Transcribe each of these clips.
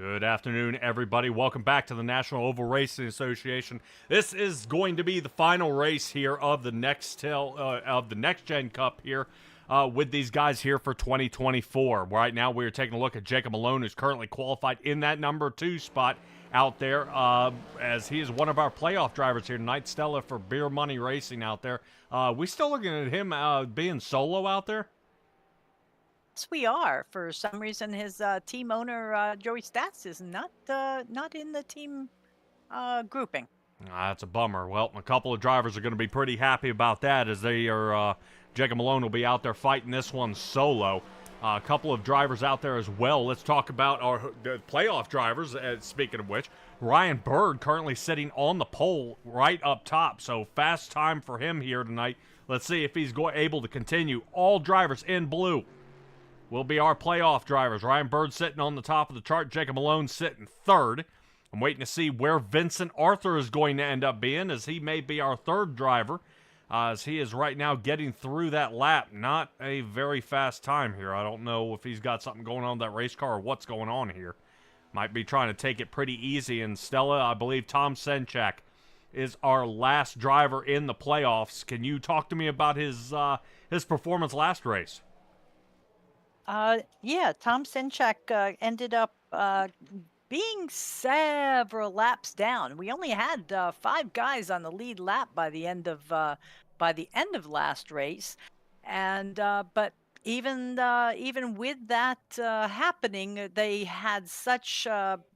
Good afternoon, everybody. Welcome back to the National Oval Racing Association. This is going to be the final race here of the next Gen Cup here with these guys here for 2024. Right now, we are taking a look at Jacob Malone, who's currently qualified in that number 2 spot out there, as he is one of our playoff drivers here tonight. Stella for Beer Money Racing out there. We still looking at him being solo out there? Yes, we are. For some reason, his team owner, Joey Stats, is not in the team grouping. That's a bummer. Well, a couple of drivers are going to be pretty happy about that, as they are. Jacob Malone will be out there fighting this one solo. A couple of drivers out there as well. Let's talk about our playoff drivers. Speaking of which, Ryan Bird currently sitting on the pole right up top. So fast time for him here tonight. Let's see if he's able to continue. All drivers in blue will be our playoff drivers. Ryan Bird sitting on the top of the chart. Jacob Malone sitting third. I'm waiting to see where Vincent Arthur is going to end up being, as he may be our third driver, as he is right now getting through that lap. Not a very fast time here. I don't know if he's got something going on with that race car or what's going on here. Might be trying to take it pretty easy. And Stella, I believe Tom Senchak is our last driver in the playoffs. Can you talk to me about his performance last race? Yeah, Tom Senchak ended up being several laps down. We only had 5 guys on the lead lap by the end of last race, and but even with that happening, they had such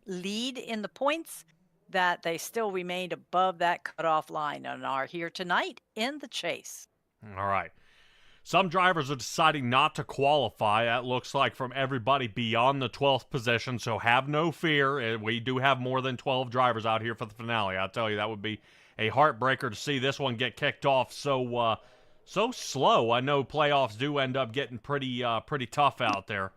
lead in the points that they still remained above that cutoff line and are here tonight in the chase. All right. Some drivers are deciding not to qualify. That looks like from everybody beyond the 12th position, so have no fear. We do have more than 12 drivers out here for the finale. I'll tell you, that would be a heartbreaker to see this one get kicked off so slow. I know playoffs do end up getting pretty tough out there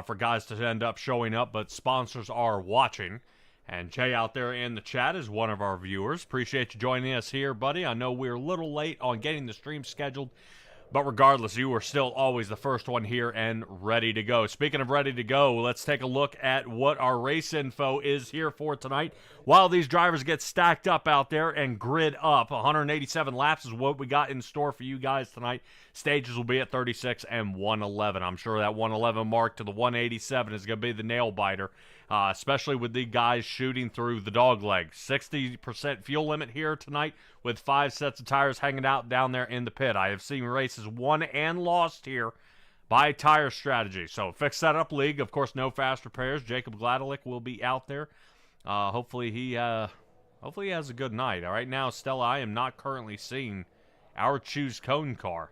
for guys to end up showing up, but sponsors are watching. And Jay out there in the chat is one of our viewers. Appreciate you joining us here, buddy. I know we're a little late on getting the stream scheduled, but regardless, you are still always the first one here and ready to go. Speaking of ready to go, let's take a look at what our race info is here for tonight. While these drivers get stacked up out there and grid up, 187 laps is what we got in store for you guys tonight. Stages will be at 36 and 111. I'm sure that 111 mark to the 187 is going to be the nail biter, especially with the guys shooting through the dog leg. 60% fuel limit here tonight with 5 sets of tires hanging out down there in the pit. I have seen races won and lost here by tire strategy. So Fix That Up League, of course, no fast repairs. Jacob Gladelick will be out there. Hopefully he has a good night. All right, now, Stella, I am not currently seeing our Choose Cone car.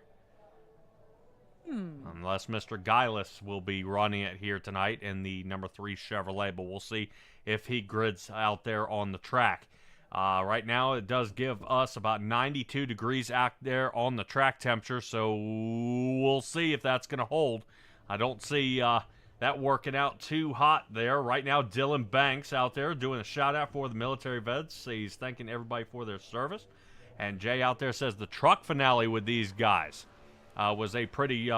Unless Mr. Guileless will be running it here tonight in the number 3 Chevrolet, but we'll see if he grids out there on the track. Right now, it does give us about 92 degrees out there on the track temperature, so we'll see if that's going to hold. I don't see that working out too hot there. Right now, Dylan Banks out there doing a shout-out for the military vets. He's thanking everybody for their service. And Jay out there says the truck finale with these guys was a pretty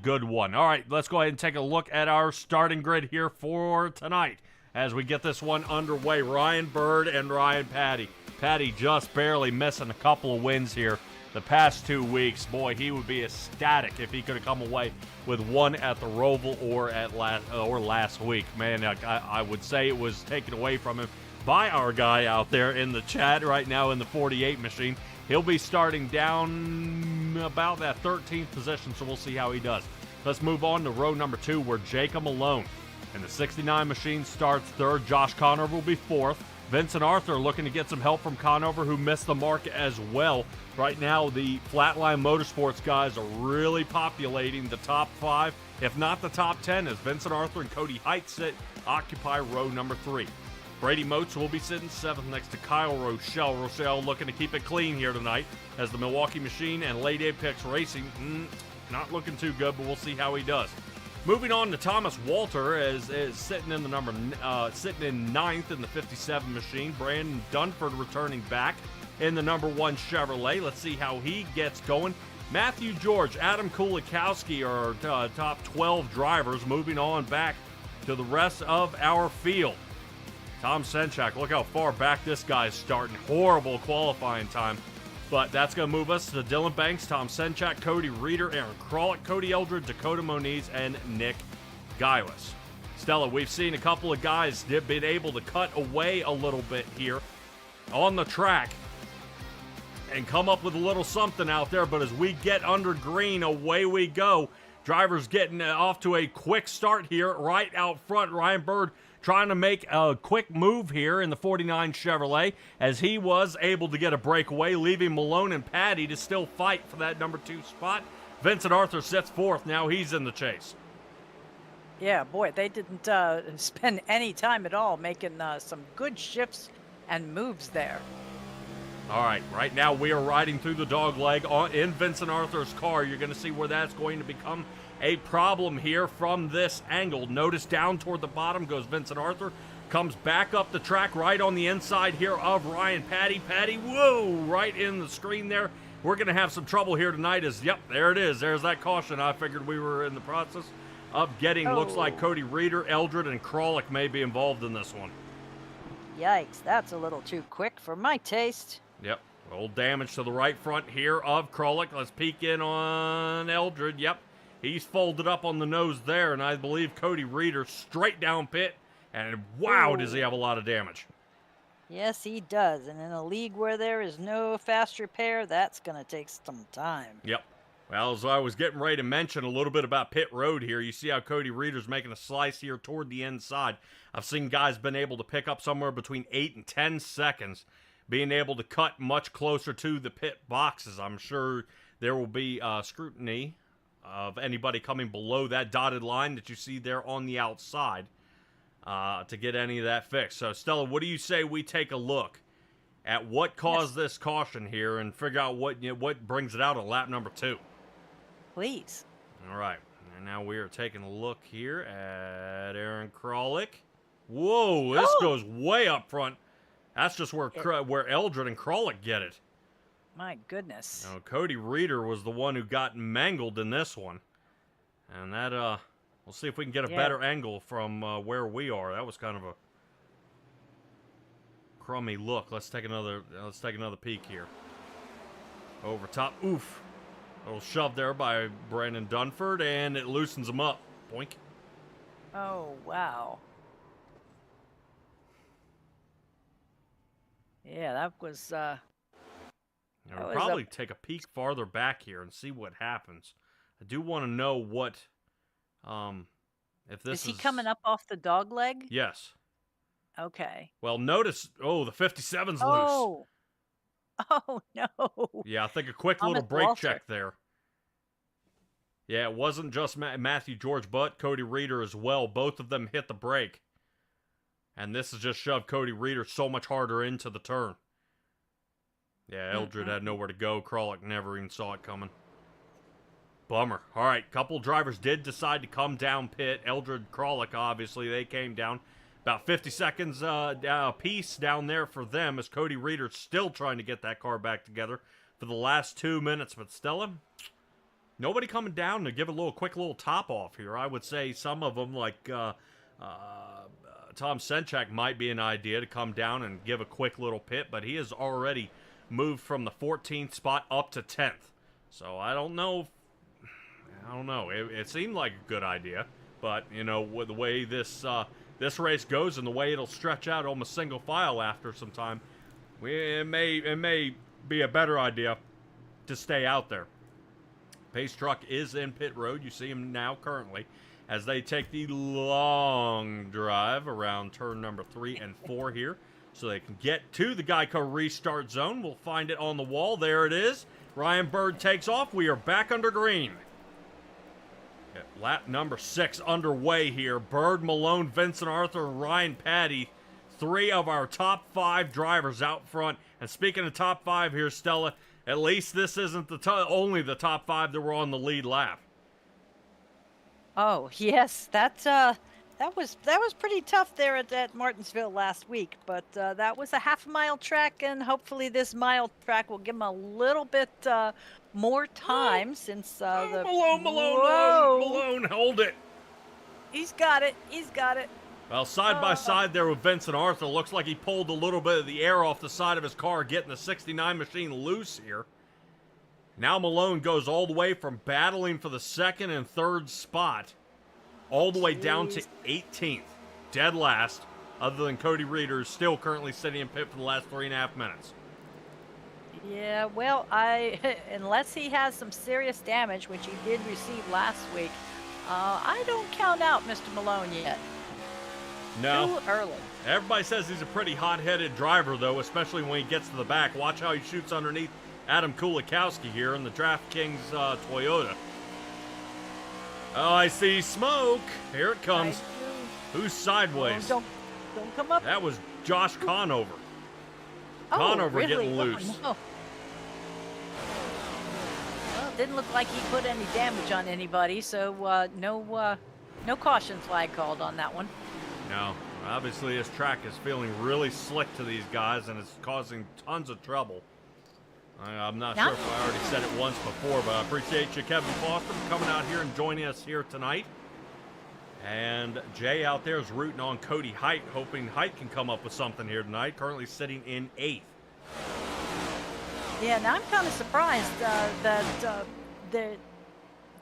good one. All right, let's go ahead and take a look at our starting grid here for tonight as we get this one underway. Ryan Bird and Ryan Patty. Patty just barely missing a couple of wins here the past 2 weeks. Boy, he would be ecstatic if he could have come away with one at the Roval or last week. Man, I would say it was taken away from him by our guy out there in the chat right now in the 48 machine. He'll be starting down about that 13th position, so we'll see how he does. Let's move on to row number 2, where Jacob Malone and the 69 machine starts third. Josh Conover will be fourth. Vincent Arthur looking to get some help from Conover, who missed the mark as well. Right now, the Flatline Motorsports guys are really populating the top 5, if not the top 10, as Vincent Arthur and Cody Height occupy row number 3. Brady Moats will be sitting 7th next to Kyle Rochelle. Rochelle looking to keep it clean here tonight, as the Milwaukee Machine and Late Apex Racing not looking too good, but we'll see how he does. Moving on to Thomas Walter, is sitting in sitting in 9th in the 57 machine. Brandon Dunford returning back in the number 1 Chevrolet. Let's see how he gets going. Matthew George, Adam Kulikowski are top 12 drivers. Moving on back to the rest of our field. Tom Senchak, look how far back this guy's starting. Horrible qualifying time. But that's going to move us to Dylan Banks, Tom Senchak, Cody Reeder, Aaron Krolick, Cody Eldred, Dakota Moniz, and Nick Gillis. Stella, we've seen a couple of guys that have been able to cut away a little bit here on the track and come up with a little something out there, but as we get under green, away we go. Drivers getting off to a quick start here right out front. Ryan Bird trying to make a quick move here in the 49 Chevrolet as he was able to get a breakaway, leaving Malone and Patty to still fight for that number 2 spot. Vincent Arthur sits fourth. Now he's in the chase. Yeah, boy, they didn't spend any time at all making some good shifts and moves there. All right now we are riding through the dog leg in Vincent Arthur's car. You're going to see where that's going to become a problem here from this angle. Notice down toward the bottom goes Vincent Arthur. Comes back up the track right on the inside here of Ryan Patty. Patty, whoa, right in the screen there. We're going to have some trouble here tonight yep, there it is. There's that caution. I figured we were in the process of getting. Looks like Cody Reeder, Eldred, and Krolick may be involved in this one. Yikes, that's a little too quick for my taste. Yep, a little damage to the right front here of Krolick. Let's peek in on Eldred. Yep, he's folded up on the nose there, and I believe Cody Reeder straight down pit, and wow, does he have a lot of damage. Yes, he does, and in a league where there is no fast repair, that's going to take some time. Yep. Well, as I was getting ready to mention a little bit about pit road here, you see how Cody Reeder's making a slice here toward the inside. I've seen guys been able to pick up somewhere between 8 and 10 seconds, being able to cut much closer to the pit boxes. I'm sure there will be scrutiny of anybody coming below that dotted line that you see there on the outside to get any of that fixed. So, Stella, what do you say we take a look at what caused this caution here and figure out what brings it out on lap number 2? Please. All right. And now we are taking a look here at Aaron Krolick. Whoa, this goes way up front. That's just where Eldred and Krolick get it. My goodness. Now, Cody Reeder was the one who got mangled in this one. And that, we'll see if we can get a better angle from where we are. That was kind of a crummy look. Let's take another peek here. Over top. Oof. A little shove there by Brandon Dunford, and it loosens him up. Boink. Oh, wow. Yeah, that was... I'll probably take a peek farther back here and see what happens. I do want to know what... if this is he coming up off the dog leg? Yes. Okay. Well, notice... Oh, the 57's loose. Oh, no. Yeah, I think a quick little brake check there. Yeah, it wasn't just Matthew George, but Cody Reeder as well. Both of them hit the brake. And this has just shoved Cody Reeder so much harder into the turn. Yeah, Eldred had nowhere to go. Krolick never even saw it coming. Bummer. All right, couple drivers did decide to come down pit. Eldred, Krolick, obviously, they came down. About 50 seconds apiece down there for them as Cody Reeder's still trying to get that car back together for the last 2 minutes. But Stella, nobody coming down to give a quick little top off here. I would say some of them, like Tom Senchak, might be an idea to come down and give a quick little pit, but he has already moved from the 14th spot up to 10th. So I don't know. It seemed like a good idea, but with the way this race goes and the way it'll stretch out almost single file after some time, it may be a better idea to stay out there. Pace truck is in pit road. You see him now currently as they take the long drive around turn number 3 and 4 here so they can get to the Geico restart zone. We'll find it on the wall. There it is. Ryan Bird takes off. We are back under green. Lap number 6 underway here. Bird, Malone, Vincent Arthur, and Ryan Patty. 3 of our top 5 drivers out front. And speaking of top 5 here, Stella, at least this isn't only the top 5 that were on the lead lap. Oh, yes, that was pretty tough there at Martinsville last week, but that was a half-mile track, and hopefully this mile track will give them a little bit more time since Malone, hold it. He's got it. He's got it. Well, side by side there with Vincent Arthur. Looks like he pulled a little bit of the air off the side of his car, getting the 69 machine loose here. Now Malone goes all the way from battling for the second and third spot all the way down to 18th. Dead last, other than Cody Reeder, who's still currently sitting in pit for the last 3.5 minutes. Yeah, well, unless he has some serious damage, which he did receive last week, I don't count out Mr. Malone yet. No. Too early. Everybody says he's a pretty hot-headed driver, though, especially when he gets to the back. Watch how he shoots underneath Adam Kulikowski here in the DraftKings Toyota. Oh, I see smoke. Here it comes. Who's sideways? Don't come up. That was Josh Conover. Conover really? getting loose. Oh, no. Well, it didn't look like he put any damage on anybody, so no caution flag called on that one. No. Obviously, this track is feeling really slick to these guys, and it's causing tons of trouble. I'm not sure if I already said it once before, but I appreciate you, Kevin Foster, for coming out here and joining us here tonight. And Jay out there is rooting on Cody Height, hoping Height can come up with something here tonight, currently sitting in 8th. Yeah, now I'm kind of surprised that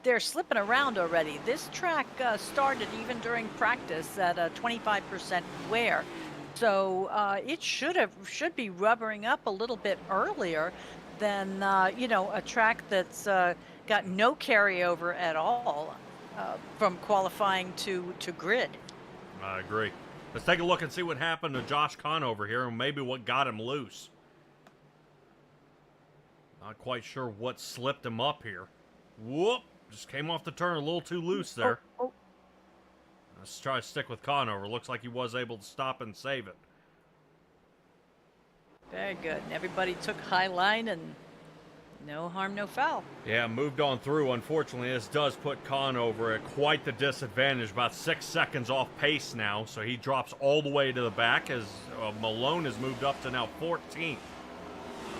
they're slipping around already. This track started even during practice at a 25% wear, so it should be rubbering up a little bit earlier than a track that's got no carryover at all from qualifying to grid. I agree. Let's take a look and see what happened to Josh Conover here, and maybe what got him loose. Not quite sure what slipped him up here. Whoop! Just came off the turn a little too loose there. Oh. Let's try to stick with Conover. Looks like he was able to stop and save it. Very good. And everybody took high line, and no harm, no foul. Yeah, moved on through. Unfortunately, this does put Conover at quite the disadvantage. About 6 seconds off pace now, so he drops all the way to the back as Malone has moved up to now 14th.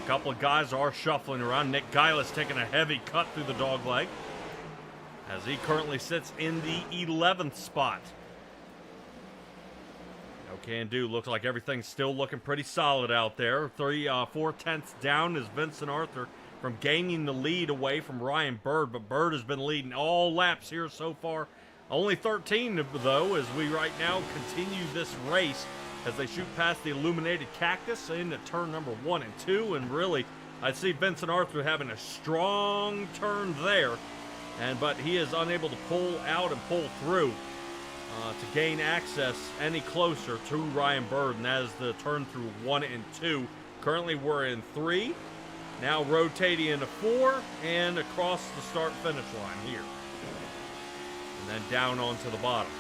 A couple of guys are shuffling around. Nick Geilis taking a heavy cut through the dog leg, as he currently sits in the 11th spot. No can do. Looks like everything's still looking pretty solid out there. 4/10 down is Vincent Arthur from gaining the lead away from Ryan Bird, but Bird has been leading all laps here so far. Only 13, though, as we right now continue this race as they shoot past the illuminated cactus into turn number 1 and 2, and really, I see Vincent Arthur having a strong turn there. But he is unable to pull out and pull through to gain access any closer to Ryan Bird, and that is the turn through 1 and 2. Currently we're in 3, now rotating into 4, and across the start-finish line here. And then down onto the bottom.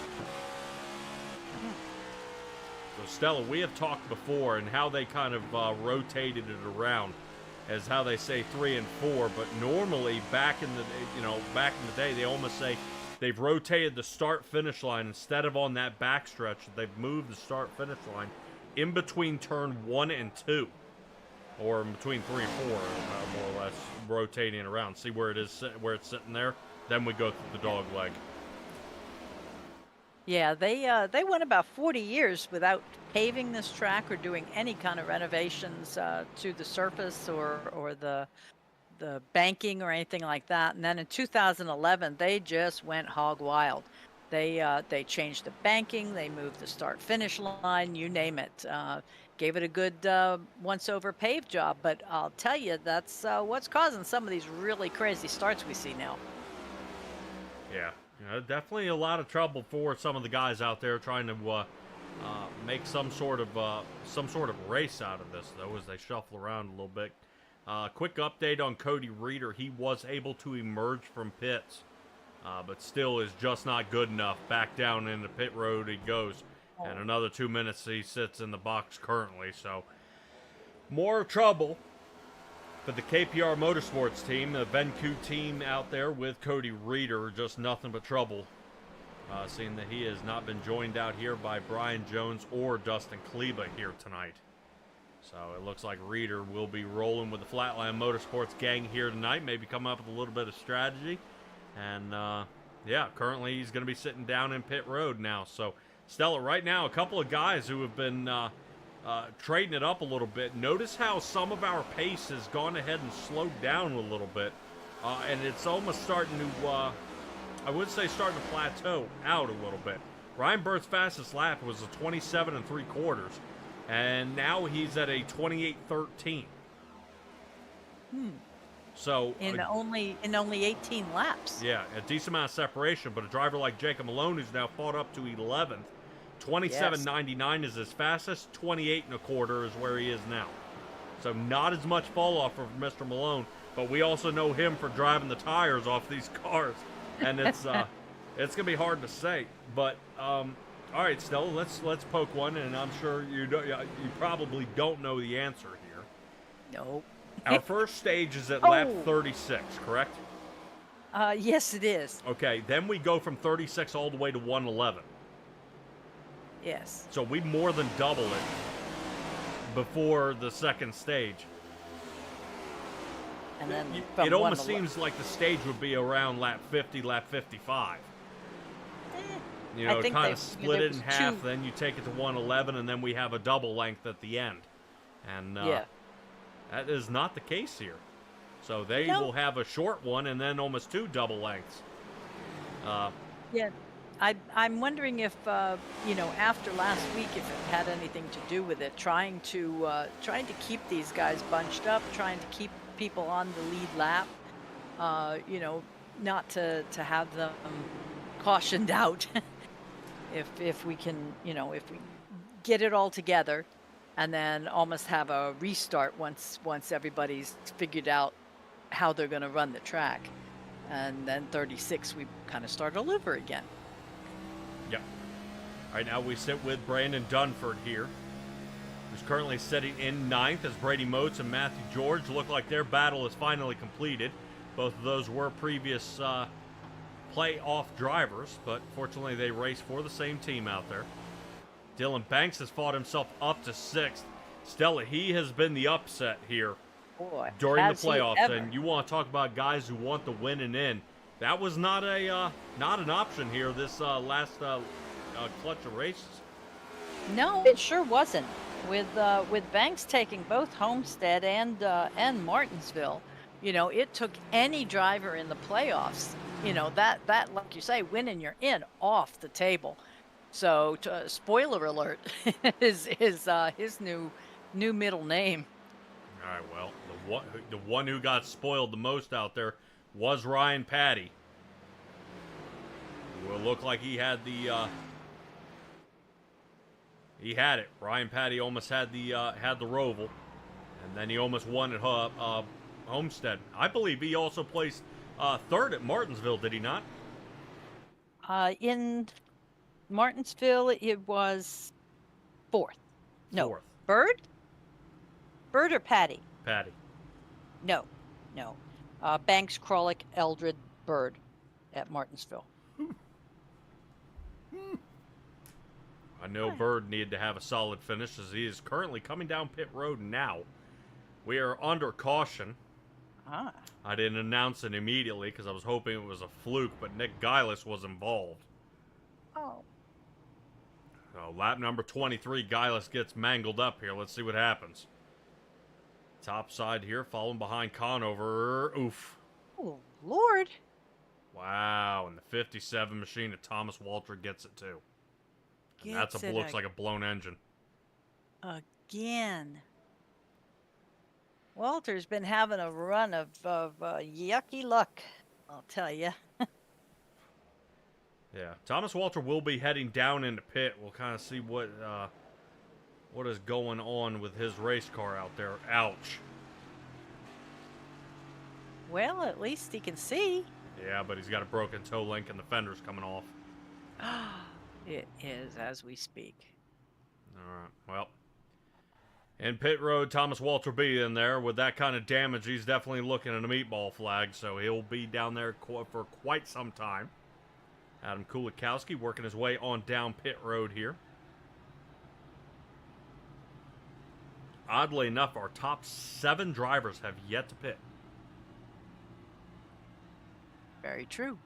So Stella, we have talked before and how they kind of rotated it around as how they say 3 and 4, but normally back in the day they almost say they've rotated the start finish line instead of on that backstretch. They've moved the start finish line in between turn 1 and 2, or in between 3 and 4, more or less rotating around. See where it is, where it's sitting there. Then we go through the dog leg. Yeah, they went about 40 years without paving this track or doing any kind of renovations to the surface or the banking or anything like that. And then in 2011, they just went hog wild. They changed the banking, they moved the start-finish line, you name it. Gave it a good once-over paved job. But I'll tell you, that's what's causing some of these really crazy starts we see now. Yeah. Definitely a lot of trouble for some of the guys out there trying to make some sort of race out of this, though, as they shuffle around a little bit. Quick update on Cody Reeder. He was able to emerge from pits, but still is just not good enough. Back down in the pit road he goes. And another 2 minutes he sits in the box currently. So more trouble for the KPR Motorsports team, the Venku team out there with Cody Reeder, just nothing but trouble. Seeing that he has not been joined out here by Brian Jones or Dustin Kleba here tonight. So it looks like Reeder will be rolling with the Flatline Motorsports gang here tonight. Maybe come up with a little bit of strategy and Yeah, currently he's going to be sitting down in pit road now. So, Stella, right now, a couple of guys who have been trading it up a little bit. Notice how some of our pace has gone ahead and slowed down a little bit. And it's almost starting to, I would say, starting to plateau out a little bit. Ryan Burt's fastest lap was a 27 3/4, and now he's at a 28:13. So In only 18 laps. yeah, a decent amount of separation, but a driver like Jacob Malone, who's now fought up to 11th, 27.99 is his fastest, 28 1/4 is where he is now. So not as much fall off for Mr. Malone, but we also know him for driving the tires off these cars, and it's gonna be hard to say. But all right, Stella, let's poke one, and I'm sure you probably don't know the answer here. Nope. Our first stage is at lap 36, correct? Yes, it is. Okay, then we go from 36 all the way to 111. Yes. So we more than double it before the second stage. And then It almost seems like the stage would be around lap 50, lap 55. You know, kind of split it in half, then you take it to 111, and then we have a double length at the end. And yeah. that is not the case here. So they will have a short one and then almost two double lengths. Yeah. I'm wondering if after last week, if it had anything to do with it, trying to keep these guys bunched up, trying to keep people on the lead lap, not to have them cautioned out. if we can, if we get it all together, and then almost have a restart once everybody's figured out how they're going to run the track, and then 36 we kind of start all over again. Yep. All right, now we sit with Brandon Dunford here, who's currently sitting in 9th as Brady Motes and Matthew George look like their battle is finally completed. Both of those were previous playoff drivers, but fortunately they race for the same team out there. Dylan Banks has fought himself up to 6th. Stella, he has been the upset here during the playoffs, and you want to talk about guys who want the win and in. That was not an option here this last clutch of races. No, it sure wasn't. With Banks taking both Homestead and Martinsville, it took any driver in the playoffs, that like you say, winning you're in, off the table. So spoiler alert is his new middle name. All right, well, the one who got spoiled the most out there was Ryan Patty. It will look like he had the he had it. Ryan Patty almost had the Roval, and then he almost won at Homestead. I believe he also placed 3rd at Martinsville, did he not? In Martinsville, it was 4th. No, 4th. Bird or Patty? Patty. No. Banks, Krolick, Eldred, Bird at Martinsville. I know Bird needed to have a solid finish as he is currently coming down pit road now. We are under caution. I didn't announce it immediately because I was hoping it was a fluke, but Nick Geilis was involved. Oh. So lap number 23, Geilis gets mangled up here. Let's see what happens. Top side here, following behind Conover. Oof. Oh, Lord. Wow, and the 57 machine of Thomas Walter gets it too. And looks like a blown engine. Again. Walter's been having a run of yucky luck, I'll tell you. Yeah, Thomas Walter will be heading down into pit. We'll kind of see what is going on with his race car out there. Ouch. Well, at least he can see. Yeah, but he's got a broken toe link and the fender's coming off. It is as we speak. All right, well. In pit road, Thomas Walter B in there. With that kind of damage, he's definitely looking at a meatball flag, so he'll be down there for quite some time. Adam Kulikowski working his way on down pit road here. Oddly enough, our top 7 drivers have yet to pit. Very true.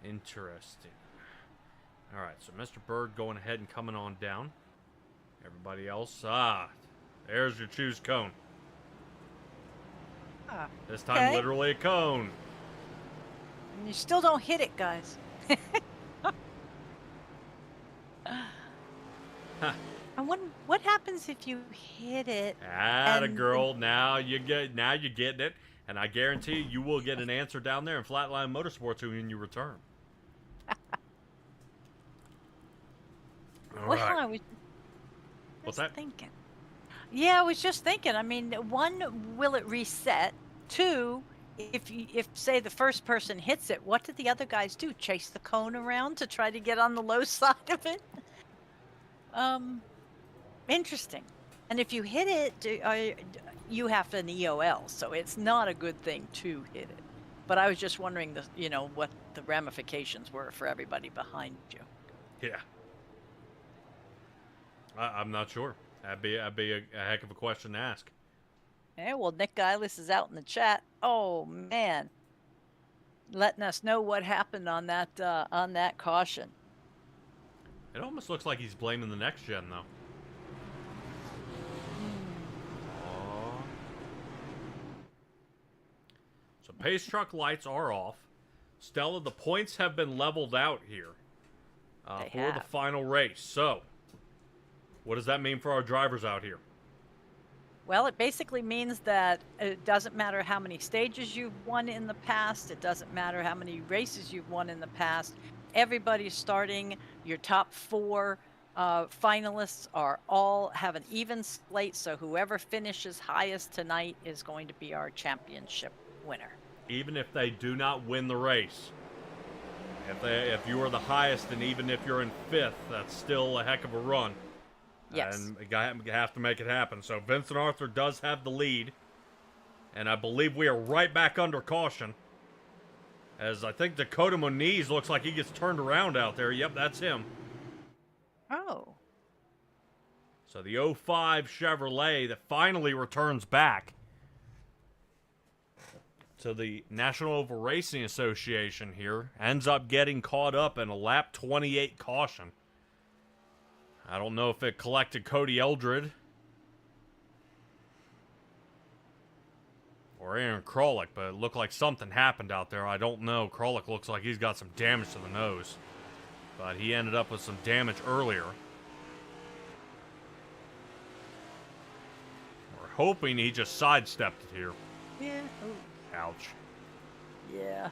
Interesting. All right, so Mr. Bird going ahead and coming on down. Everybody else, there's your choose cone. Ah, This time, okay. literally a cone. And you still don't hit it, guys. And what happens if you hit it? Atta And girl, now you're getting it, and I guarantee you will get an answer down there in Flatline Motorsports when you return. All well, right. I was What's just that? thinking. Yeah, I was just thinking. I mean, one, will it reset? Two, if say the first person hits it, what did the other guys do? Chase the cone around to try to get on the low side of it? Interesting. And if you hit it, you have an EOL, so it's not a good thing to hit it. But I was just wondering, what the ramifications were for everybody behind you. Yeah. I'm not sure. That'd be a heck of a question to ask. Yeah, well, Nick Eilis is out in the chat. Oh man, letting us know what happened on that caution. It almost looks like he's blaming the next gen, though. Aw. So pace truck lights are off. Stella, the points have been leveled out here for the final race. So, what does that mean for our drivers out here? Well, it basically means that it doesn't matter how many stages you've won in the past. It doesn't matter how many races you've won in the past. Everybody's starting. Your top 4 finalists all have an even slate. So whoever finishes highest tonight is going to be our championship winner. Even if they do not win the race. If you are the highest, and even if you're in 5th, that's still a heck of a run. Yes. And you have to make it happen. So Vincent Arthur does have the lead. And I believe we are right back under caution. As I think Dakota Moniz looks like he gets turned around out there. Yep, that's him. Oh. So the 05 Chevrolet that finally returns back to the National Oval Racing Association here ends up getting caught up in a lap 28 caution. I don't know if it collected Cody Eldred or Aaron Krolick, but it looked like something happened out there. I don't know. Krolick looks like he's got some damage to the nose, but he ended up with some damage earlier. We're hoping he just sidestepped it here. Yeah. Ooh. Ouch. Yeah.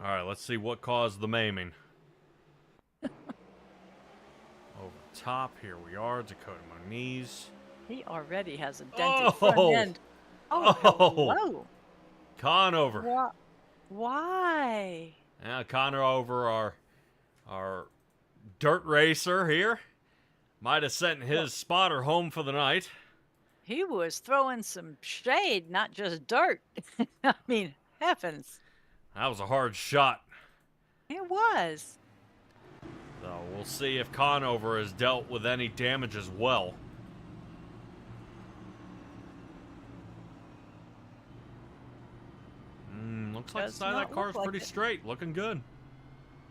All right, let's see what caused the maiming. Over the top, here we are, Dakota Moniz. He already has a dented front end. Oh, hello. Conover. Why? Yeah, Conover, our dirt racer here, might have sent his spotter home for the night. He was throwing some shade, not just dirt. I mean, heavens. That was a hard shot. It was. So we'll see if Conover has dealt with any damage as well. Looks like the side of that car is pretty straight. Looking good.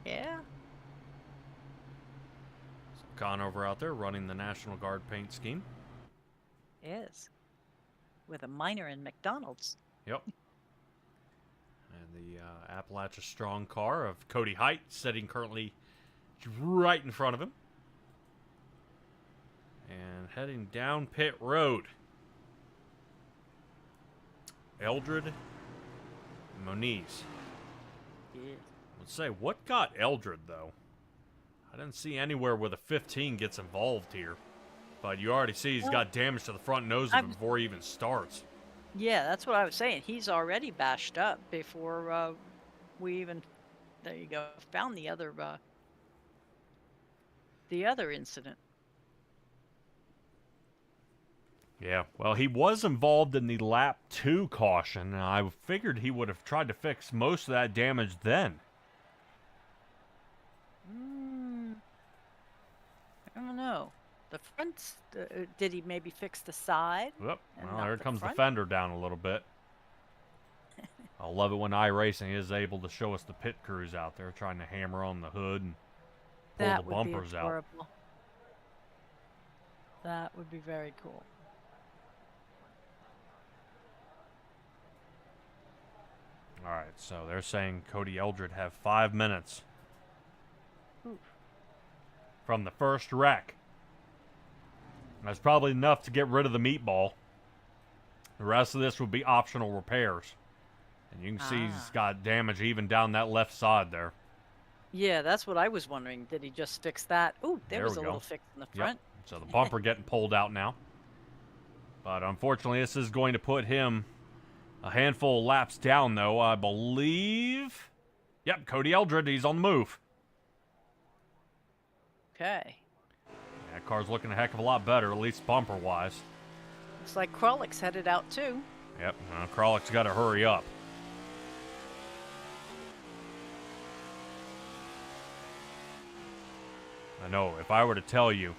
Yeah. So Conover out there running the National Guard paint scheme. Is. With a minor in McDonald's. Yep. And the Appalachia Strong car of Cody Height sitting currently right in front of him. And heading down pit road. Eldred Moniz. Yeah. Let's say, what got Eldred, though? I didn't see anywhere where the 15 gets involved here. But you already see he's got damage to the front nose of it before he even starts. Yeah, that's what I was saying. He's already bashed up before we even, there you go, found the other incident. Yeah, well, he was involved in the lap 2 caution, and I figured he would have tried to fix most of that damage then. I don't know. The front, did he maybe fix the side? Yep, well, there comes the fender down a little bit. I love it when iRacing is able to show us the pit crews out there trying to hammer on the hood and pull That the would be bumpers out. adorable. That would be very cool. All right, so they're saying Cody Eldred have 5 minutes from the first wreck. That's probably enough to get rid of the meatball. The rest of this would be optional repairs. And you can see he's got damage even down that left side there. Yeah, that's what I was wondering. Did he just fix that? Ooh, there was a little fix in the front. Yep. So the bumper getting pulled out now. But unfortunately, this is going to put him a handful of laps down, though, I believe. Yep, Cody Eldred, he's on the move. Okay. That car's looking a heck of a lot better, at least bumper-wise. Looks like Krolick's headed out, too. Yep, Krolick's got to hurry up. I know, if I were to tell you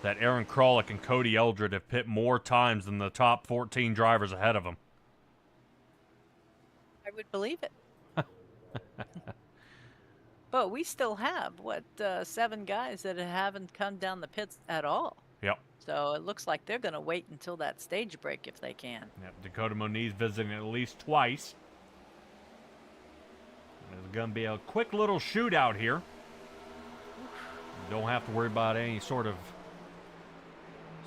that Aaron Krolick and Cody Eldred have pit more times than the top 14 drivers ahead of him, I would believe it. But we still have, 7 guys that haven't come down the pits at all. Yep. So it looks like they're going to wait until that stage break if they can. Yep, Dakota Moniz visiting at least twice. There's going to be a quick little shootout here. You don't have to worry about any sort of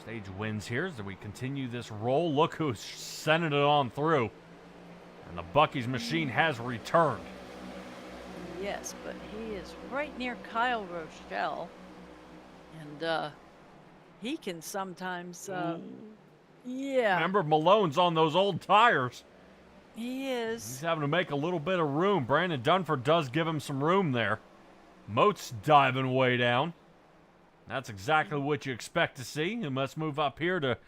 stage wins here as we continue this roll. Look who's sending it on through. And the Bucky's machine has returned. Yes, but he is right near Kyle Rochelle. And he can sometimes, yeah. Remember, Malone's on those old tires. He is. He's having to make a little bit of room. Brandon Dunford does give him some room there. Moat's diving way down. That's exactly what you expect to see. And let's move up here to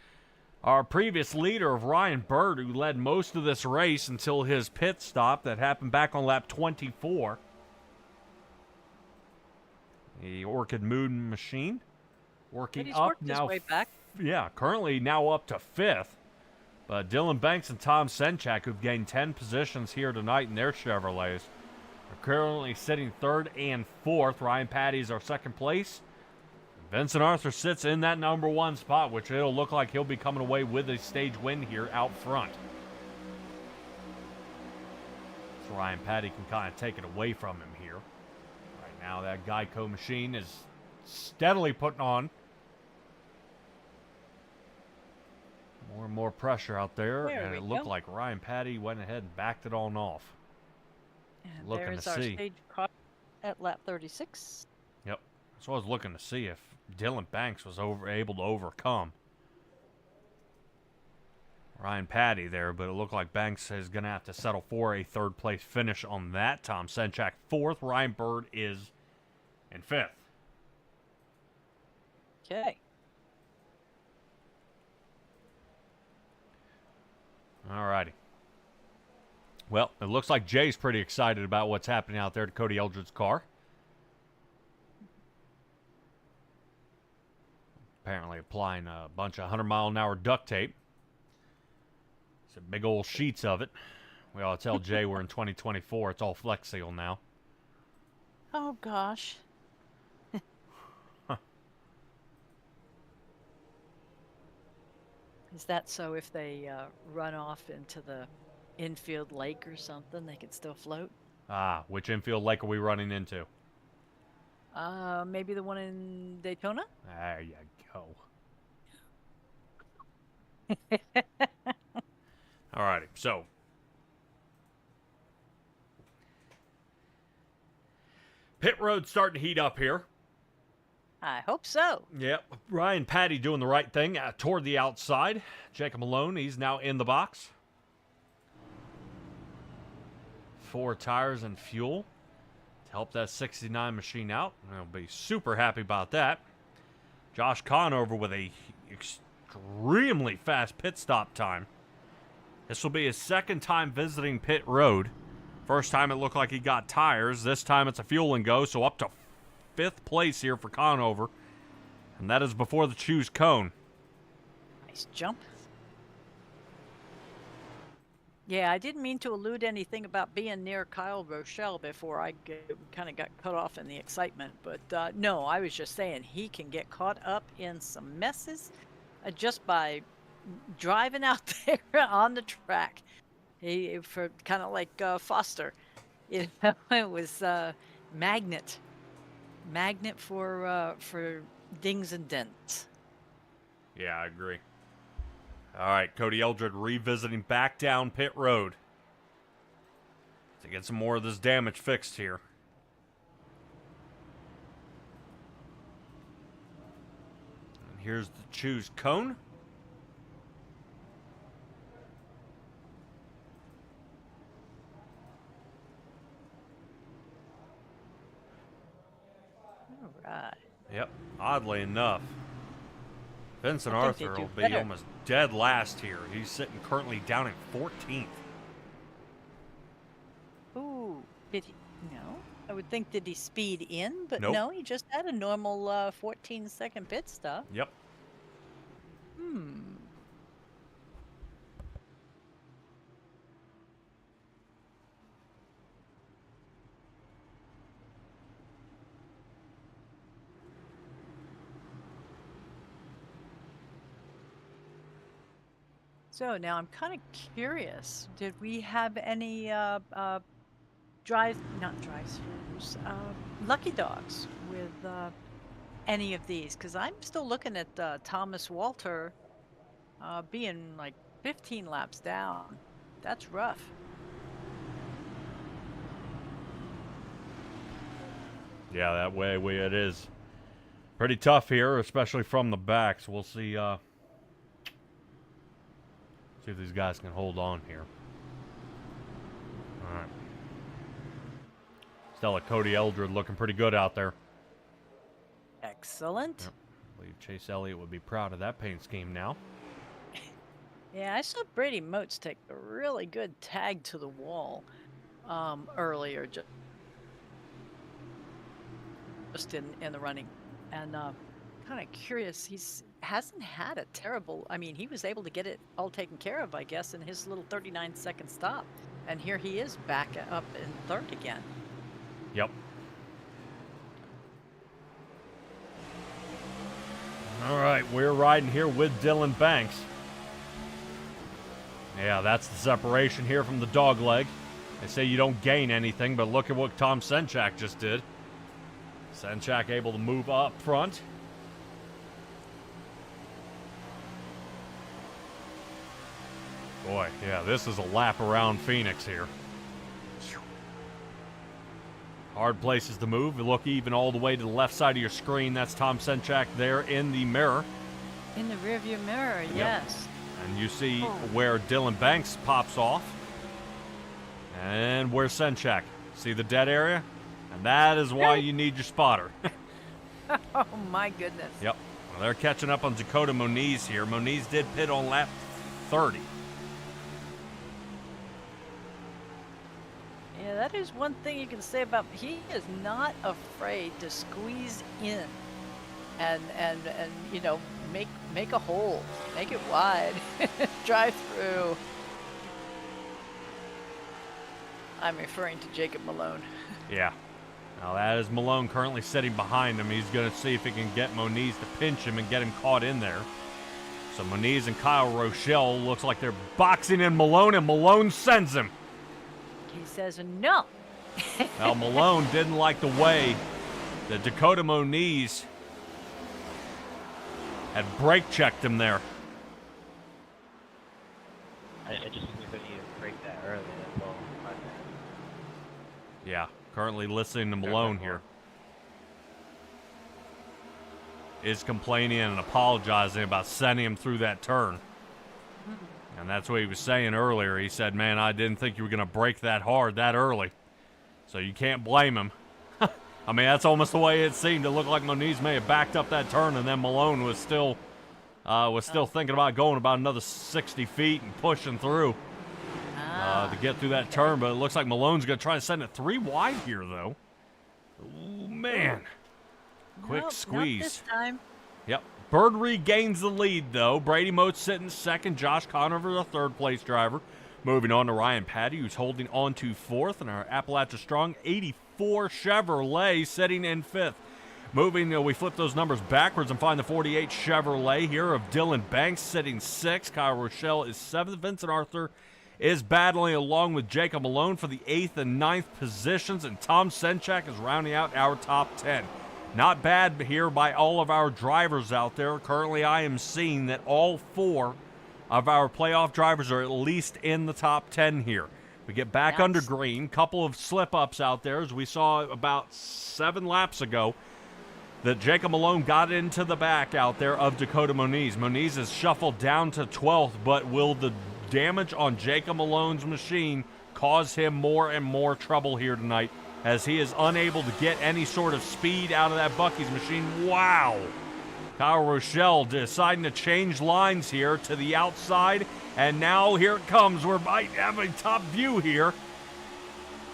our previous leader of Ryan Bird, who led most of this race until his pit stop that happened back on lap 24. The Orchid Moon machine working up now. Way back. Yeah, currently now up to 5th. But Dylan Banks and Tom Senchak, who've gained 10 positions here tonight in their Chevrolets, are currently sitting 3rd and 4th. Ryan Patty's our 2nd place. Vincent Arthur sits in that number 1 spot, which it'll look like he'll be coming away with a stage win here out front. So Ryan Patty can kind of take it away from him here. Right now, that Geico machine is steadily putting on more and more pressure out there, and it looked like Ryan Patty went ahead and backed it on off. And looking there's to our see. stage car at lap 36. Yep. So I was looking to see if Dylan Banks was able to overcome Ryan Patty there, but it looked like Banks is going to have to settle for a 3rd place finish on that. Tom Senchak 4th. Ryan Bird is in 5th. Okay. Alrighty. Well, it looks like Jay's pretty excited about what's happening out there to Cody Eldred's car. Apparently applying a bunch of 100-mile-an-hour duct tape. Some big old sheets of it. We ought to tell Jay we're in 2024. It's all Flex Seal now. Oh, gosh. Is that so if they run off into the infield lake or something, they could still float? Ah, which infield lake are we running into? Maybe the one in Daytona? There you go. Alrighty, so pit road's starting to heat up here. I hope so. Yep, Ryan Patty doing the right thing toward the outside. Jacob Malone, he's now in the box. 4 tires and fuel to help that 69 machine out. I'll be super happy about that. Josh Conover with a extremely fast pit stop time. This will be his 2nd time visiting pit road. First time it looked like he got tires. This time it's a fuel and go, so up to 5th place here for Conover. And that is before the choose cone. Nice jump. Yeah, I didn't mean to allude anything about being near Kyle Rochelle before I kind of got cut off in the excitement. But no, I was just saying he can get caught up in some messes just by driving out there on the track. He for kind of like Foster, it was magnet for dings and dents. Yeah, I agree. All right, Cody Eldred revisiting back down pit road to get some more of this damage fixed here. And here's the choose cone. All right. Yep, oddly enough, Vincent I think they Arthur do will be better. almost dead last here. He's sitting currently down in 14th. Ooh, did he? No, I would think did he speed in, but Nope. no, he just had a normal 14-second pit stop. Yep. Hmm. So now I'm kind of curious. Did we have any not drive-throughs, lucky dogs with any of these? Because I'm still looking at Thomas Walter being like 15 laps down. That's rough. Yeah, that way it is. Pretty tough here, especially from the back. So we'll see. See if these guys can hold on here. All right. Stella Cody Eldred looking pretty good out there. Excellent. Yep. I believe Chase Elliott would be proud of that paint scheme now. Yeah, I saw Brady Motes take a really good tag to the wall earlier, just in the running, and kind of curious. Hasn't had a terrible. I mean, he was able to get it all taken care of, I guess, in his little 39-second stop, and here he is back up in third again. Yep. All right, we're riding here with Dylan Banks. Yeah, that's the separation here from the dog leg. They say you don't gain anything, but look at what Tom Senchak just did. Senchak able to move up front. Boy, yeah, this is a lap around Phoenix here. Hard places to move. Look even all the way to the left side of your screen. That's Tom Senchak there in the mirror. In the rearview mirror, Yep. yes. And you see where Dylan Banks pops off. And where's Senchak? See the dead area? And that is why you need your spotter. Oh my goodness. Yep. Well, they're catching up on Dakota Moniz here. Moniz did pit on lap 30. Yeah, that is one thing you can say about he is not afraid to squeeze in and you know make a hole, make it wide, drive through. I'm referring to Jacob Malone. Yeah. Now that is Malone currently sitting behind him. He's going to see if he can get Moniz to pinch him and get him caught in there. So Moniz and Kyle Rochelle looks like they're boxing in Malone, and Malone sends him. He says no. Now Malone didn't like the way that Dakota Moniz had brake checked him there. I just think we couldn't even break that early. That's all. My bad. Yeah, currently listening to Malone here. Is complaining and apologizing about sending him through that turn. And that's what he was saying earlier. He said, man, I didn't think you were going to brake that hard that early. So you can't blame him. I mean, that's almost the way it seemed. It looked like Moniz may have backed up that turn, and then Malone was still thinking about going about another 60 feet and pushing through to get through that turn. But it looks like Malone's going to try to send it 3 wide here, though. Oh, man. Quick squeeze. Not this time. Yep. Bird regains the lead, though. Brady Motes sitting second. Josh Conover, the third-place driver. Moving on to Ryan Patty, who's holding on to 4th, and our Appalachia Strong 84 Chevrolet sitting in 5th. Moving, we flip those numbers backwards and find the 48 Chevrolet here of Dylan Banks sitting 6th. Kyle Rochelle is 7th. Vincent Arthur is battling along with Jacob Malone for the 8th and 9th positions, and Tom Senchak is rounding out our top 10. Not bad here by all of our drivers out there. Currently, I am seeing that all 4 of our playoff drivers are at least in the top 10 here. We get back under green. Couple of slip-ups out there, as we saw about 7 laps ago, that Jacob Malone got into the back out there of Dakota Moniz. Moniz is shuffled down to 12th, but will the damage on Jacob Malone's machine cause him more and more trouble here tonight, as he is unable to get any sort of speed out of that Bucky's machine? Wow! Kyle Rochelle deciding to change lines here to the outside, and now here it comes. We might have a top view here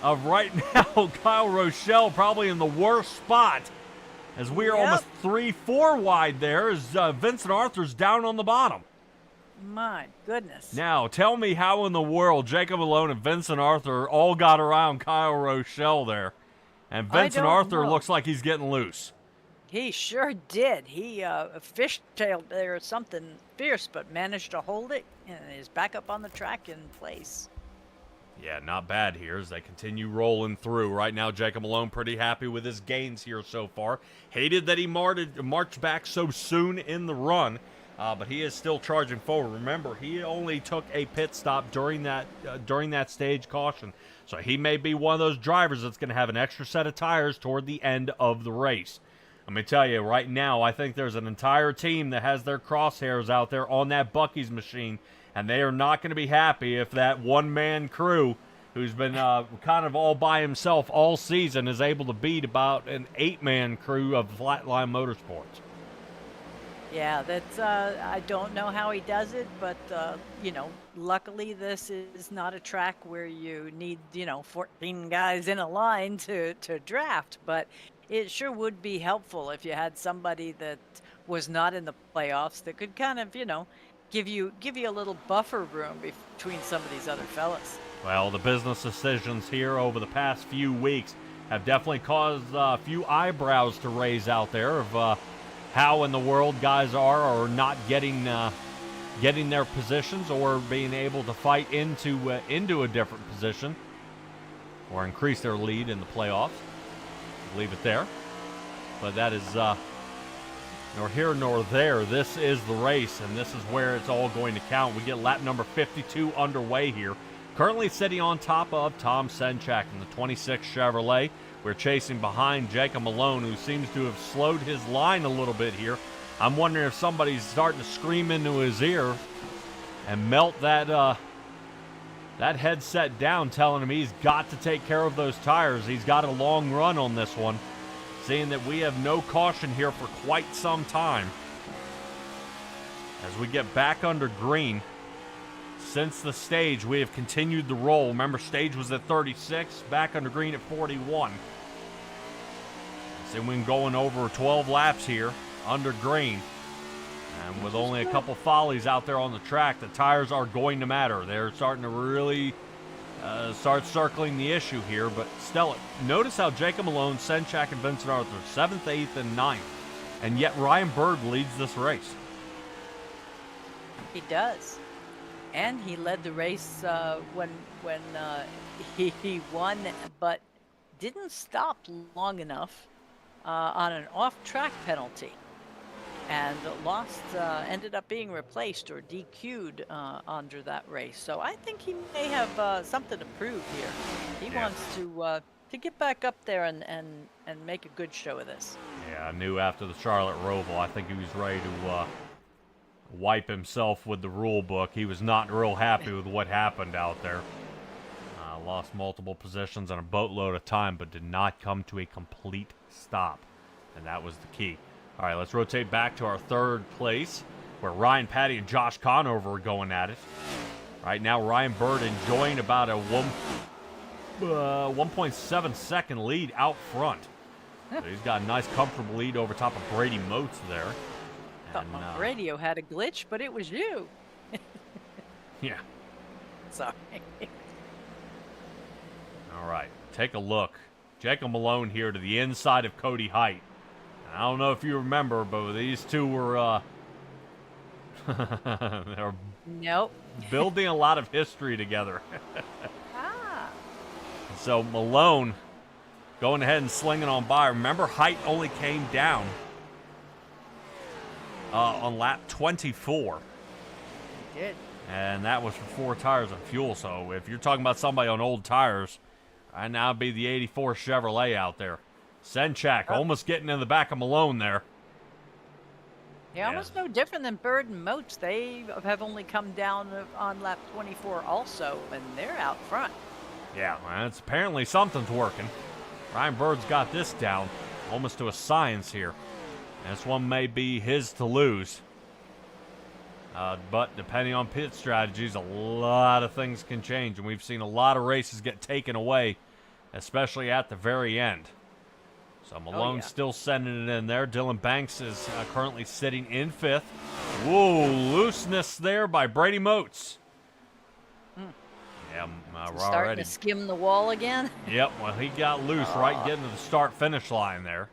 of right now Kyle Rochelle probably in the worst spot, as we are almost 3-4 wide there, as Vincent Arthur's down on the bottom. My goodness. Now, tell me how in the world Jacob Malone and Vincent Arthur all got around Kyle Rochelle there. And Vincent Arthur looks like he's getting loose. He sure did. He fishtailed there or something fierce, but managed to hold it and is back up on the track in place. Yeah, not bad here as they continue rolling through. Right now, Jacob Malone pretty happy with his gains here so far. Hated that he marched back so soon in the run, but he is still charging forward. Remember, he only took a pit stop during that stage caution, so he may be one of those drivers that's going to have an extra set of tires toward the end of the race. Let me tell you, right now, I think there's an entire team that has their crosshairs out there on that Bucky's machine, and they are not going to be happy if that one-man crew, who's been kind of all by himself all season, is able to beat about an 8-man crew of Flatline Motorsports. Yeah, that's I don't know how he does it, but luckily this is not a track where you need 14 guys in a line to draft, but it sure would be helpful if you had somebody that was not in the playoffs that could kind of give you a little buffer room between some of these other fellas. Well, the business decisions here over the past few weeks have definitely caused a few eyebrows to raise out there of how in the world guys are or not getting their positions, or being able to fight into a different position or increase their lead in the playoffs. Leave it there. But that is nor here nor there. This is the race, and this is where it's all going to count. We get lap number 52 underway here. Currently sitting on top of Tom Senchak in the 26 Chevrolet. We're chasing behind Jacob Malone, who seems to have slowed his line a little bit here. I'm wondering if somebody's starting to scream into his ear and melt that headset down, telling him he's got to take care of those tires. He's got a long run on this one, seeing that we have no caution here for quite some time. As we get back under green, since the stage, we have continued the roll. Remember, stage was at 36, back under green at 41. So we're going over 12 laps here under green. And with only a couple follies out there on the track, the tires are going to matter. They're starting to really start circling the issue here. But still, notice how Jacob Malone, Senchak, and Vincent Arthur 7th, 8th, and 9th. And yet Ryan Bird leads this race. He does. And he led the race when he won, but didn't stop long enough on an off-track penalty, and ended up being replaced or DQ'd under that race. So I think he may have something to prove here. He wants to get back up there and make a good show of this. Yeah, I knew after the Charlotte Roval, I think he was ready to wipe himself with the rule book. He was not real happy with what happened out there. Lost multiple positions and a boatload of time, but did not come to a complete stop, and that was the key. All right, let's rotate back to our third place, where Ryan Patty and Josh Conover are going at it. Right now, Ryan Bird enjoying about a 1.7 second lead out front. So he's got a nice, comfortable lead over top of Brady Moats there. Thought my radio had a glitch, but it was you. Yeah. Sorry. All right, take a look. Jacob Malone here to the inside of Cody Height. And I don't know if you remember, but these two were they're Nope. building a lot of history together. Ah. So Malone going ahead and slinging on by. Remember, Height only came down on lap 24. He did. And that was for 4 tires of fuel. So if you're talking about somebody on old tires, I'd now be the 84 Chevrolet out there. Senchak almost getting in the back of Malone there. Yeah, almost no different than Bird and Moats. They have only come down on lap 24 also, and they're out front. Yeah, well, it's apparently something's working. Ryan Bird's got this down almost to a science here. This one may be his to lose. But depending on pit strategies, a lot of things can change. And we've seen a lot of races get taken away, especially at the very end. So Malone's still sending it in there. Dylan Banks is currently sitting in 5th. Whoa, looseness there by Brady Moats. Yeah, we're Starting already to skim the wall again. Yep, well, he got loose right getting to the start-finish line there.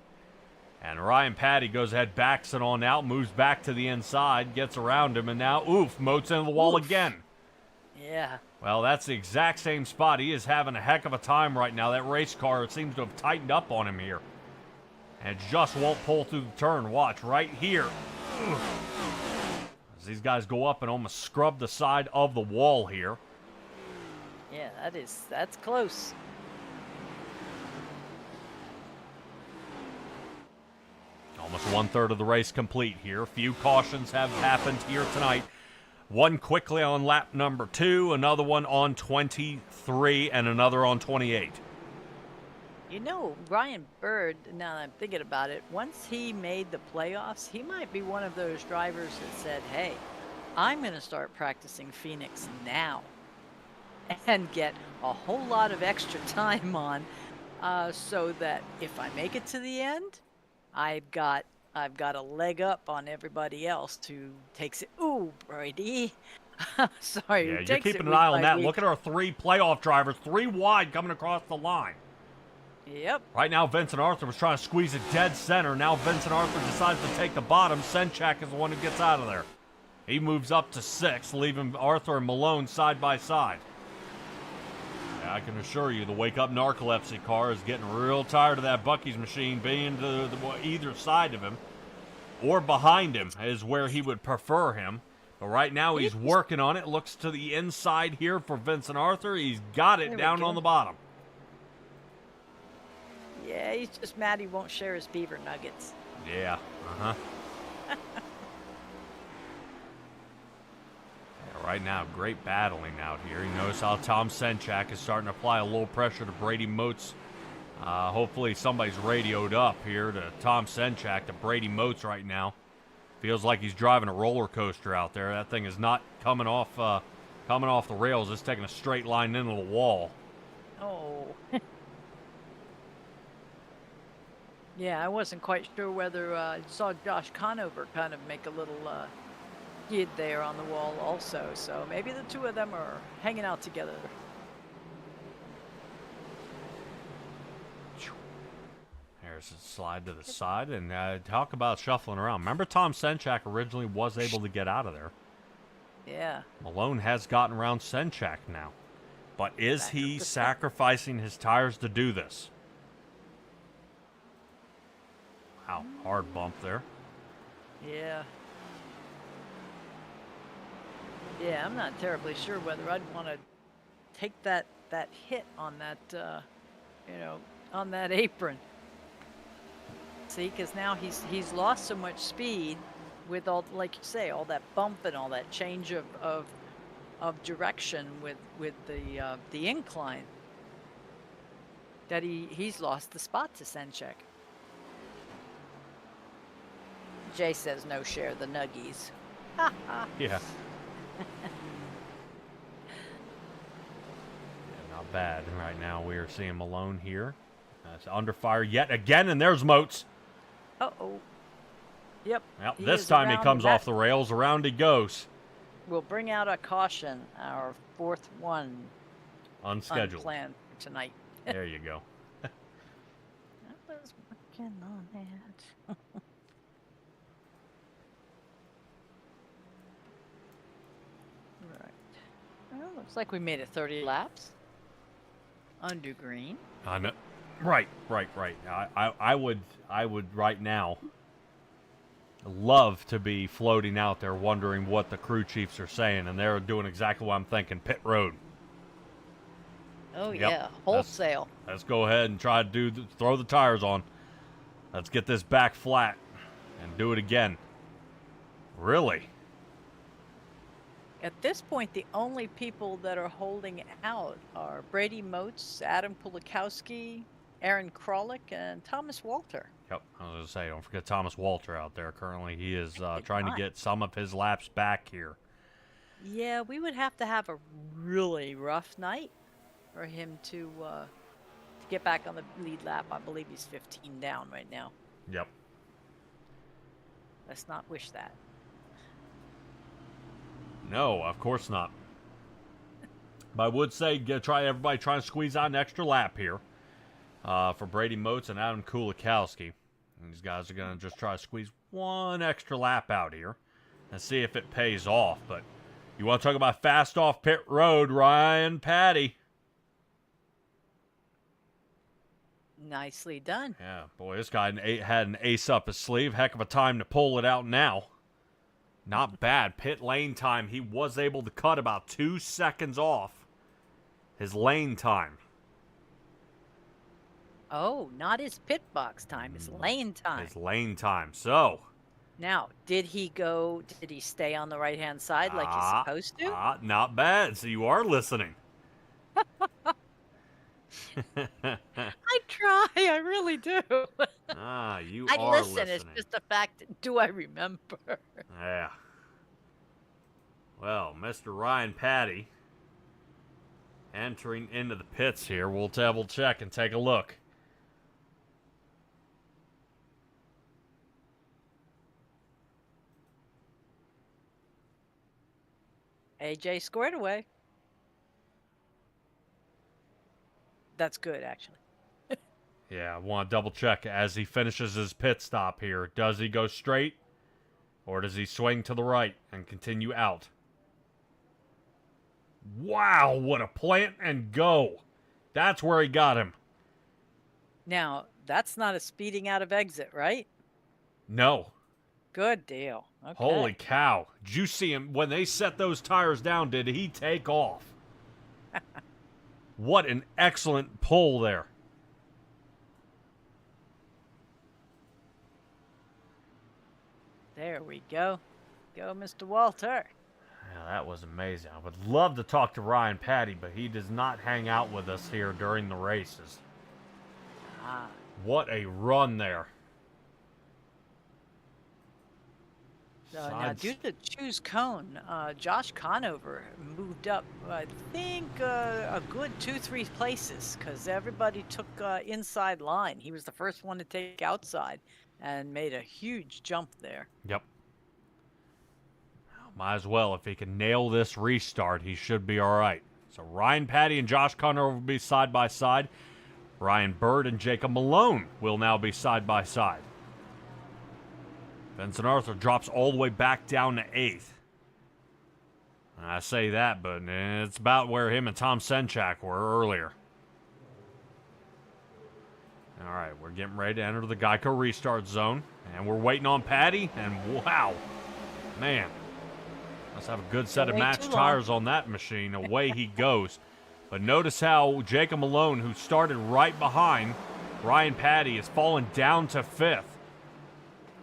And Ryan Patty goes ahead, backs it on out, moves back to the inside, gets around him, and now, Moats into the wall again. Yeah. Well, that's the exact same spot. He is having a heck of a time right now. That race car seems to have tightened up on him here. And just won't pull through the turn. Watch, right here. As these guys go up and almost scrub the side of the wall here. Yeah, that's close. Almost 1/3 of the race complete here. A few cautions have happened here tonight. One quickly on lap number 2, another one on 23, and another on 28. You know, Ryan Bird, now that I'm thinking about it, once he made the playoffs, he might be one of those drivers that said, hey, I'm going to start practicing Phoenix now and get a whole lot of extra time on so that if I make it to the end, I've got a leg up on everybody else who takes it. Ooh, Brady. Sorry. Yeah, you're keeping an eye on that. Look at our 3 playoff drivers, 3 wide coming across the line. Yep. Right now, Vincent Arthur was trying to squeeze it dead center. Now Vincent Arthur decides to take the bottom. Senchak is the one who gets out of there. He moves up to 6th, leaving Arthur and Malone side by side. Yeah, I can assure you the Wake Up Narcolepsy car is getting real tired of that Bucky's machine being to either side of him or behind him is where he would prefer him. But right now he's working on it. Looks to the inside here for Vincent Arthur. He's got it down on the bottom. Yeah, he's just mad he won't share his beaver nuggets. Yeah, yeah, right now, great battling out here. You notice how Tom Senchak is starting to apply a little pressure to Brady Moats. Hopefully somebody's radioed up here to Tom Senchak, to Brady Moats right now. Feels like he's driving a roller coaster out there. That thing is not coming off the rails. It's taking a straight line into the wall. Oh. Yeah, I wasn't quite sure whether I saw Josh Conover kind of make a little skid there on the wall also. So maybe the two of them are hanging out together. There's a slide to the side, and talk about shuffling around. Remember, Tom Senchak originally was able to get out of there. Yeah. Malone has gotten around Senchak now. But is he sacrificing his tires to do this? Wow, hard bump there. Yeah. Yeah, I'm not terribly sure whether I'd want to take that hit on that, on that apron. See, because now he's lost so much speed with all, like you say, all that bump and all that change of direction with the incline. That he's lost the spot to Senchak. Jay says no share the nuggies. Yeah. Not bad. Right now we are seeing Malone here. It's under fire yet again, and there's Moats. Uh-oh. Yep. Well, this time he comes off the rails. Around he goes. We'll bring out a caution, our fourth one Unscheduled. unplanned for tonight. There you go. I was working on it. Right. Well, looks like we made it 30 laps. Under green. I know. Right. I would right now love to be floating out there wondering what the crew chiefs are saying, and they're doing exactly what I'm thinking. Pit road. Oh Yep, yeah, wholesale. Let's go ahead and try to throw the tires on. Let's get this back flat and do it again. Really? At this point, the only people that are holding out are Brady Moats, Adam Kulikowski, Aaron Krolick, and Thomas Walter. Yep, I was going to say, don't forget Thomas Walter out there. Currently, he is Did trying to not. get some of his laps back here. Yeah, we would have to have a really rough night for him to get back on the lead lap. I believe he's 15 down right now. Yep. Let's not wish that. No, of course not. But I would say, everybody try to squeeze out an extra lap here for Brady Moats and Adam Kulikowski. And these guys are going to just try to squeeze one extra lap out here and see if it pays off. But you want to talk about fast off pit road, Ryan Patty. Nicely done. Yeah, boy, this guy had an ace up his sleeve. Heck of a time to pull it out now. Not bad. Pit lane time, he was able to cut about 2 seconds off his lane time. Oh, not his pit box time, his lane time. His lane time. So. Now, did he stay on the right-hand side like he's supposed to? Not bad. So you are listening. I try, I really do. You I are listen, listening. it's just the fact, do I remember? Yeah. Well, Mr. Ryan Patty entering into the pits here. We'll double check and take a look. AJ squared away. That's good, actually. Yeah, I want to double check as he finishes his pit stop here. Does he go straight or does he swing to the right and continue out? Wow, what a plant and go. That's where he got him. Now, that's not a speeding out of exit, right? No. Good deal. Okay. Holy cow. Did you see him? When they set those tires down, did he take off? What an excellent pull there. There we go. Go, Mr. Walter. Yeah, that was amazing. I would love to talk to Ryan Patty, but he does not hang out with us here during the races. What a run there. Now, due to choose cone, Josh Conover moved up, I think, a good 2-3 places because everybody took inside line. He was the first one to take outside and made a huge jump there. Yep. Might as well. If he can nail this restart, he should be all right. So Ryan Patty and Josh Conover will be side by side. Ryan Bird and Jacob Malone will now be side by side. Vincent Arthur drops all the way back down to 8th. I say that, but it's about where him and Tom Senchak were earlier. All right, we're getting ready to enter the Geico restart zone, and we're waiting on Patty, and wow, man, let's have a good set of match tires on that machine. Away he goes. But notice how Jacob Malone, who started right behind Ryan Patty, is falling down to 5th.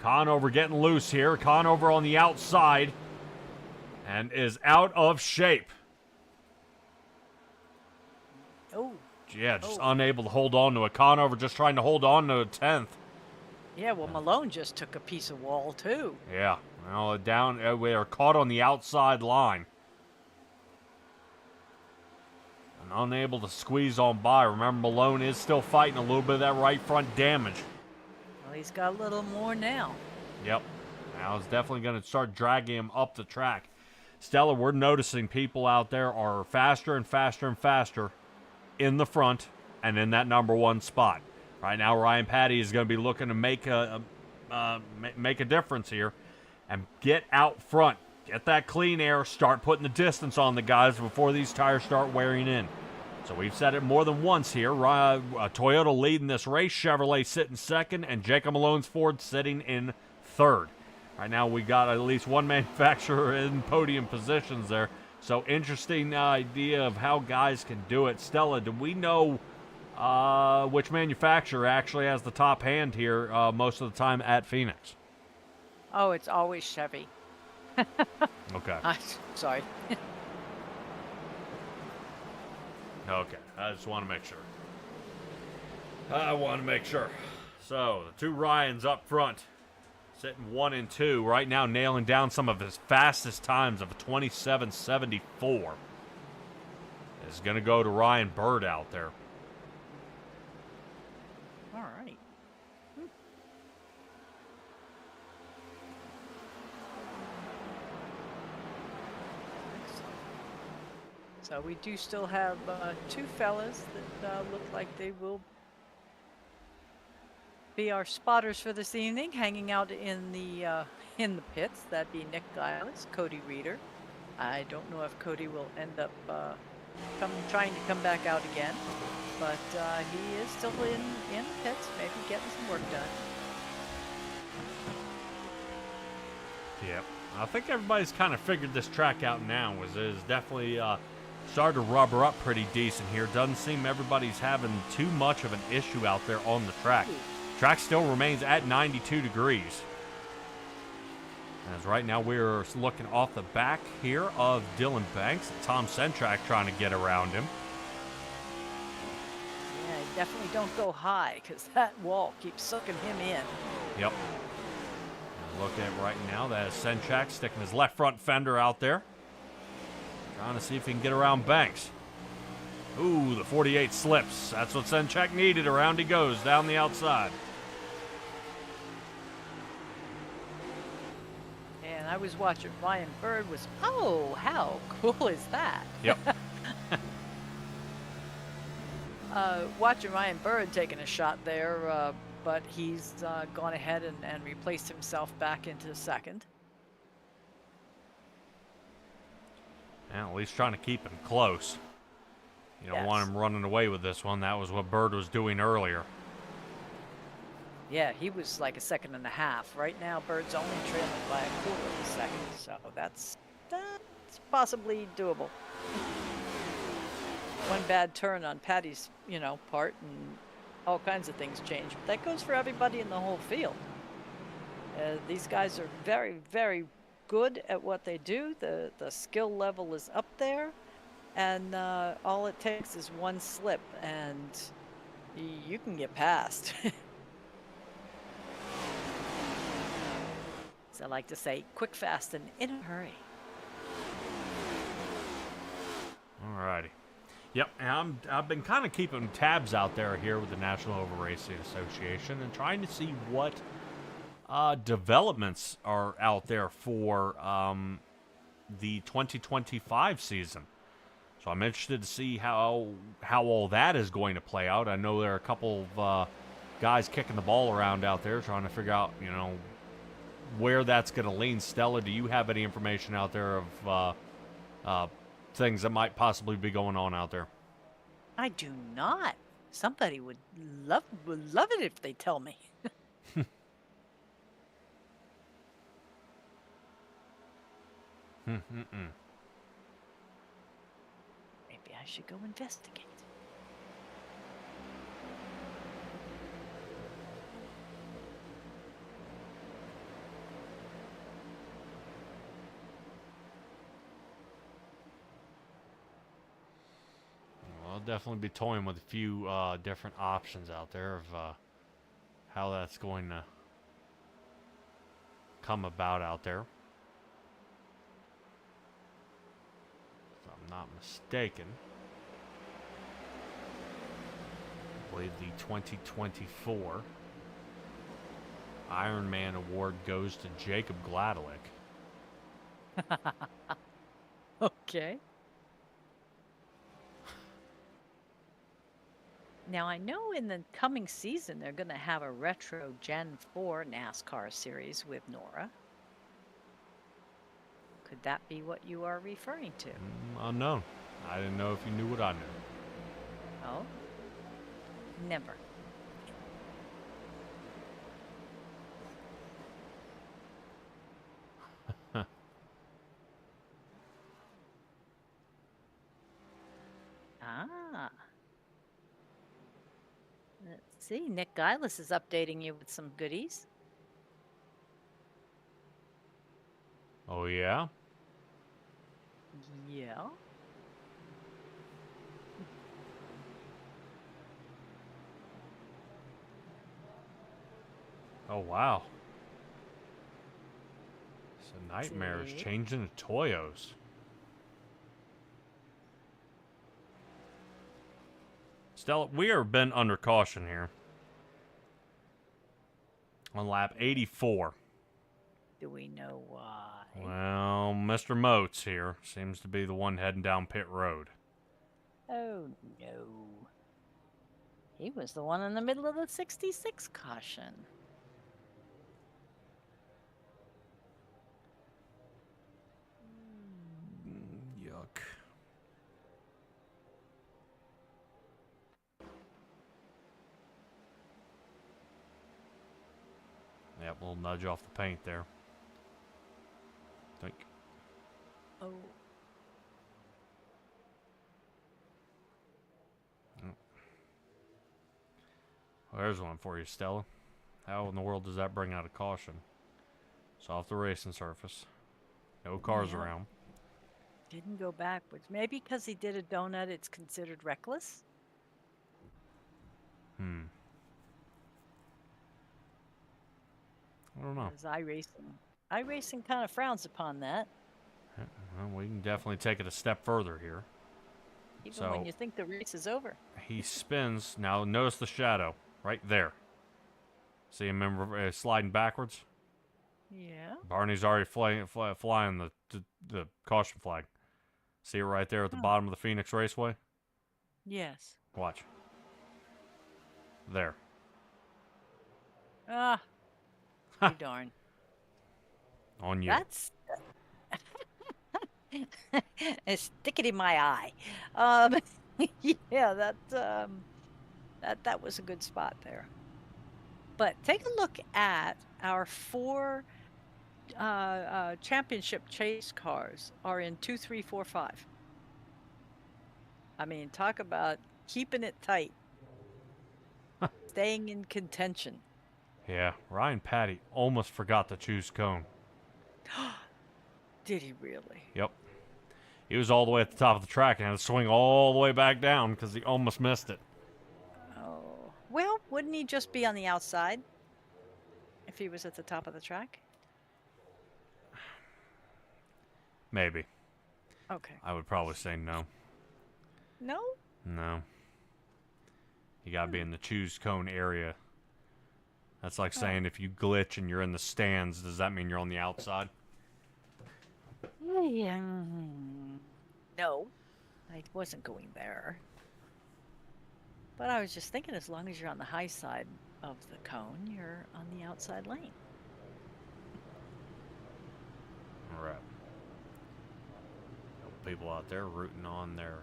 Conover getting loose here. Conover on the outside and is out of shape. Oh. Yeah, just unable to hold on to it. Conover just trying to hold on to a 10th. Yeah, well, Malone just took a piece of wall, too. Yeah, well, we are caught on the outside line. And unable to squeeze on by. Remember, Malone is still fighting a little bit of that right front damage. Well, he's got a little more now. Yep. Now it's definitely going to start dragging him up the track. Stella, we're noticing people out there are faster and faster and faster in the front and in that number 1 spot. Right now, Ryan Patty is going to be looking to make a difference here and get out front. Get that clean air, start putting the distance on the guys before these tires start wearing in. So we've said it more than once here. Toyota leading this race, Chevrolet sitting second, and Jacob Malone's Ford sitting in third. Right now we got at least one manufacturer in podium positions there. So interesting idea of how guys can do it. Stella, do we know which manufacturer actually has the top hand here most of the time at Phoenix? Oh, it's always Chevy. Okay. Sorry. Okay, I just want to make sure. So, the 2 Ryans up front, sitting 1 and 2, right now nailing down some of his fastest times of a 27.74. Is going to go to Ryan Bird out there. All right. So we do still have 2 fellas that look like they will be our spotters for this evening, hanging out in the pits. That'd be Nick Giles, Cody Reeder. I don't know if Cody will end up trying to come back out again, but he is still in the pits, maybe getting some work done. Yep. I think everybody's kind of figured this track out now. Is definitely started to rubber up pretty decent here. Doesn't seem everybody's having too much of an issue out there on the track. Track still remains at 92 degrees. As right now we're looking off the back here of Dylan Banks. Tom Centrak trying to get around him. Yeah, definitely don't go high because that wall keeps sucking him in. Yep. Looking at right now, that is Centrak sticking his left front fender out there. Trying to see if he can get around Banks. Ooh, the 48 slips. That's what Centrak needed. Around he goes, down the outside. And I was watching Ryan Bird was, oh, how cool is that? Yep. Watching Ryan Bird taking a shot there, but he's gone ahead and replaced himself back into second. Yeah, at least trying to keep him close. You don't want him running away with this one. That was what Bird was doing earlier. Yeah, he was like a second and a half. Right now, Bird's only trailing by a quarter of a second, so that's possibly doable. One bad turn on Patty's, part, and all kinds of things change. But that goes for everybody in the whole field. These guys are very, very good at what they do. The skill level is up there, and all it takes is one slip, and you can get past. As I like to say, quick, fast, and in a hurry. Alrighty. Yep, and I've been kind of keeping tabs out there here with the National Oval Racing Association and trying to see what developments are out there for the 2025 season. So I'm interested to see how all that is going to play out. I know there are a couple of guys kicking the ball around out there trying to figure out, where that's going to lean. Stella, do you have any information out there of things that might possibly be going on out there? I do not. Somebody would love it if they tell me. Maybe I should go investigate. I'll definitely be toying with a few different options out there of how that's going to come about out there. If I'm not mistaken, I believe the 2024 Ironman Award goes to Jacob Gladelick. Okay. Now, I know in the coming season they're going to have a retro Gen 4 NASCAR series with NORA. Could that be what you are referring to? Unknown. I didn't know if you knew what I knew. Oh? Never. Ah. Let's see. Nick Gillis is updating you with some goodies. Oh, yeah? Yeah. Oh, wow. So Nightmare is See? changing to Toyos. Stella, we are been under caution here. On lap 84. Do we know why? Well, Mr. Moats here seems to be the one heading down pit road. Oh, no. He was the one in the middle of the 66 caution. Yuck. Yep, a little nudge off the paint there. Think. Oh. Well, there's one for you, Stella. How in the world does that bring out a caution? It's off the racing surface. No cars Yeah. around. Didn't go backwards. Maybe because he did a donut, it's considered reckless? I don't know. Because iRacing kind of frowns upon that. Well, we can definitely take it a step further here. Even when you think the race is over. He spins. Now, notice the shadow right there. See him sliding backwards? Yeah. Barney's already flying the caution flag. See it right there at the bottom of the Phoenix Raceway? Yes. Watch. There. Ah. You darn. On you. That's... It's sticking in my eye. Yeah, that was a good spot there. But take a look at our 4 championship chase cars are in 2, 3, 4, 5. I mean, talk about keeping it tight. Staying in contention. Yeah, Ryan Patty almost forgot to choose cone. Did he really? Yep. He was all the way at the top of the track and had to swing all the way back down because he almost missed it. Oh. Well, wouldn't he just be on the outside if he was at the top of the track? Maybe. Okay. I would probably say no. No? No. You gotta be in the choose cone area. That's like saying if you glitch and you're in the stands, does that mean you're on the outside? Yeah. No, I wasn't going there. But I was just thinking, as long as you're on the high side of the cone, you're on the outside lane. All right. People out there rooting on their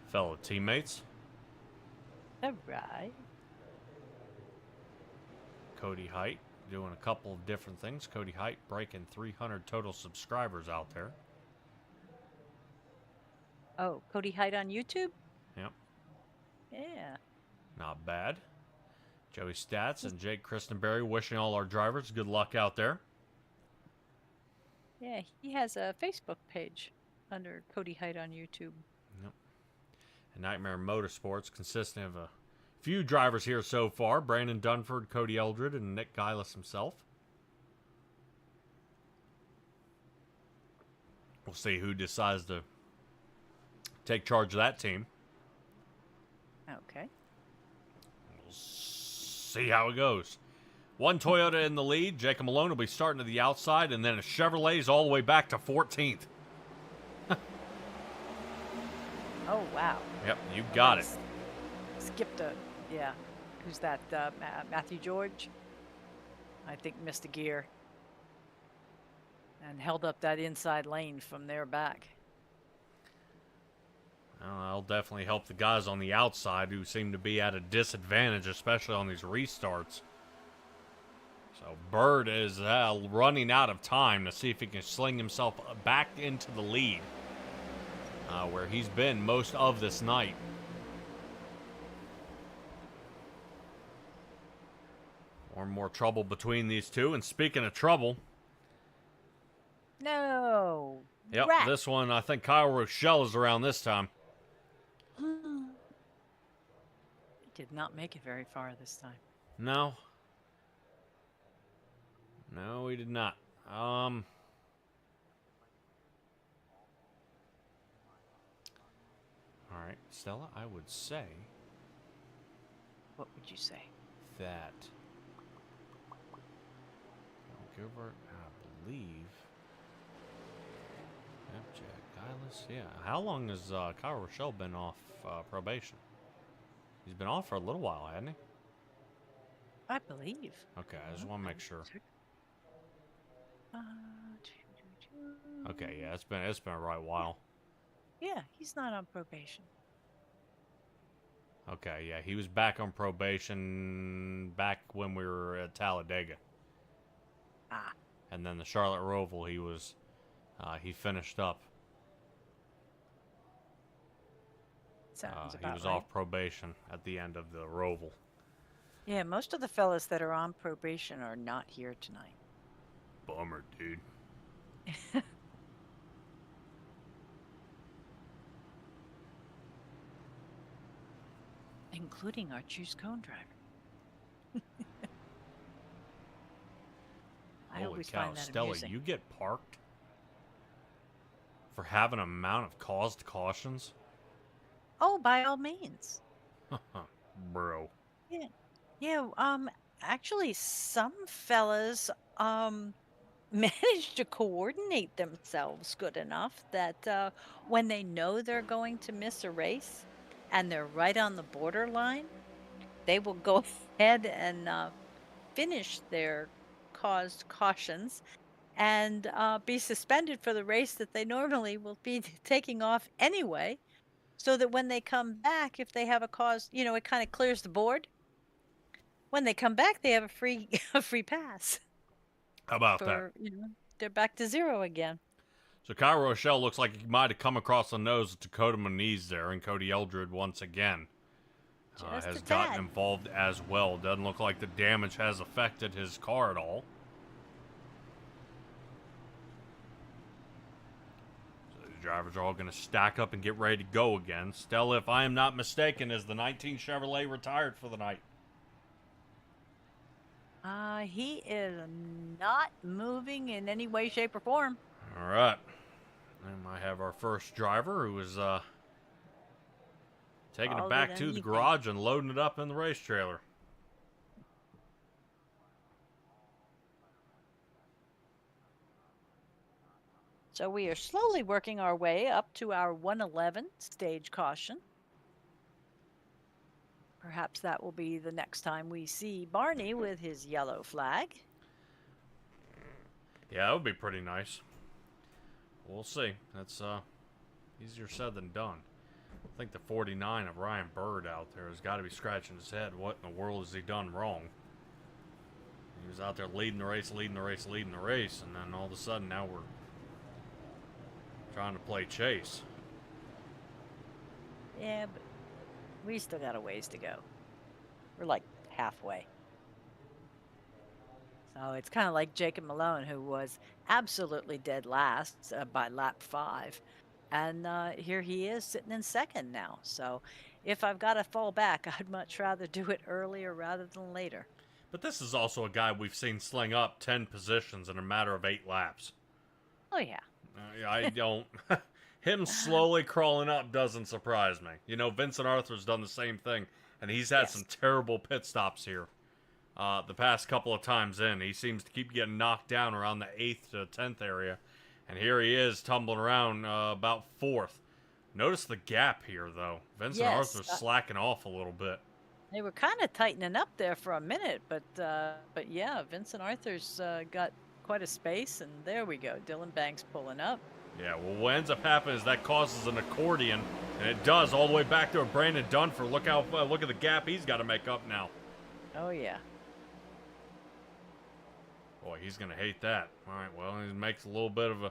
fellow teammates. All right. Cody Height doing a couple of different things. Cody Height breaking 300 total subscribers out there. Oh, Cody Height on YouTube? Yep. Yeah. Not bad. Joey Stats and Jake Christenberry wishing all our drivers good luck out there. Yeah, he has a Facebook page under Cody Height on YouTube. Yep. And Nightmare Motorsports, consisting of a few drivers here so far. Brandon Dunford, Cody Eldred, and Nick Gillis himself. We'll see who decides to take charge of that team. Okay. We'll see how it goes. One Toyota in the lead. Jacob Malone will be starting to the outside, and then a Chevrolet's all the way back to 14th. Oh, wow. Yep, you got it. Skipped a, yeah. Who's that? Matthew George? I think missed a gear and held up that inside lane from there back. Well, that'll definitely help the guys on the outside who seem to be at a disadvantage, especially on these restarts. So Bird is running out of time to see if he can sling himself back into the lead, where he's been most of this night. More and more trouble between these two. And speaking of trouble, No. yep, Rat. this one, I think Kyle Rochelle is around this time. He did not make it very far this time. No. No, he did not. All right, Stella, I would say What would you say? that Gilbert, I believe. Yep, Jack Gillis. Yeah. How long has Kyle Rochelle been off probation? He's been off for a little while, hasn't he? I believe. Okay, I just want to make sure. Okay, yeah, it's been a right while. Yeah, he's not on probation. Okay, yeah, he was back on probation back when we were at Talladega. Ah. And then the Charlotte Roval, he finished up. Sounds He about was right. off probation at the end of the Roval. Yeah, most of the fellas that are on probation are not here tonight. Bummer, dude. Including our choose cone driver. I Holy always cow, find that Stella, amusing. you get parked for having an amount of caused cautions? Oh, by all means. Bro. Yeah. Yeah, actually some fellas manage to coordinate themselves good enough that when they know they're going to miss a race and they're right on the borderline, they will go ahead and finish their caused cautions and be suspended for the race that they normally will be taking off anyway, so that when they come back, if they have a cause, it kind of clears the board. When they come back, they have a free a free pass How about that? for, they're back to zero again. So Kyle Rochelle looks like he might have come across the nose of Dakota Moniz there, and Cody Eldred once again Just has a gotten tad. involved as well. Doesn't look like the damage has affected his car at all. So these drivers are all going to stack up and get ready to go again. Stella, if I am not mistaken, is the 19 Chevrolet retired for the night? He is not moving in any way, shape, or form. All right. And I have our first driver who is taking it All back good to the anything. garage and loading it up in the race trailer. So we are slowly working our way up to our 111 stage caution. Perhaps that will be the next time we see Barney with his yellow flag. Yeah, that would be pretty nice. We'll see. That's easier said than done. I think the 49 of Ryan Bird out there has got to be scratching his head. What in the world has he done wrong? He was out there leading the race, and then all of a sudden now we're trying to play chase. Yeah, but we still got a ways to go. We're like halfway. So it's kind of like Jacob Malone, who was absolutely dead last by lap 5. And here he is sitting in second now. So if I've got to fall back, I'd much rather do it earlier rather than later. But this is also a guy we've seen sling up 10 positions in a matter of 8 laps. Oh, yeah. I don't... Him slowly crawling up doesn't surprise me. You know, Vincent Arthur's done the same thing, and he's had some terrible pit stops here. The past couple of times in, he seems to keep getting knocked down around the 8th to 10th area. And here he is tumbling around about 4th. Notice the gap here, though. Vincent Yes, Arthur's slacking off a little bit. they were kind of tightening up there for a minute, but yeah, Vincent Arthur's got quite a space, and there we go. Dylan Banks pulling up. Yeah, well, what ends up happening is that causes an accordion, and it does all the way back to Brandon Dunford. Look at the gap he's got to make up now. Oh yeah. Boy, he's going to hate that. All right, well, he makes a little bit of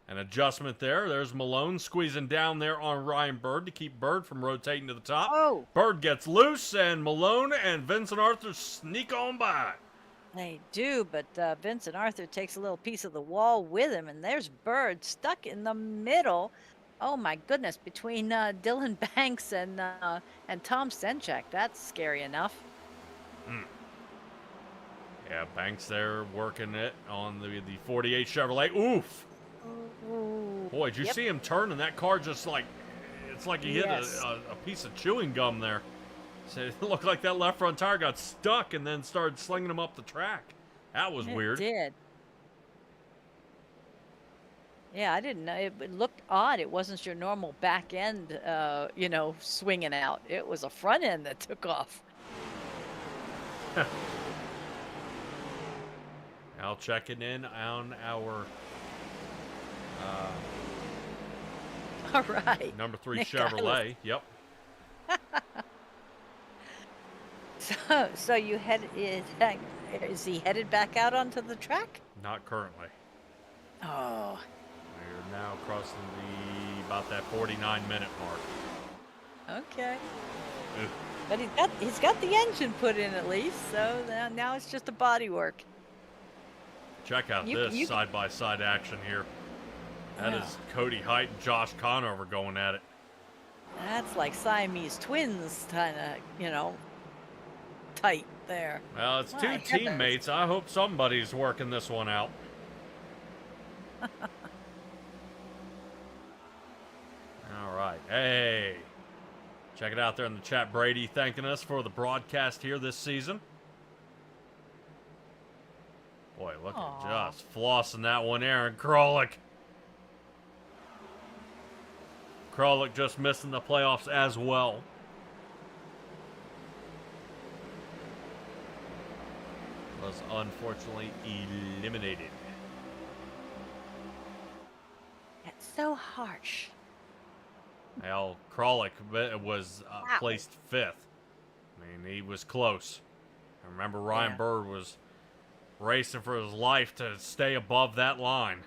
an adjustment there. There's Malone squeezing down there on Ryan Bird to keep Bird from rotating to the top. Oh. Bird gets loose, and Malone and Vincent Arthur sneak on by. They do, but Vincent Arthur takes a little piece of the wall with him, and there's Bird stuck in the middle. Oh my goodness, between Dylan Banks and Tom Senchak. That's scary enough. Yeah, Banks there working it on the 48 Chevrolet. Oof! Ooh. Boy, did you see him turn, and that car just like, it's like he hit a piece of chewing gum there. So it looked like that left front tire got stuck and then started slinging him up the track. That was weird. It did. Yeah, I didn't know. It looked odd. It wasn't your normal back end, swinging out. It was a front end that took off. Now checking in on our All right. number 3 Nick Chevrolet. Yep. So is he headed back out onto the track? Not currently. Oh. We're now crossing about that 49-minute mark. Okay. Ugh. But he's got the engine put in at least, so now it's just a body work. Check out this side-by-side action here. That is Cody Height and Josh Conover going at it. That's like Siamese twins, kind of, tight there. Well, it's two teammates. I hope somebody's working this one out. All right. Hey. Check it out there in the chat. Brady thanking us for the broadcast here this season. Boy, look at just flossing that one, Aaron Krolick. Krolick just missing the playoffs as well. Was unfortunately eliminated. It's so harsh. Well, Krolick was placed 5th. I mean, he was close. I remember Ryan Bird was racing for his life to stay above that line.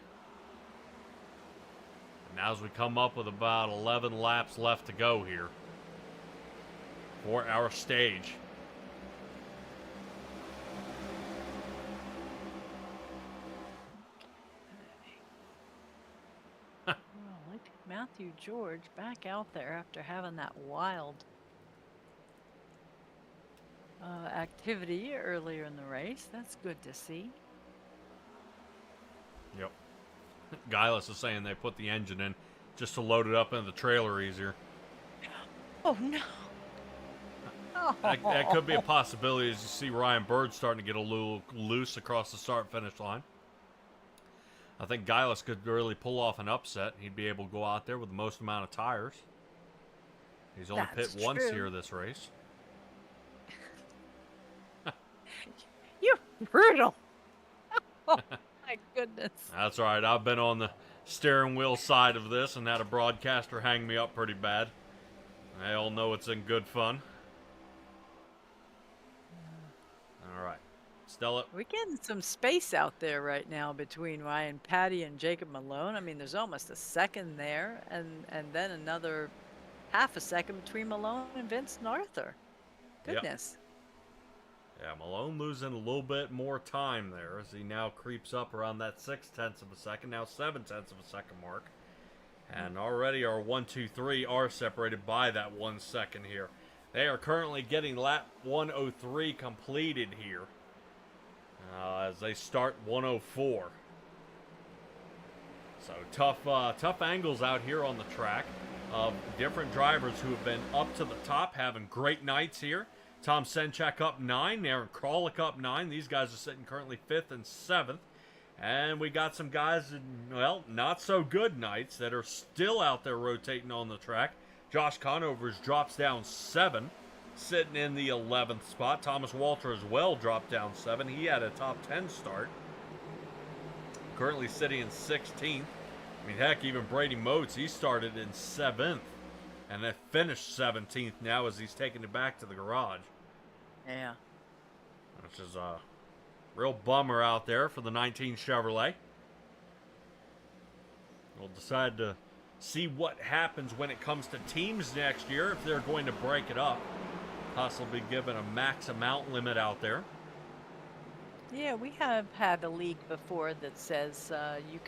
And now as we come up with about 11 laps left to go here for our stage. Matthew George back out there after having that wild activity earlier in the race. That's good to see. Yep. Guylis is saying they put the engine in just to load it up into the trailer easier. Oh, no. That could be a possibility as you see Ryan Bird starting to get a little loose across the start-finish line. I think Guylis could really pull off an upset. He'd be able to go out there with the most amount of tires. He's only pit once here this race. You're brutal. Oh, my goodness. That's all right. I've been on the steering wheel side of this and had a broadcaster hang me up pretty bad. They all know it's in good fun. All right. Stella. We're getting some space out there right now between Ryan Patty and Jacob Malone. I mean, there's almost a second there, and then another half a second between Malone and Vincent Arthur. Goodness. Yep. Yeah, Malone losing a little bit more time there as he now creeps up around that 0.6 of a second, now 0.7 of a second mark. And already our 1, 2, 3 are separated by that 1 second here. They are currently getting lap 103 completed here. As they start 104. So tough angles out here on the track of different drivers who have been up to the top, having great nights here. Tom Senchak up 9, Aaron Krolick up 9. These guys are sitting currently 5th and 7th. And we got some guys in, well, not so good nights that are still out there rotating on the track. Josh Conovers drops down 7, sitting in the 11th spot. Thomas Walter as well dropped down 7. He had a top 10 start. Currently sitting in 16th. I mean, heck, even Brady Motes, he started in 7th. And then finished 17th now as he's taking it back to the garage. Yeah. Which is a real bummer out there for the 19 Chevrolet. We'll decide to see what happens when it comes to teams next year, if they're going to break it up. Possibly given a max amount limit out there. Yeah, we have had a league before that says you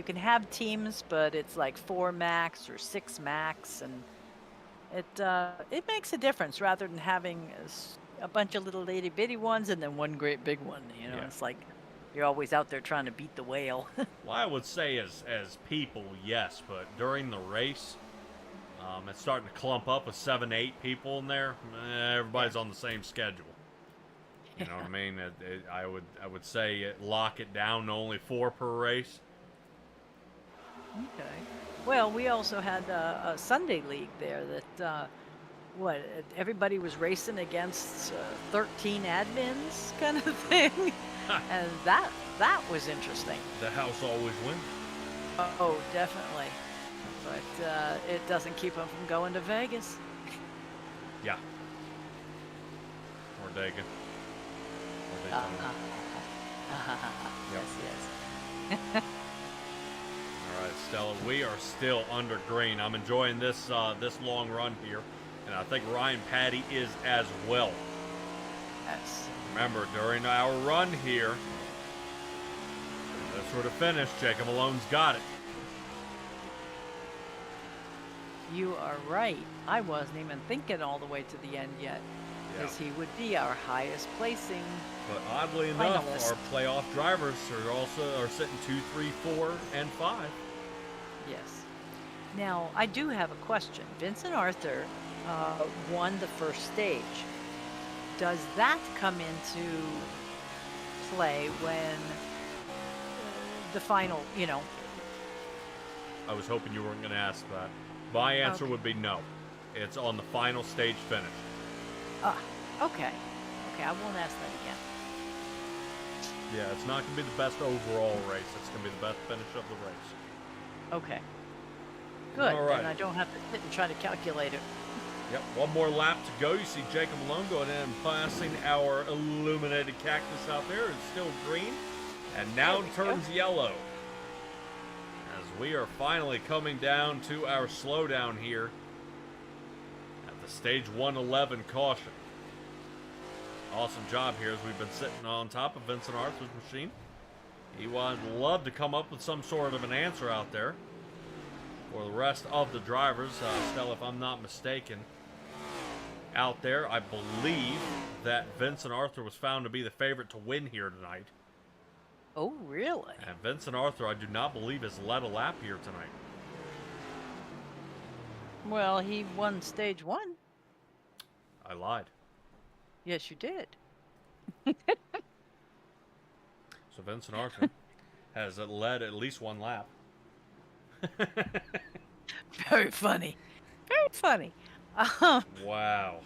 can have teams, but it's like 4 max or 6 max, and it makes a difference rather than having a bunch of little itty bitty ones and then one great big one. You know, Yeah. It's like you're always out there trying to beat the whale. Well, I would say as people, yes, but during the race, it's starting to clump up with 7, 8 people in there. Everybody's on the same schedule. You know what I mean? I would say lock it down to only 4 per race. Okay. Well, we also had a Sunday league there that everybody was racing against 13 admins kind of thing, and that was interesting. The house always wins. Oh, definitely. But it doesn't keep them from going to Vegas. Yeah. Or Dayton. Or Daytona. Yep. Yes. All right, Stella, we are still under green. I'm enjoying this this long run here, and I think Ryan Patty is as well. Yes. Remember, during our run here, that's where to finish. Jacob Malone's got it. You are right. I wasn't even thinking all the way to the end yet, because he would be our highest placing. But oddly enough, Finalist. our playoff drivers are sitting 2, 3, 4, and 5. Yes. Now, I do have a question. Vincent Arthur won the first stage. Does that come into play when the final, I was hoping you weren't going to ask that. My answer Okay. would be no. It's on the final stage finish. Okay. Okay, I won't ask that again. Yeah, it's not going to be the best overall race. It's going to be the best finish of the race. Okay. Good. All right. Then I don't have to sit and try to calculate it. Yep, one more lap to go. You see Jacob Malone going in and passing our illuminated cactus out there. It's still green, and now There we turns yellow. As we are finally coming down to our slowdown here at the stage 111 caution. Awesome job here as we've been sitting on top of Vincent Arthur's machine. He would love to come up with some sort of an answer out there for the rest of the drivers. Stella, if I'm not mistaken, out there, I believe that Vincent Arthur was found to be the favorite to win here tonight. Oh, really? And Vincent Arthur, I do not believe, has led a lap here tonight. Well, he won stage 1. I lied. Yes, you did. So Vincent Arthur has led at least 1 lap. Very funny. Very funny. Um, Wow.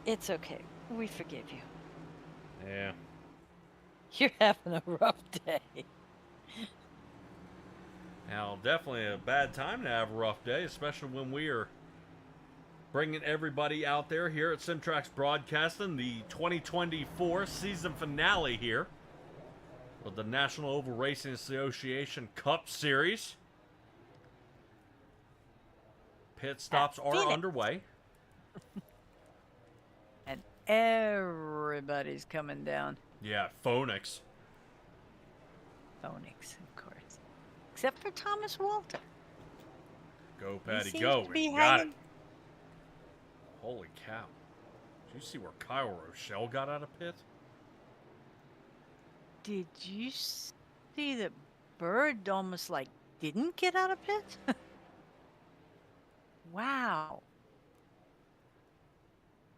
It's okay. We forgive you. Yeah. You're having a rough day. Now, definitely a bad time to have a rough day, especially when we are bringing everybody out there here at Simtrax Broadcasting, the 2024 season finale here with the National Oval Racing Association Cup Series. Pit stops are Phoenix. underway. And everybody's coming down. Yeah, Phoenix. Phoenix, of course. Except for Thomas Walter. Go, He Patty, seems go. to be We got it. hanging- Holy cow. Did you see where Kyle Rochelle got out of pit? Did you see that Bird almost like didn't get out of pit? Wow.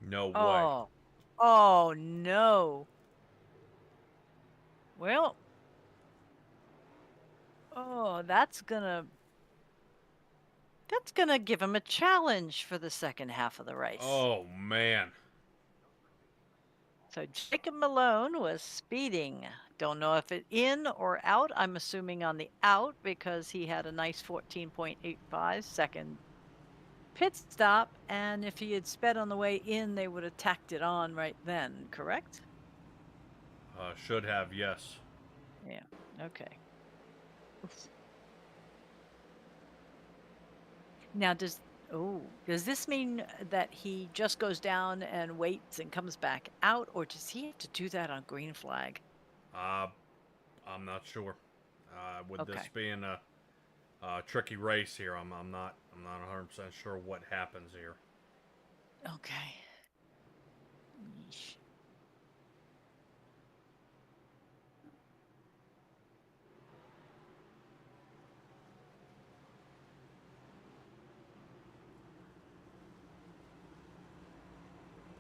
No way. Oh no. Well, oh, that's gonna give him a challenge for the second half of the race. Oh, man. So Jacob Malone was speeding. Don't know if it in or out. I'm assuming on the out because he had a nice 14.85 second pit stop. And if he had sped on the way in, they would have tacked it on right then, correct? Should have, yes. Yeah, okay. Oof. Now, does this mean that he just goes down and waits and comes back out, or does he have to do that on green flag? I'm not sure. With this Okay. being a tricky race here, I'm not 100% sure what happens here. Okay. Yeesh.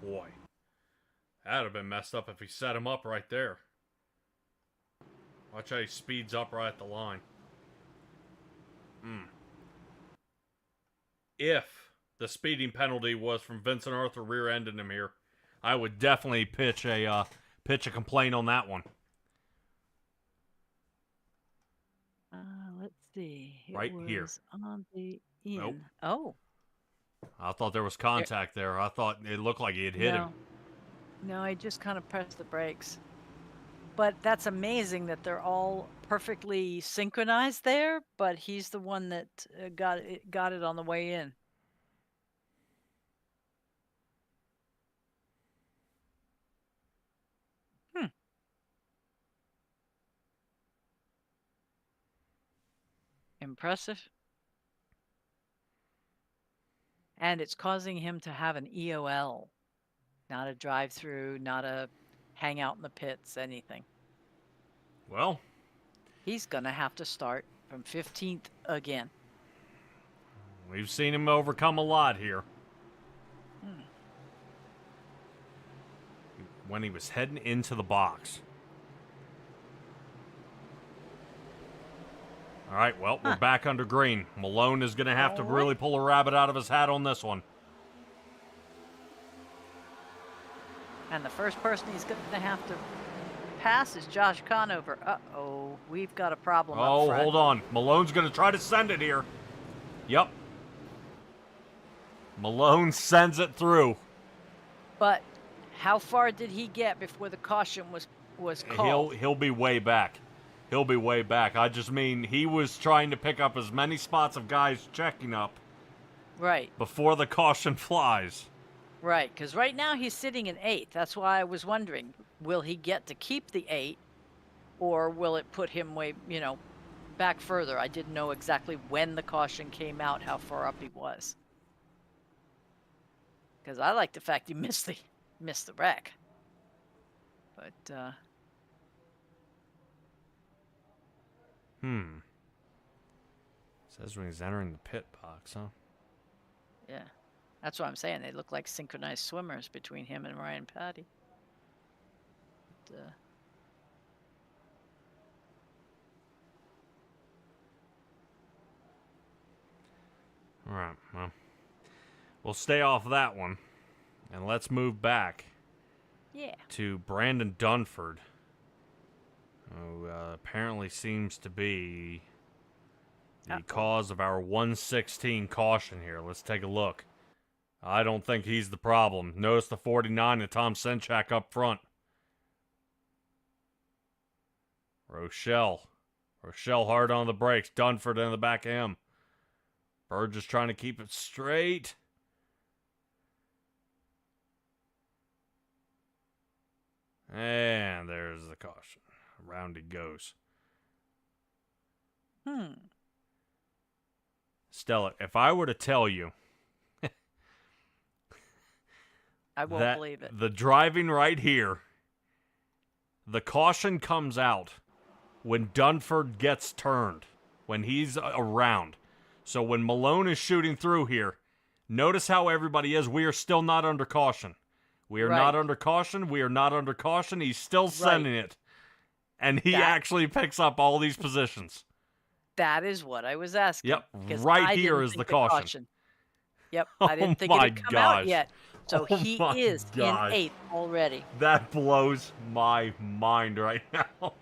Boy, that'd have been messed up if he set him up right there. Watch how he speeds up right at the line. If the speeding penalty was from Vincent Arthur rear-ending him here, I would definitely pitch a complaint on that one. Let's see. It Right was here. on the in. Nope. Oh. I thought there was contact there. I thought it looked like he had hit him. No, I just kind of pressed the brakes. But that's amazing that they're all perfectly synchronized there, but he's the one that got it on the way in. Impressive. And it's causing him to have an EOL, not a drive-through, not a hang out in the pits, anything. Well, He's going to have to start from 15th again. we've seen him overcome a lot here. When he was heading into the box. All right, well, we're back under green. Malone is going to have to really pull a rabbit out of his hat on this one. And the first person he's going to have to pass is Josh Conover. Uh-oh, we've got a problem up front. Hold on. Malone's going to try to send it here. Yep. Malone sends it through. But how far did he get before the caution was called? He'll be way back. He'll be way back. I just mean he was trying to pick up as many spots of guys checking up. Right. Before the caution flies. Right, because right now he's sitting in 8th. That's why I was wondering, will he get to keep the 8, or will it put him way, back further? I didn't know exactly when the caution came out, how far up he was. Because I like the fact he missed the wreck. But, Says when he's entering the pit box, huh? Yeah. That's what I'm saying. They look like synchronized swimmers between him and Ryan Patty. But, all right, well, we'll stay off that one, and let's move back to Brandon Dunford, who apparently seems to be the cause of our 116 caution here. Let's take a look. I don't think he's the problem. Notice the 49 and Tom Senchak up front. Rochelle hard on the brakes. Dunford in the back of him. Bird just trying to keep it straight. And there's the caution. Around he goes. Stella, if I were to tell you I won't believe it. The driving right here, the caution comes out when Dunford gets turned, when he's around. So when Malone is shooting through here, notice how everybody is. We are still not under caution. We are not under caution. We are not under caution. He's still sending it. And he actually picks up all these positions. That is what I was asking. Yep, Because right I here didn't is the think caution. Yep, Oh I didn't think it my had come out gosh. yet. So Oh he my is in gosh. 8th already. That blows my mind right now.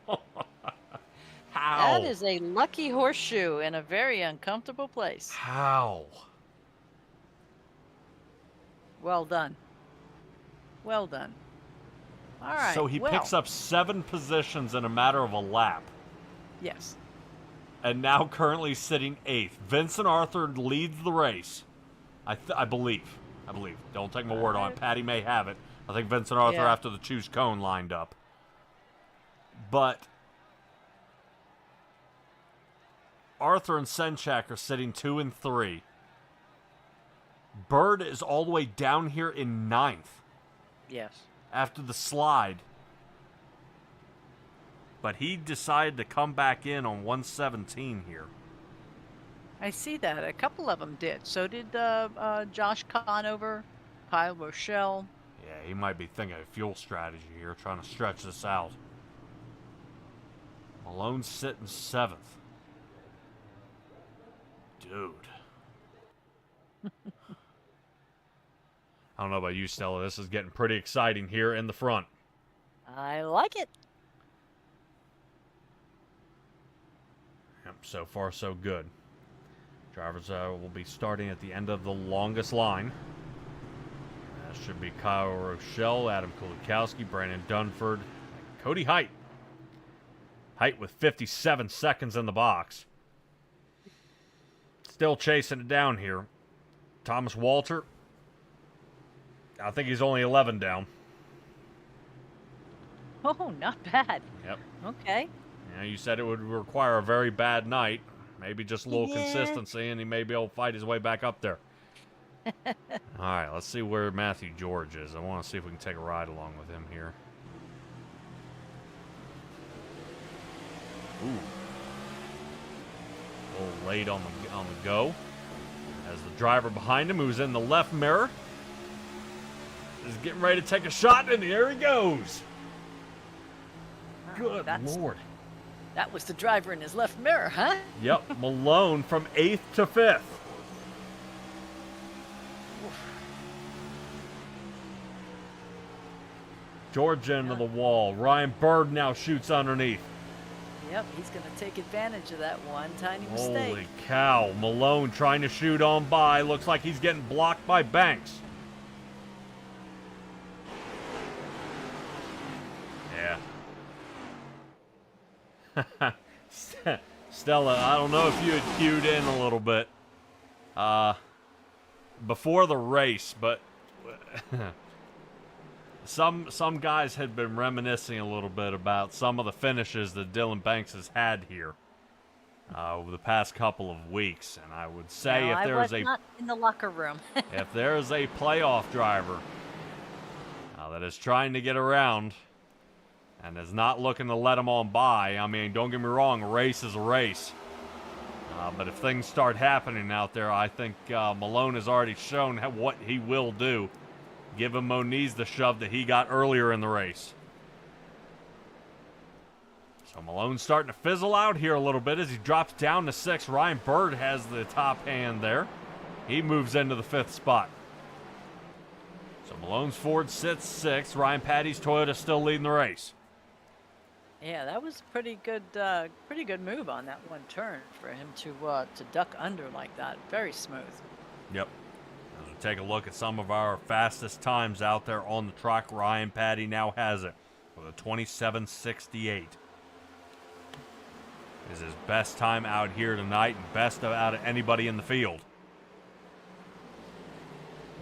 How? That is a lucky horseshoe in a very uncomfortable place. How? Well done. Well done. All right. So he picks up 7 positions in a matter of a lap. Yes. And now currently sitting 8th. Vincent Arthur leads the race. I believe. Don't take my word on it. Patty may have it. I think Vincent Arthur after the choose cone lined up. But Arthur and Senchak are sitting 2 and 3. Bird is all the way down here in 9th. Yes. After the slide. But he decided to come back in on 117 here. I see that. A couple of them did. So did Josh Conover, Kyle Rochelle. Yeah, he might be thinking of fuel strategy here, trying to stretch this out. Malone's sitting 7th. Dude. I don't know about you, Stella. This is getting pretty exciting here in the front. I like it. Yep, so far so good. Drivers will be starting at the end of the longest line. That should be Kyle Rochelle, Adam Kulikowski, Brandon Dunford, and Cody Height. Height with 57 seconds in the box. Still chasing it down here. Thomas Walter. I think he's only 11 down. Oh, not bad. Yep. Okay. Yeah, you said it would require a very bad night. Maybe just a little consistency, and he may be able to fight his way back up there. All right, let's see where Matthew George is. I want to see if we can take a ride along with him here. Ooh. A little late on the go. As the driver behind him, who's in the left mirror, is getting ready to take a shot, and there he goes. Good Lord. That was the driver in his left mirror, huh? Yep, Malone from 8th to 5th. George into the wall. Ryan Bird now shoots underneath. Yep, he's going to take advantage of that one tiny mistake. Holy cow. Malone trying to shoot on by. Looks like he's getting blocked by Banks. Yeah. Stella, I don't know if you had cued in a little bit before the race, but some guys had been reminiscing a little bit about some of the finishes that Dylan Banks has had here over the past couple of weeks, and I would say if there is not in the locker room. if there is a playoff driver that is trying to get around and is not looking to let him on by. I mean, don't get me wrong, a race is a race. But if things start happening out there, I think Malone has already shown what he will do. Give him Moniz the shove that he got earlier in the race. So Malone's starting to fizzle out here a little bit as he drops down to 6th. Ryan Bird has the top hand there. He moves into the 5th spot. So Malone's Ford sits 6th. Ryan Patty's Toyota still leading the race. Yeah, that was a pretty good move on that one turn for him to duck under like that. Very smooth. Yep. As we take a look at some of our fastest times out there on the track, Ryan Patty now has it with a 27:68. Is his best time out here tonight and best out of anybody in the field.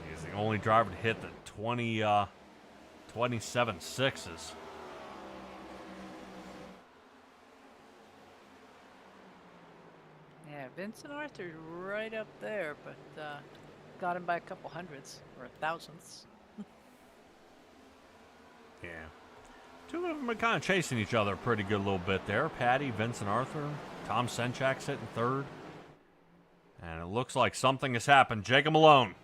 He's the only driver to hit the 27.6s. Yeah, Vincent Arthur's right up there, but got him by a couple hundredths or thousandths. Yeah. Two of them are kind of chasing each other a pretty good little bit there. Patty, Vincent Arthur, Tom Senchak sitting 3rd. And it looks like something has happened. Jacob Malone.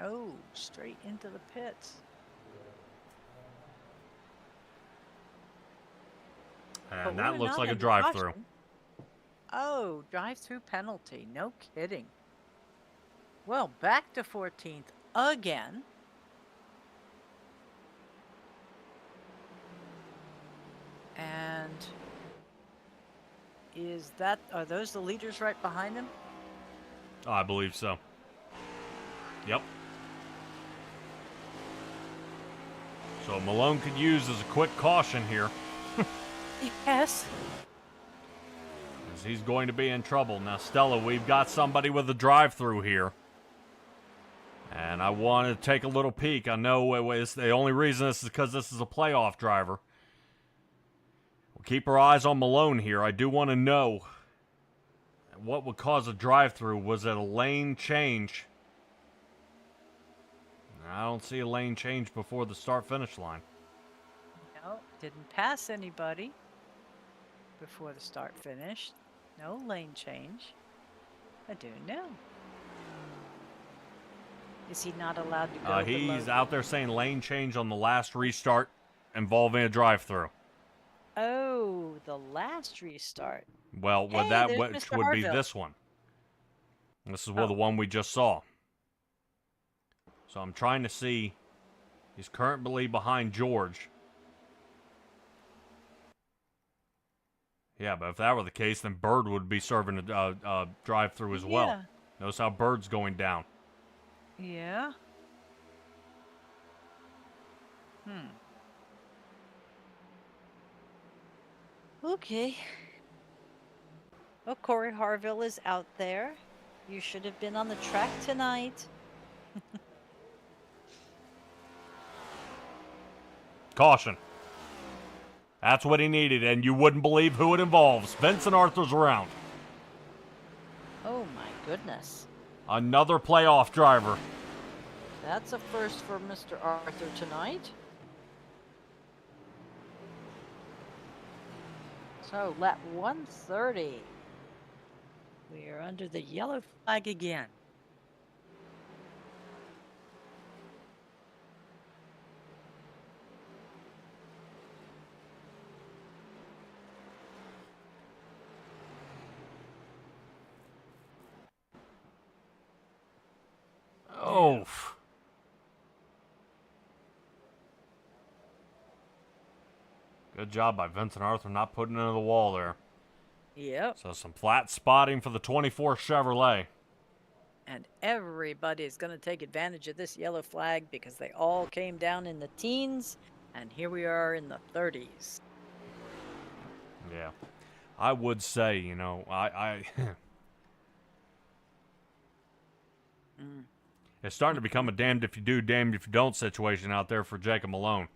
Oh, straight into the pits. But And that we're looks not like a under drive-through. caution. Oh, drive-through penalty. No kidding. Well, back to 14th again. And are those the leaders right behind him? Oh, I believe so. Yep. So Malone could use as a quick caution here, Yes. as he's going to be in trouble. Now, Stella, we've got somebody with a drive-through here. And I want to take a little peek. I know it's the only reason this is because this is a playoff driver. We'll keep our eyes on Malone here. I do want to know what would cause a drive-through. Was it a lane change? I don't see a lane change before the start-finish line. No, didn't pass anybody before the start finished. No lane change. I do know. Is he not allowed to go He's below? out there saying lane change on the last restart involving a drive-through. Oh, the last restart. Well, Hey, that there's which Mr. would be Harville. this one. This is Oh. the one we just saw. So I'm trying to see. He's currently behind George. Yeah, but if that were the case, then Bird would be serving a drive-through as well. Yeah. Notice how Bird's going down. Yeah. Okay. Well, Corey Harville is out there. You should have been on the track tonight. Caution. That's what he needed, and you wouldn't believe who it involves. Vincent Arthur's around. Oh my goodness. Another playoff driver. That's a first for Mr. Arthur tonight. So, lap 130. We are under the yellow flag again. Oh. Good job by Vincent Arthur not putting it into the wall there. Yep. So some flat spotting for the 24 Chevrolet. And everybody is going to take advantage of this yellow flag because they all came down in the teens, and here we are in the 30s. Yeah. I would say, you know, It's starting to become a damned if you do, damned if you don't situation out there for Jacob Malone.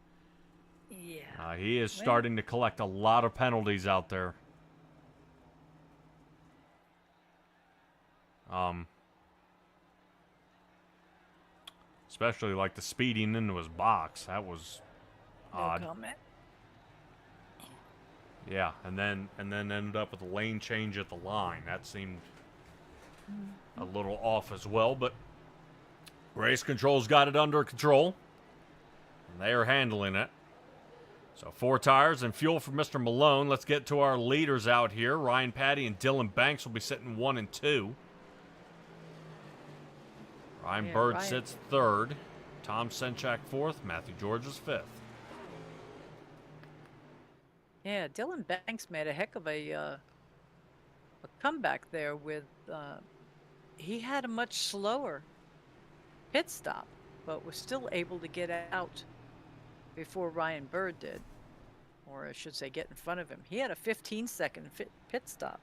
Yeah. He is starting to collect a lot of penalties out there. Especially like the speeding into his box. That was odd. No comment. Yeah, and then ended up with a lane change at the line. That seemed a little off as well, but race control's got it under control. And they are handling it. So 4 tires and fuel for Mr. Malone. Let's get to our leaders out here. Ryan Patty and Dylan Banks will be sitting 1 and 2. Ryan Bird sits 3rd. Tom Senchak 4th. Matthew George is 5th. Yeah, Dylan Banks made a heck of a comeback there with, he had a much slower pit stop, but was still able to get out before Ryan Bird did. Or I should say get in front of him. He had a 15-second pit stop.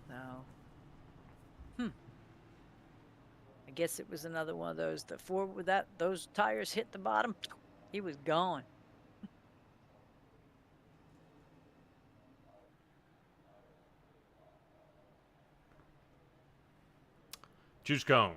Now, I guess it was another one of those, those tires hit the bottom, he was gone. Juice Cone.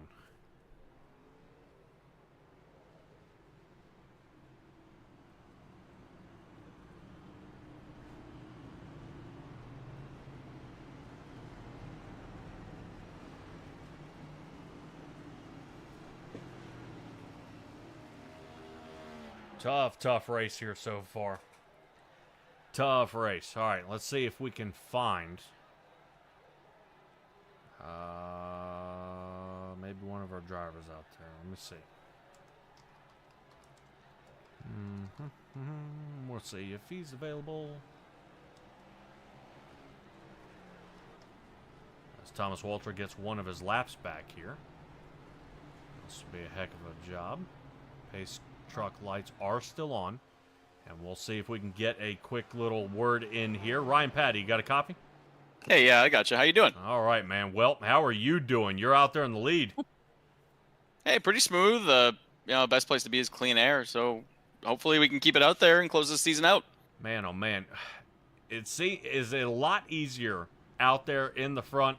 Tough race here so far. Tough race. All right, let's see if we can find maybe one of our drivers out there. Let me see. We'll see if he's available. As Thomas Walter gets one of his laps back here. This will be a heck of a job. Pace truck lights are still on. And we'll see if we can get a quick little word in here. Ryan Patty, you got a copy? Hey, yeah, I got you. How you doing? All right, man. Well, how are you doing? You're out there in the lead. Hey, pretty smooth. Best place to be is clean air. So hopefully we can keep it out there and close the season out. Man, oh man, is it a lot easier out there in the front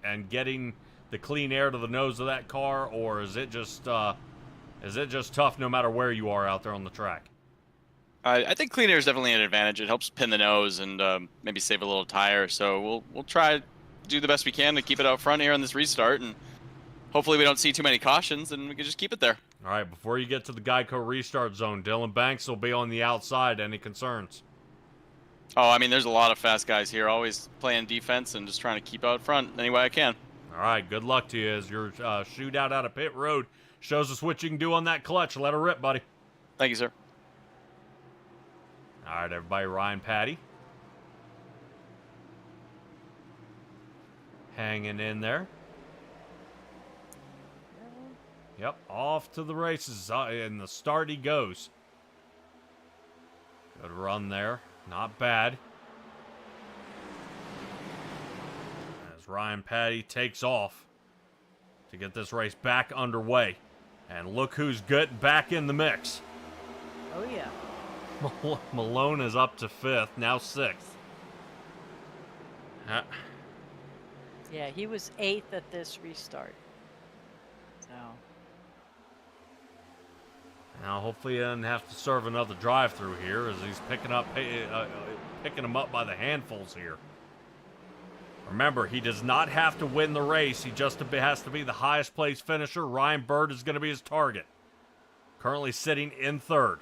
and getting the clean air to the nose of that car, or is it just tough no matter where you are out there on the track? I think clean air is definitely an advantage. It helps pin the nose and maybe save a little tire. So we'll try to do the best we can to keep it out front here on this restart, and hopefully we don't see too many cautions and we can just keep it there. All right, before you get to the Geico restart zone, Dylan Banks will be on the outside. Any concerns? Oh, I mean, there's a lot of fast guys here, always playing defense and just trying to keep out front any way I can. All right, good luck to you as your shootout out of pit road shows us what you can do on that clutch. Let her rip, buddy. Thank you, sir. All right, everybody, Ryan Patty. Hanging in there. Yep, off to the races. In the start he goes. Good run there. Not bad. As Ryan Patty takes off to get this race back underway. And look who's good back in the mix. Oh, yeah. Malone is up to 5th, now 6th. Yeah, he was 8th at this restart. So. Now, hopefully, he doesn't have to serve another drive-through here as he's picking them up by the handfuls here. Remember, he does not have to win the race. He just has to be the highest place finisher. Ryan Bird is going to be his target. Currently sitting in 3rd.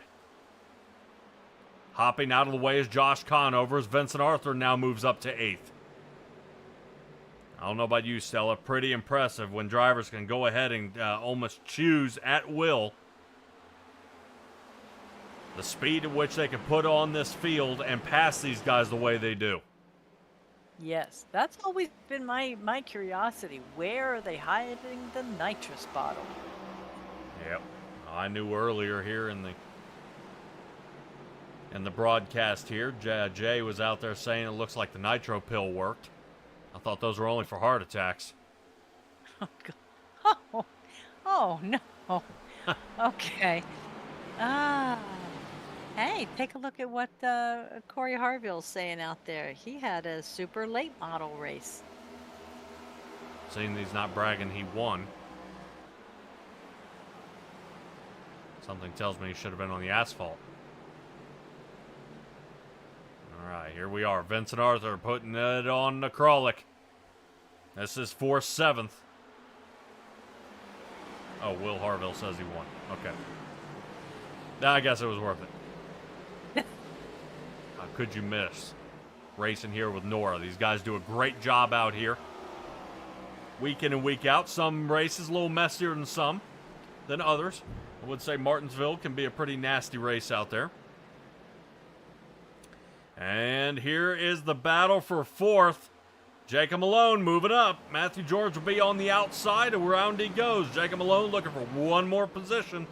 Hopping out of the way is Josh Conover as Vincent Arthur now moves up to 8th. I don't know about you, Stella. Pretty impressive when drivers can go ahead and almost choose at will the speed at which they can put on this field and pass these guys the way they do. Yes, that's always been my curiosity. Where are they hiding the nitrous bottle? Yep. I knew earlier here in the broadcast here, Jay was out there saying it looks like the nitro pill worked. I thought those were only for heart attacks. Oh, God. Oh no. Okay. Hey, take a look at what Corey Harville's saying out there. He had a super late model race. Seeing he's not bragging he won. Something tells me he should have been on the asphalt. All right, here we are. Vincent Arthur putting it on the Kralik. This is for 7th. Oh, Will Harville says he won. Okay. I guess it was worth it. How could you miss racing here with NORA? These guys do a great job out here. Week in and week out. Some races a little messier than others. I would say Martinsville can be a pretty nasty race out there. And here is the battle for 4th. Jacob Malone moving up. Matthew George will be on the outside. Around he goes. Jacob Malone looking for one more position.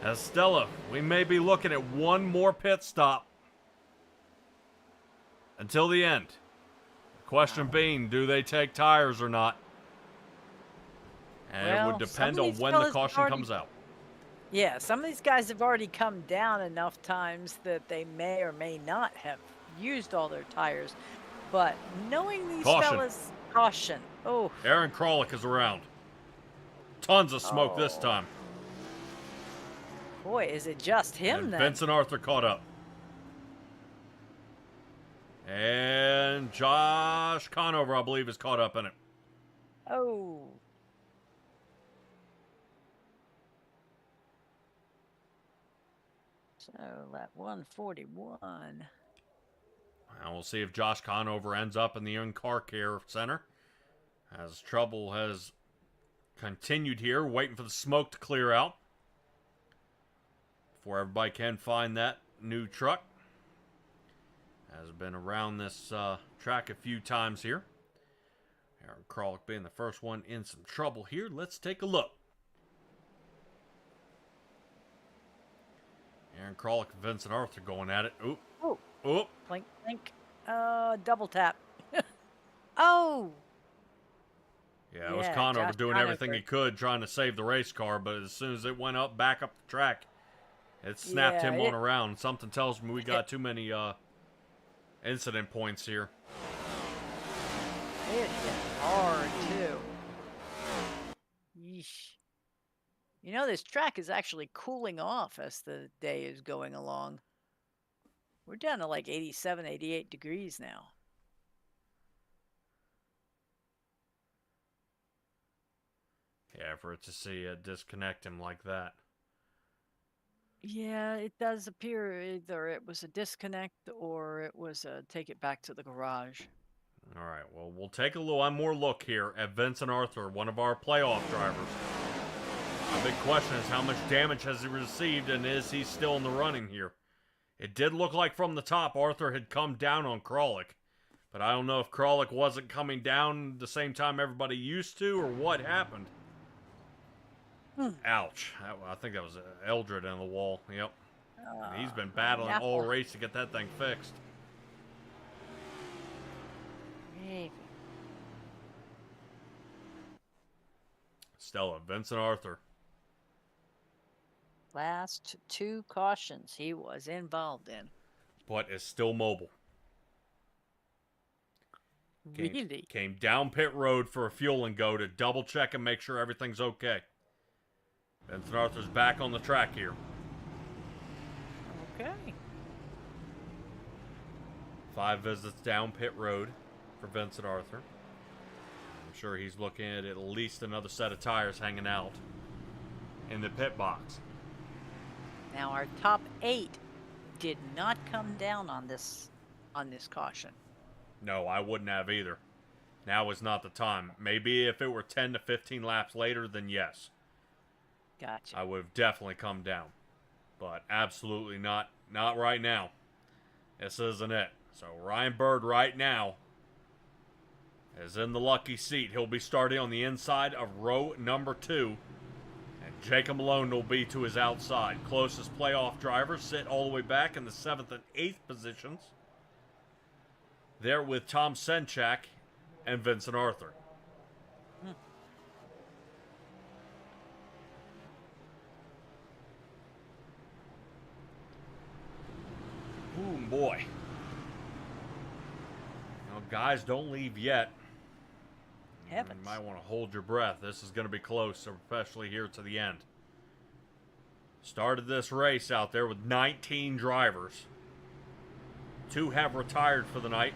As Stella, we may be looking at one more pit stop until the end. The question being, do they take tires or not? And it would depend on when the caution comes out. Yeah, some of these guys have already come down enough times that they may or may not have used all their tires. But knowing these fellas, caution. Oh. Aaron Kralik is around. Tons of smoke this time. Boy, is it just him and then? Vincent Arthur caught up. And Josh Conover, I believe, is caught up in it. Oh. So, lap 141. And we'll see if Josh Conover ends up in the young car care center, as trouble has continued here, waiting for the smoke to clear out before everybody can find that new truck. Has been around this track a few times here. Aaron Kralik being the first one in some trouble here. Let's take a look. Aaron Kralik and Vincent Arthur going at it. Oop. Oh. Oop. Blink, blink. Double tap. Oh! Yeah, it was Yeah, Conover Josh doing everything Conover. he could trying to save the race car, but as soon as it went back up the track, it snapped Yeah, him on around. Something tells me we got too many incident points here. It hit hard, too. Yeesh. You know, this track is actually cooling off as the day is going along. We're down to like 87, 88 degrees now. Yeah, for it to see it disconnect him like that. Yeah, it does appear either it was a disconnect or it was a take it back to the garage. All right, well, we'll take a little one more look here at Vincent Arthur, one of our playoff drivers. The big question is how much damage has he received, and is he still in the running here? It did look like from the top Arthur had come down on Kralik, but I don't know if Kralik wasn't coming down the same time everybody used to, or what happened. Ouch. I think that was Eldred in the wall. Yep. He's been battling all race to get that thing fixed. Maybe. Stella, Vincent Arthur. Last two cautions he was involved in. But is still mobile. Really? Came down pit road for a fuel and go to double check and make sure everything's okay. Vincent Arthur's back on the track here. Okay. 5 visits down pit road for Vincent Arthur. I'm sure he's looking at least another set of tires hanging out in the pit box. Now our top 8 did not come down on this caution. No, I wouldn't have either. Now is not the time. Maybe if it were 10 to 15 laps later, then yes. Gotcha. I would have definitely come down. But absolutely not right now. This isn't it. So Ryan Bird right now is in the lucky seat. He'll be starting on the inside of row number 2. And Jacob Malone will be to his outside. Closest playoff drivers sit all the way back in the 7th and 8th positions. There with Tom Senchak and Vincent Arthur. Ooh, boy. Now, guys, don't leave yet. Heavens. You might want to hold your breath. This is going to be close, especially here to the end. Started this race out there with 19 drivers. 2 have retired for the night.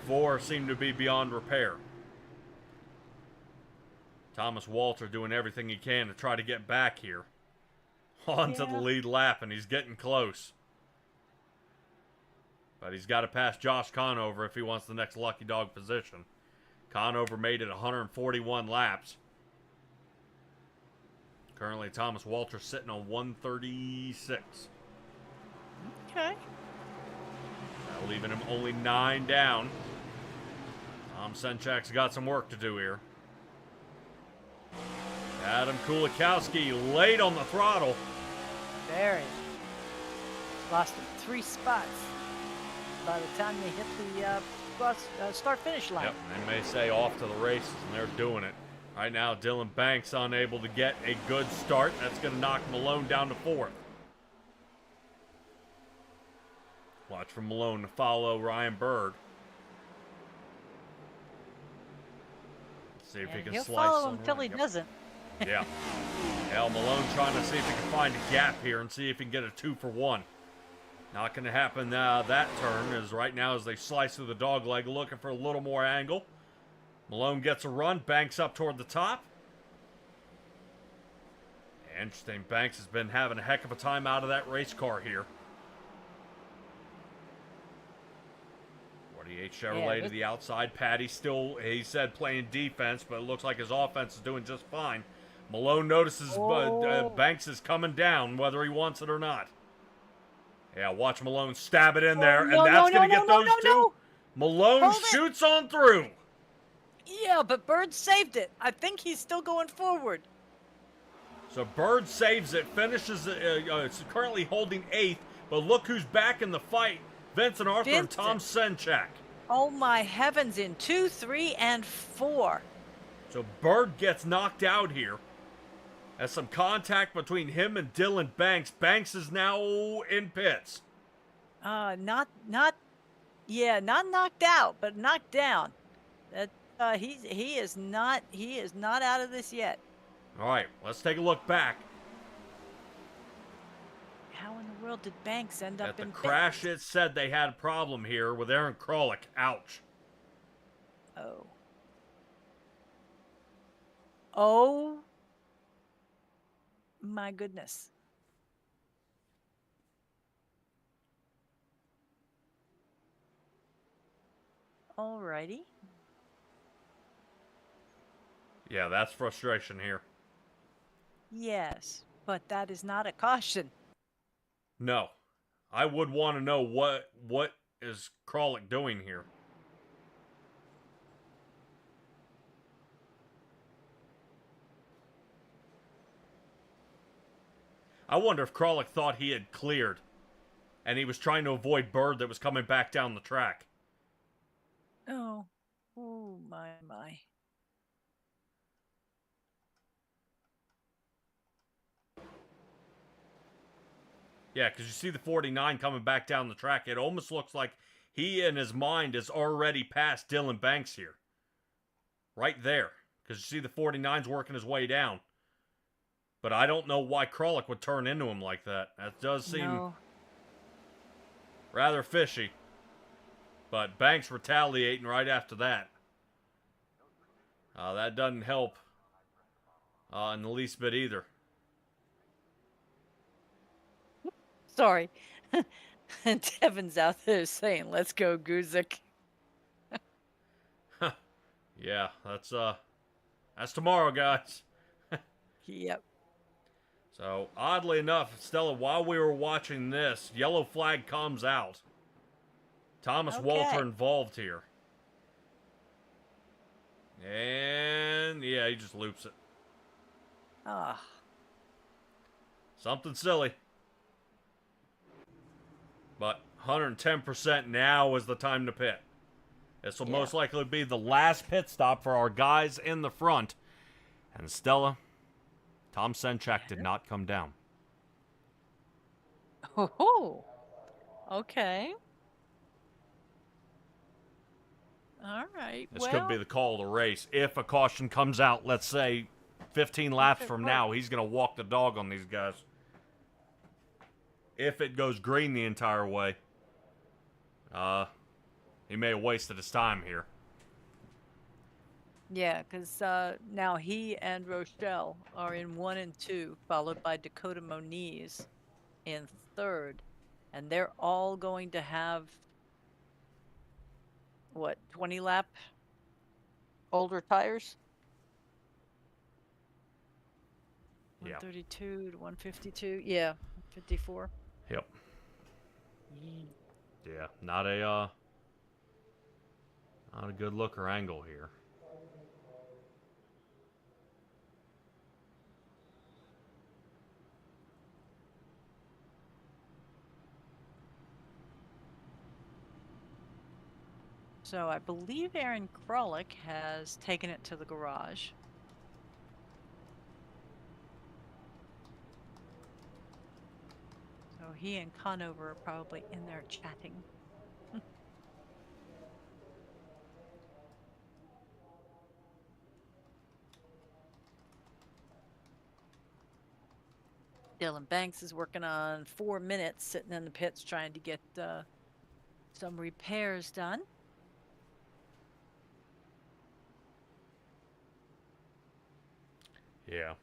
4 seem to be beyond repair. Thomas Walter doing everything he can to try to get back here onto the lead lap, and he's getting close. But he's got to pass Josh Conover if he wants the next lucky dog position. Conover made it 141 laps. Currently, Thomas Walter sitting on 136. Okay. Leaving him only 9 down. Tom Senchak's got some work to do here. Adam Kulikowski late on the throttle. Very. Lost him 3 spots by the time they hit the start-finish line. Yep, they may say off to the races, and they're doing it. Right now, Dylan Banks unable to get a good start. That's going to knock Malone down to 4th. Watch for Malone to follow Ryan Bird. See if he can he'll slice follow on him until Ryan. he Yep. doesn't. Yeah. Al Malone trying to see if he can find a gap here and see if he can get a 2 for 1. Not going to happen that turn, as right now as they slice through the dog leg, looking for a little more angle. Malone gets a run, banks up toward the top. Interesting. Banks has been having a heck of a time out of that race car here. 48 Chevrolet to the outside. Patty still, he said, playing defense, but it looks like his offense is doing just fine. Malone notices Banks is coming down, whether he wants it or not. Yeah, watch Malone stab it in there, and that's going to get those two. Malone shoots on through. Yeah, but Bird saved it. I think he's still going forward. So Bird saves it, finishes it's currently holding 8th, but look who's back in the fight. Vincent Arthur and Tom Senchak. Oh my heavens, in 2, 3, and 4. So Bird gets knocked out here. As some contact between him and Dylan Banks. Banks is now in pits. Not knocked out, but knocked down. That he is not out of this yet. All right, let's take a look back. How in the world did Banks end up in the crash? pits? It said they had a problem here with Aaron Krolick. Ouch. Oh. Oh. My goodness. Alrighty. Yeah, that's frustration here. Yes, but that is not a caution. No. I would want to know what is Krolick doing here. I wonder if Krolick thought he had cleared and he was trying to avoid Bird that was coming back down the track. Oh. Oh, my. Yeah, because you see the 49 coming back down the track. It almost looks like he, in his mind, is already past Dylan Banks here. Right there. Because you see the 49's working his way down. But I don't know why Krolick would turn into him like that. That does seem rather fishy. But Banks retaliating right after that. That doesn't help in the least bit either. Sorry. Devin's out there saying, "Let's go, Guzik." Yeah, that's tomorrow, guys. Yep. So, oddly enough, Stella, while we were watching this, yellow flag comes out. Thomas Walter involved here. And, yeah, he just loops it. Ah. Something silly. But 110% now is the time to pit. This will most likely be the last pit stop for our guys in the front. And Stella, Tom Senchak did not come down. Oh. Okay. All right. This could be the call of the race. If a caution comes out, let's say 15 laps from now, he's going to walk the dog on these guys. If it goes green the entire way, he may have wasted his time here. Yeah, because now he and Rochelle are in 1 and 2, followed by Dakota Moniz in 3rd. And they're all going to have, what, 20 lap older tires? Yeah. 132 to 152. Yeah, 54. Yep. Yeah, not a good look or angle here. So I believe Aaron Krolick has taken it to the garage. So he and Conover are probably in there chatting. Dylan Banks is working on 4 minutes, sitting in the pits trying to get some repairs done. Yeah.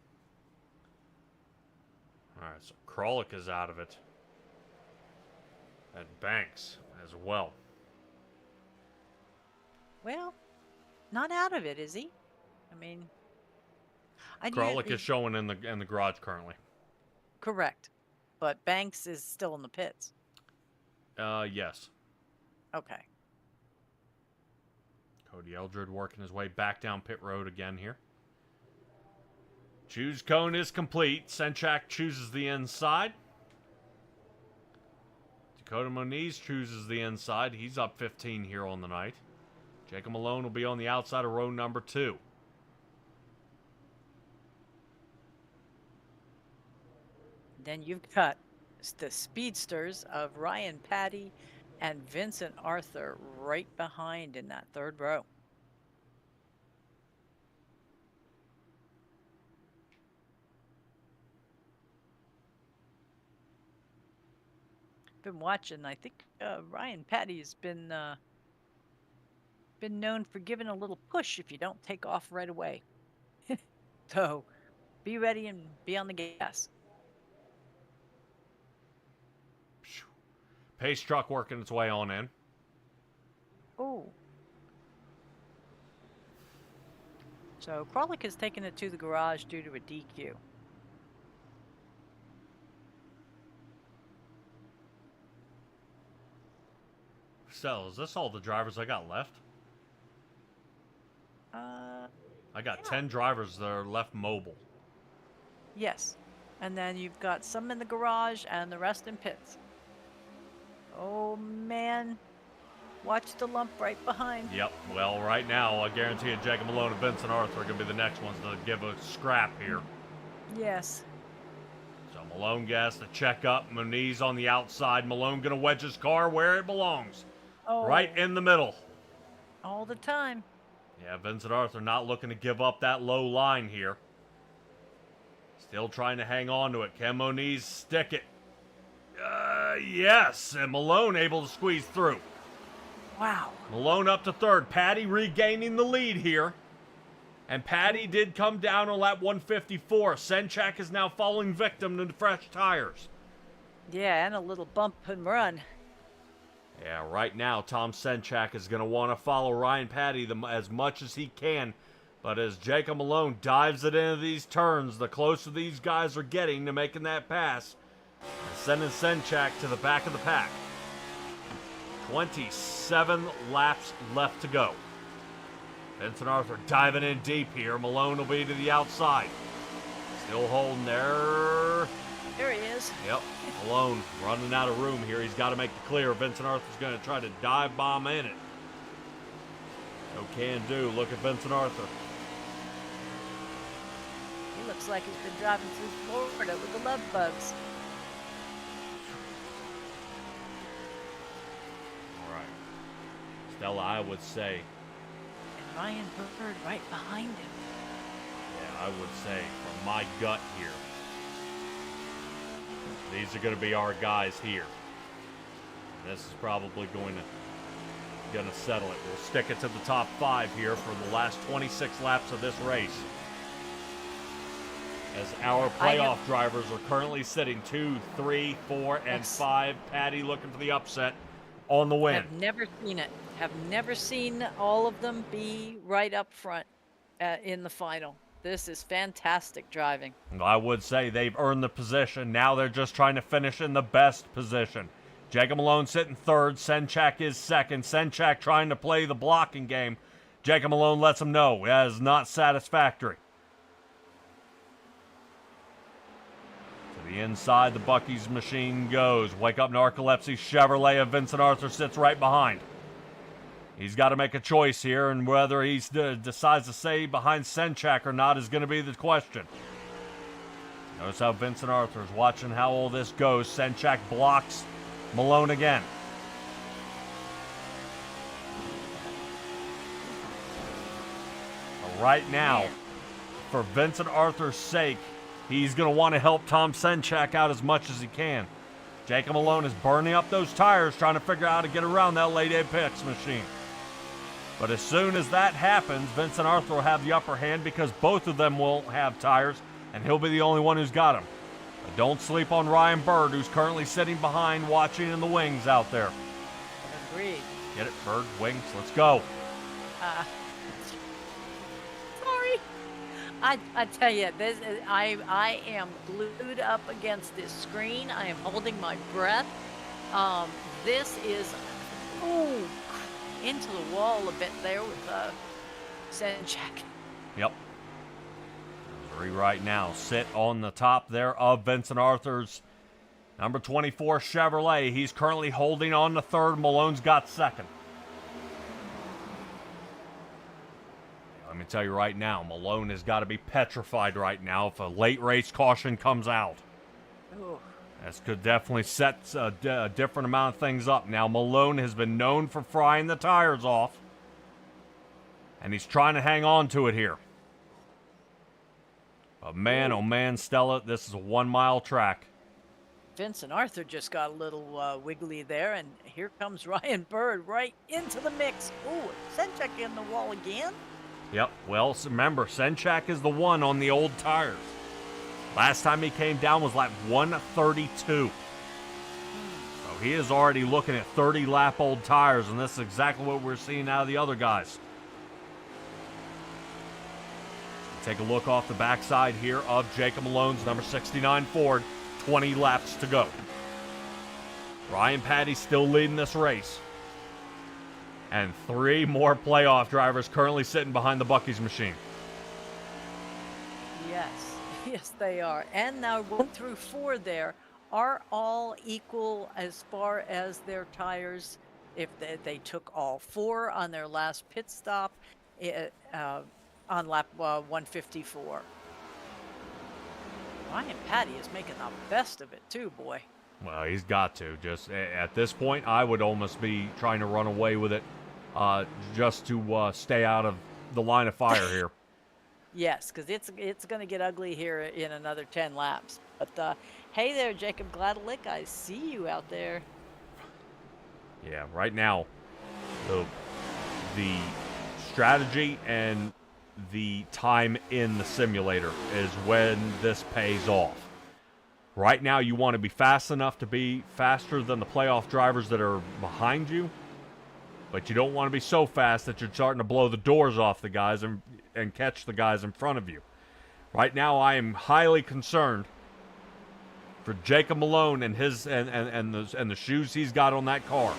All right, so Kralik is out of it. And Banks as well. Well, not out of it, is he? I mean, Kralik is showing in the garage currently. correct, but Banks is still in the pits. Yes. Okay. Cody Eldred working his way back down pit road again here. Choose cone is complete. Senchak chooses the inside. Dakota Moniz chooses the inside. He's up 15 here on the night. Jacob Malone will be on the outside of row number 2. Then you've got the speedsters of Ryan Patty and Vincent Arthur right behind in that third row. Been watching. I think Ryan Patty's been known for giving a little push if you don't take off right away. So be ready and be on the gas. Pace truck working its way on in. Oh. So Kralik has taken it to the garage due to a DQ. So, is this all the drivers I got left? I got 10 drivers that are left mobile. Yes. And then you've got some in the garage and the rest in pits. Oh, man. Watch the lump right behind. Yep. Well, right now, I guarantee you Jacob Malone and Vincent Arthur are going to be the next ones to give a scrap here. Yes. So Malone gets to check up. Moniz on the outside. Malone going to wedge his car where it belongs. Oh. Right in the middle. All the time. Yeah, Vincent Arthur not looking to give up that low line here. Still trying to hang on to it. Can Moniz stick it? Yes, and Malone able to squeeze through. Wow. Malone up to third. Patty regaining the lead here. And Patty did come down on lap 154. Senchak is now falling victim to fresh tires. Yeah, and a little bump and run. Yeah, right now, Tom Senchak is going to want to follow Ryan Patty as much as he can. But as Jacob Malone dives it into these turns, the closer these guys are getting to making that pass, sending Senchak to the back of the pack. 27 laps left to go. Vincent Arthur diving in deep here. Malone will be to the outside. Still holding there. There he is. Yep, Malone running out of room here. He's got to make the clear. Vincent Arthur's going to try to dive bomb in it. No can do. Look at Vincent Arthur. He looks like he's been driving through Florida with the love bugs. All right. Stella, I would say. And Ryan Bird right behind him. Yeah, I would say from my gut here. These are going to be our guys here. This is probably going to settle it. We'll stick it to the top 5 here for the last 26 laps of this race. As our playoff drivers are currently sitting 2, 3, 4, and 5. Patty looking for the upset on the win. Have never seen it. Have never seen all of them be right up front in the final. This is fantastic driving. I would say they've earned the position. Now they're just trying to finish in the best position. Jacob Malone sitting third. Senchak is second. Senchak trying to play the blocking game. Jacob Malone lets him know that is not satisfactory. To the inside, the Buc-ee's machine goes. Wake Up Narcolepsy Chevrolet of Vincent Arthur sits right behind. He's got to make a choice here, and whether he decides to stay behind Senchak or not is going to be the question. Notice how Vincent Arthur is watching how all this goes. Senchak blocks Malone again. But right now, for Vincent Arthur's sake, he's going to want to help Tom Senchak out as much as he can. Jacob Malone is burning up those tires, trying to figure out how to get around that late apex machine. But as soon as that happens, Vincent Arthur will have the upper hand because both of them will have tires, and he'll be the only one who's got them. But don't sleep on Ryan Bird, who's currently sitting behind watching in the wings out there. Agreed. Get it, Bird, wings, let's go. Sorry. I tell you, I am glued up against this screen. I am holding my breath. This is into the wall a bit there with Senchak. Yep. Missouri right now sit on the top there of Vincent Arthur's number 24 Chevrolet. He's currently holding on to third. Malone's got second. Let me tell you right now, Malone has got to be petrified right now if a late race caution comes out. Ooh. This could definitely set a different amount of things up. Now, Malone has been known for frying the tires off, and he's trying to hang on to it here. But man, oh man, Stella, this is a 1 mile track. Vincent Arthur just got a little wiggly there, and here comes Ryan Bird right into the mix. Ooh, Senchak in the wall again. Yep, well, remember, Senchak is the one on the old tires. Last time he came down was lap 132. So he is already looking at 30-lap old tires, and this is exactly what we're seeing out of the other guys. Take a look off the backside here of Jacob Malone's number 69 Ford. 20 laps to go. Ryan Patty still leading this race. And 3 more playoff drivers currently sitting behind the Buc-ee's machine. Yes, they are. And now 1 through 4 there are all equal as far as their tires. If they took all 4 on their last pit stop on lap 154. Ryan Patty is making the best of it too, boy. Well, he's got to. Just at this point, I would almost be trying to run away with it just to stay out of the line of fire here. Yes, because it's going to get ugly here in another 10 laps. But hey there, Jacob Gladelick, I see you out there. Yeah, right now, the strategy and the time in the simulator is when this pays off. Right now, you want to be fast enough to be faster than the playoff drivers that are behind you, but you don't want to be so fast that you're starting to blow the doors off the guys and catch the guys in front of you. Right now, I am highly concerned for Jacob Malone and his and the shoes he's got on that car.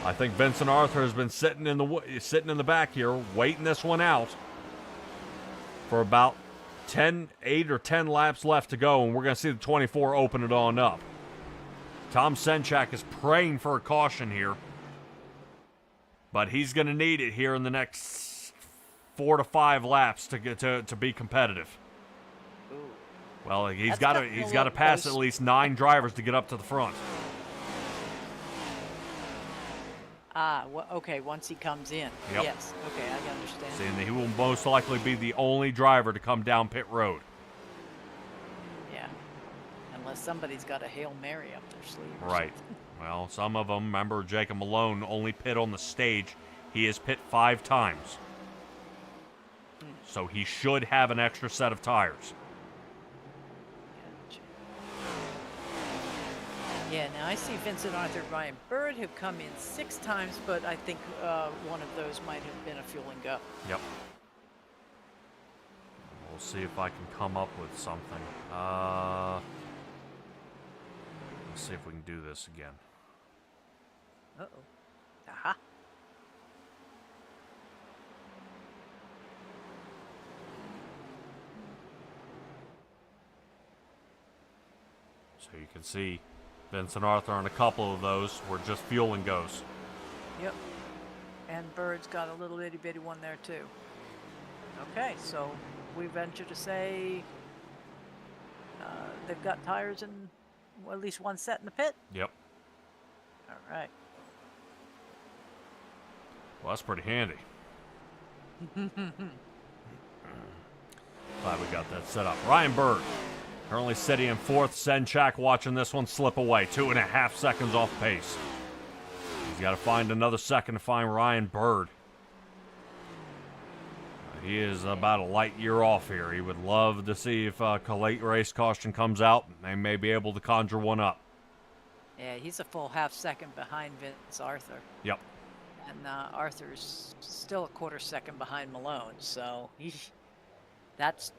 I think Vincent Arthur has been sitting in the back here, waiting this one out for about 8 or 10 laps left to go, and we're going to see the 24 open it on up. Tom Senchak is praying for a caution here, but he's going to need it here in the next 4 to 5 laps to be competitive. Ooh. Well, he's got to pass at least 9 drivers to get up to the front. Okay, once he comes in. Yep. Yes, okay, I can understand. See, and he will most likely be the only driver to come down pit road. Yeah, unless somebody's got a Hail Mary up their sleeve. Right. Well, some of them, remember, Jacob Malone only pit on the stage. He has pit 5 times. So he should have an extra set of tires. Gotcha. Yeah, now I see Vincent Arthur, Ryan Bird have come in 6 times, but I think one of those might have been a fuel and go. Yep. We'll see if I can come up with something. Let's see if we can do this again. Uh-oh. Aha. So you can see Vincent Arthur on a couple of those were just fuel and goes. Yep. And Bird's got a little itty bitty one there too. Okay, so we venture to say they've got tires in at least one set in the pit. Yep. All right. Well, that's pretty handy. Glad we got that set up. Ryan Bird currently sitting in 4th. Senchak watching this one slip away. 2.5 seconds off pace. He's got to find another second to find Ryan Bird. He is about a light year off here. He would love to see if a late race caution comes out. They may be able to conjure one up. Yeah, he's a full half second behind Vince Arthur. Yep. And Arthur's still a quarter second behind Malone, so that's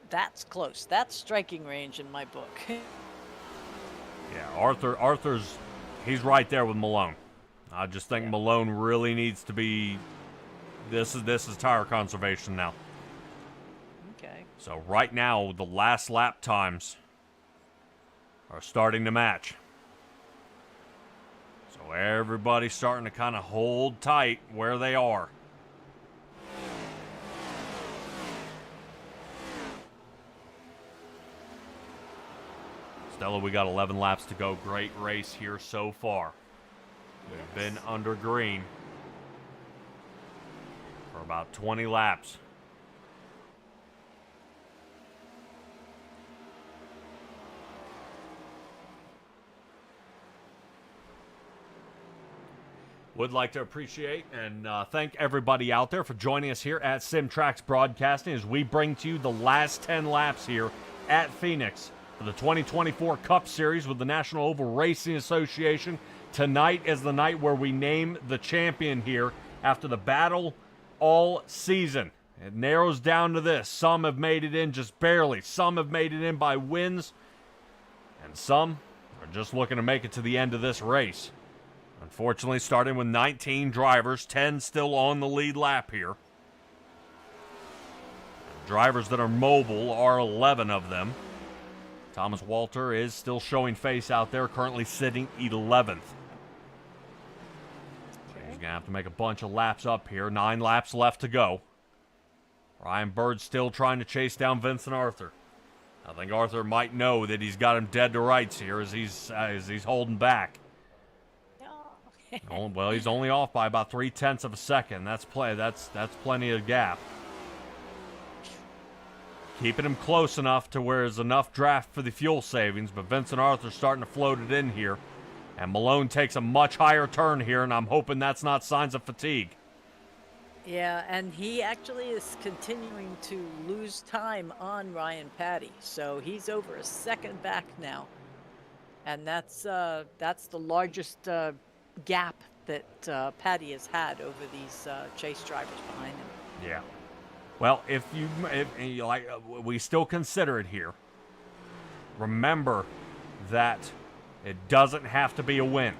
close. That's striking range in my book. Yeah, he's right there with Malone. I just think Malone really needs to be. This is tire conservation now. Okay. So right now, the last lap times are starting to match. So everybody's starting to kind of hold tight where they are. Stella, we got 11 laps to go. Great race here so far. We've been under green for about 20 laps. Would like to appreciate and thank everybody out there for joining us here at SimTrax Broadcasting as we bring to you the last 10 laps here at Phoenix for the 2024 Cup Series with the National Oval Racing Association. Tonight is the night where we name the champion here after the battle all season. It narrows down to this. Some have made it in just barely. Some have made it in by wins. And some are just looking to make it to the end of this race. Unfortunately, starting with 19 drivers, 10 still on the lead lap here. Drivers that are mobile are 11 of them. Thomas Walter is still showing face out there, currently sitting 11th. He's going to have to make a bunch of laps up here. 9 laps left to go. Ryan Bird still trying to chase down Vincent Arthur. I think Arthur might know that he's got him dead to rights here as he's holding back. Well, he's only off by about 0.3 of a second. That's plenty of gap. Keeping him close enough to where there's enough draft for the fuel savings, but Vincent Arthur's starting to float it in here. And Malone takes a much higher turn here, and I'm hoping that's not signs of fatigue. Yeah, and he actually is continuing to lose time on Ryan Patty, so he's over a second back now. And that's the largest gap that Patty has had over these chase drivers behind him. Yeah. Well, if we still consider it here. Remember that it doesn't have to be a win.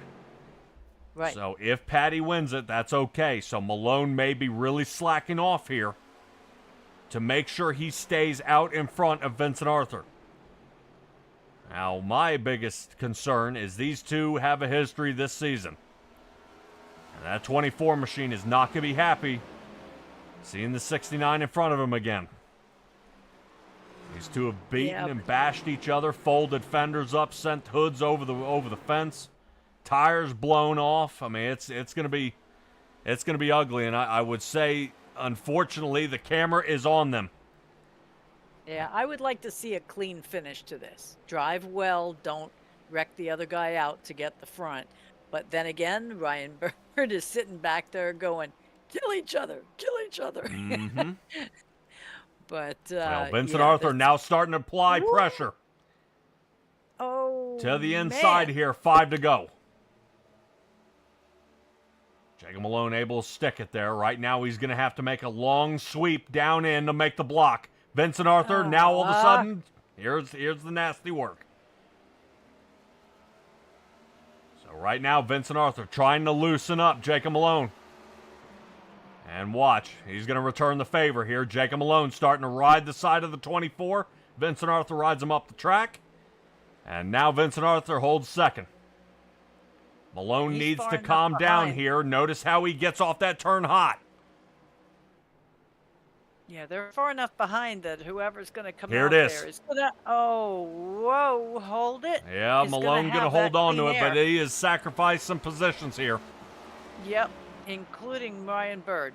Right. So if Patty wins it, that's okay. So Malone may be really slacking off here to make sure he stays out in front of Vincent Arthur. Now, my biggest concern is these two have a history this season. And that 24 machine is not going to be happy seeing the 69 in front of him again. These two have beaten and bashed each other, folded fenders up, sent hoods over the fence, tires blown off. I mean, it's going to be ugly, and I would say, unfortunately, the camera is on them. Yeah, I would like to see a clean finish to this. Drive well, don't wreck the other guy out to get the front. But then again, Ryan Bird is sitting back there going, kill each other. Mm-hmm. But Vincent Arthur now starting to apply pressure. Oh, to the inside here, 5 to go. Jacob Malone able to stick it there. Right now he's going to have to make a long sweep down in to make the block. Vincent Arthur, now all of a sudden, here's the nasty work. So right now, Vincent Arthur trying to loosen up Jacob Malone. And watch, he's going to return the favor here. Jacob Malone starting to ride the side of the 24. Vincent Arthur rides him up the track. And now Vincent Arthur holds second. Malone needs to calm down here. Notice how he gets off that turn hot. Yeah, they're far enough behind that whoever's going to come here out it is. there is going to... Oh, whoa, hold it. Yeah, Malone going to hold on to it, but he has sacrificed some positions here. Yep, including Ryan Bird.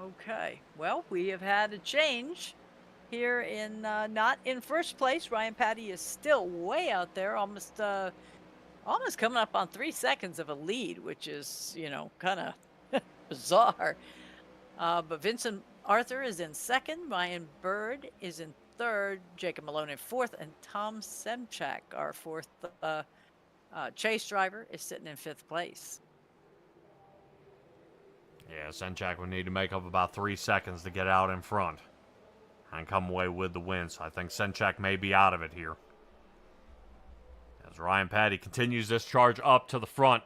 Okay, well, we have had a change here in not in first place. Ryan Patty is still way out there, almost coming up on 3 seconds of a lead, which is, kind of bizarre. But Vincent Arthur is in second. Ryan Bird is in third. Jacob Malone in fourth. And Tom Semchak, our fourth chase driver, is sitting in fifth place. Yeah, Senchak would need to make up about 3 seconds to get out in front and come away with the win. So I think Senchak may be out of it here. As Ryan Patty continues this charge up to the front.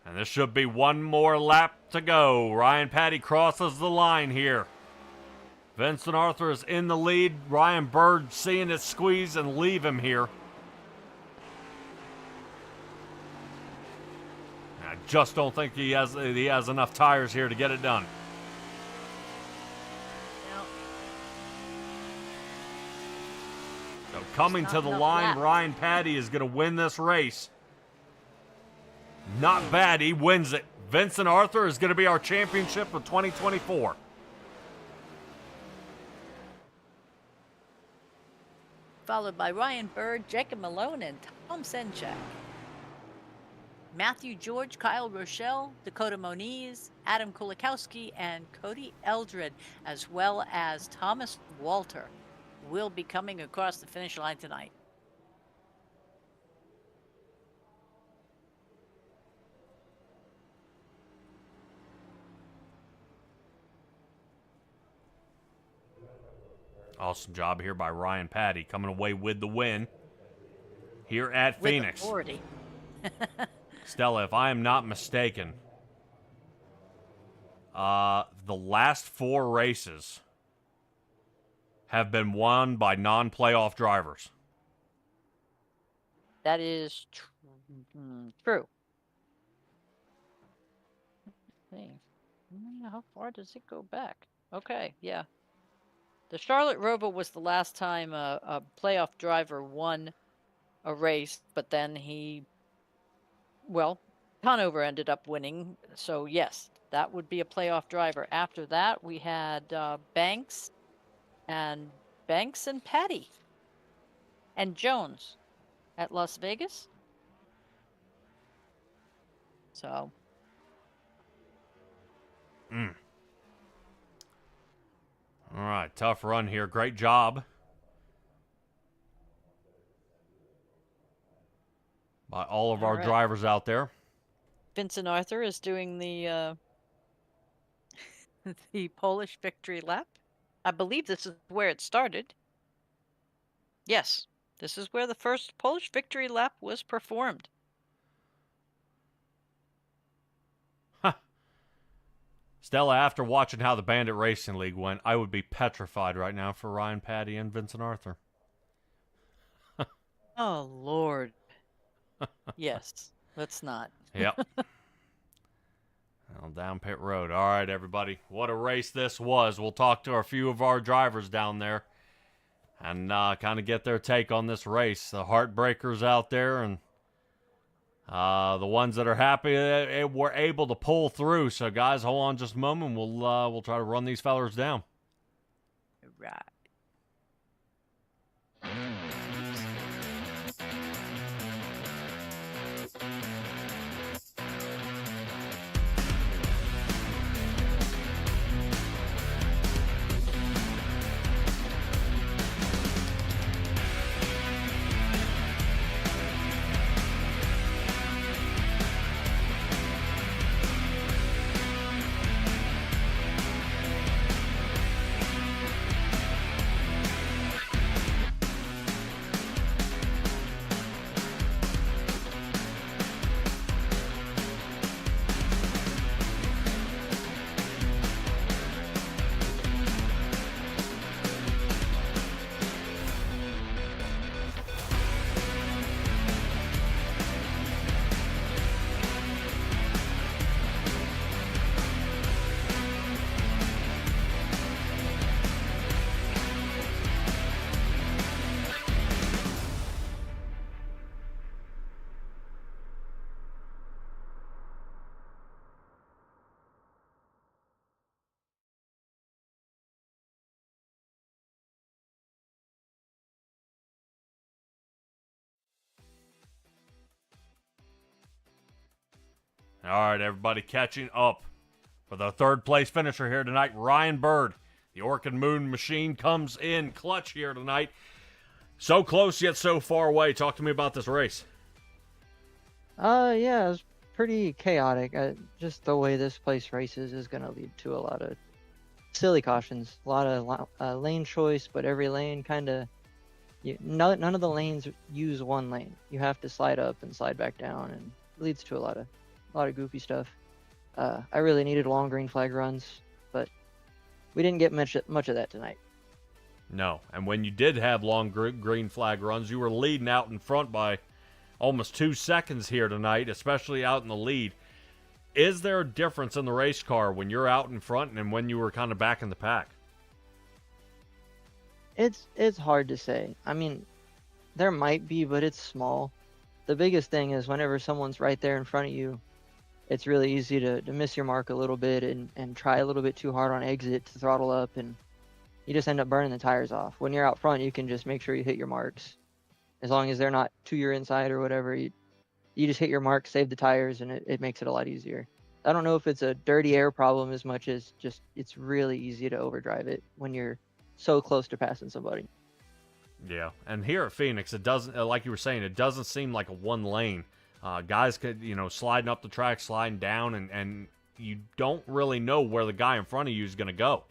And this should be one more lap to go. Ryan Patty crosses the line here. Vincent Arthur is in the lead. Ryan Bird seeing it squeeze and leave him here. I just don't think he has enough tires here to get it done. Now, So coming not to the enough line, laps. Ryan Patty is going to win this race. Not bad, he wins it. Vincent Arthur is going to be our championship for 2024. followed by Ryan Bird, Jacob Malone, and Tom Senchak. Matthew George, Kyle Rochelle, Dakota Moniz, Adam Kulikowski, and Cody Eldred, as well as Thomas Walter, will be coming across the finish line tonight. Awesome job here by Ryan Patty, coming away with the win here at With Phoenix. authority. Stella, if I am not mistaken, the last 4 races have been won by non-playoff drivers. That is true. Let's see. How far does it go back? Okay, yeah. The Charlotte Roval was the last time a playoff driver won a race, but then Conover ended up winning. So, yes, that would be a playoff driver. After that, we had Banks and Petty and Jones at Las Vegas. So. All right, tough run here. Great job by all of our right. drivers out there. Vincent Arthur is doing the the Polish victory lap. I believe this is where it started. Yes, this is where the first Polish victory lap was performed. Stella, after watching how the Bandit Racing League went, I would be petrified right now for Ryan Patty and Vincent Arthur. Oh, Lord. Yes, let's not. Yep. Well, down pit road. All right, everybody. What a race this was. We'll talk to a few of our drivers down there and kind of get their take on this race. The heartbreakers out there and the ones that are happy that we're able to pull through. So, guys, hold on just a moment. We'll try to run these fellers down. Right. All right, everybody, catching up For the third place finisher here tonight, Ryan Bird. The Orchid Moon machine comes in clutch here tonight. So close yet so far away. Talk to me about this race. Yeah, it was pretty chaotic. Just the way this place races is going to lead to a lot of silly cautions. A lot of lane choice, but every lane kind of... none of the lanes use one lane. You have to slide up and slide back down, and it leads to a lot of goofy stuff. I really needed long green flag runs, but we didn't get much of that tonight. No, and when you did have long green flag runs, you were leading out in front by almost 2 seconds here tonight, especially out in the lead. Is there a difference in the race car when you're out in front and when you were kind of back in the pack? It's hard to say. I mean, there might be, but it's small. The biggest thing is whenever someone's right there in front of you, it's really easy to miss your mark a little bit and try a little bit too hard on exit to throttle up, and you just end up burning the tires off. When you're out front, you can just make sure you hit your marks. As long as they're not to your inside or whatever, you just hit your mark, save the tires, and it makes it a lot easier. I don't know if it's a dirty air problem as much as just it's really easy to overdrive it when you're so close to passing somebody. Yeah, and here at Phoenix, it doesn't, like you were saying, it doesn't seem like a one lane. Guys could, sliding up the track, sliding down, and you don't really know where the guy in front of you is going to go.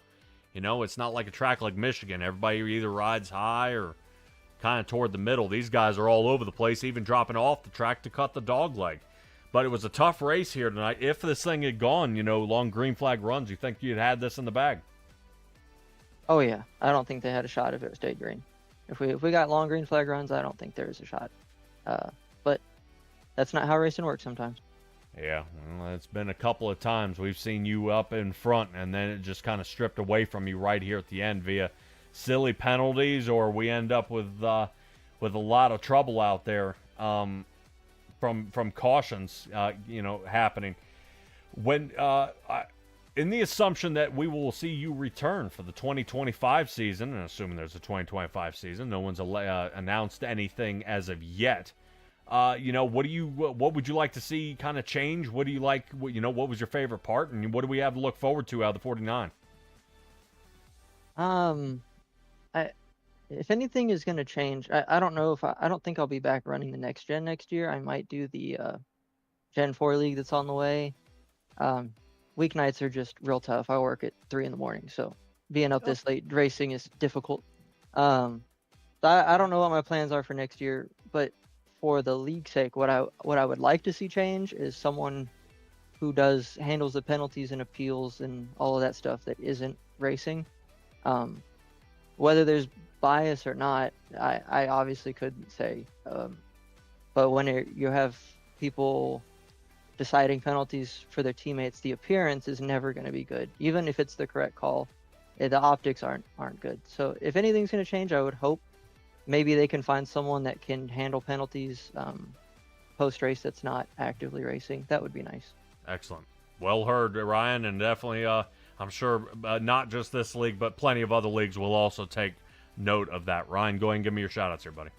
It's not like a track like Michigan. Everybody either rides high or kind of toward the middle. These guys are all over the place, even dropping off the track to cut the dog leg. But it was a tough race here tonight. If this thing had gone, long green flag runs, you think you'd had this in the bag? Oh yeah, I don't think they had a shot if it stayed green. If we got long green flag runs, I don't think there's a shot. But that's not how racing works sometimes. Yeah, well, it's been a couple of times we've seen you up in front, and then it just kind of stripped away from you right here at the end via silly penalties, or we end up with a lot of trouble out there from cautions, happening. When in the assumption that we will see you return for the 2025 season, and assuming there's a 2025 season, no one's announced anything as of yet. What would you like to see kind of change? What do you like? What was your favorite part, and what do we have to look forward to out of the 49? If anything is going to change, I don't know if I don't think I'll be back running the next gen next year. I might do the Gen 4 league that's on the way. Weeknights are just real tough. I work at 3 a.m, so being up this late racing is difficult. I don't know what my plans are for next year, but for the league's sake, what I would like to see change is someone who handles the penalties and appeals and all of that stuff that isn't racing. Whether there's bias or not, I obviously couldn't say. But when you have people deciding penalties for their teammates, the appearance is never going to be good. Even if it's the correct call, the optics aren't good. So if anything's going to change, I would hope maybe they can find someone that can handle penalties post-race that's not actively racing. That would be nice. Excellent. Well heard, Ryan, and definitely I'm sure not just this league, but plenty of other leagues will also take note of that. Ryan, go ahead and give me your shout-outs here, buddy.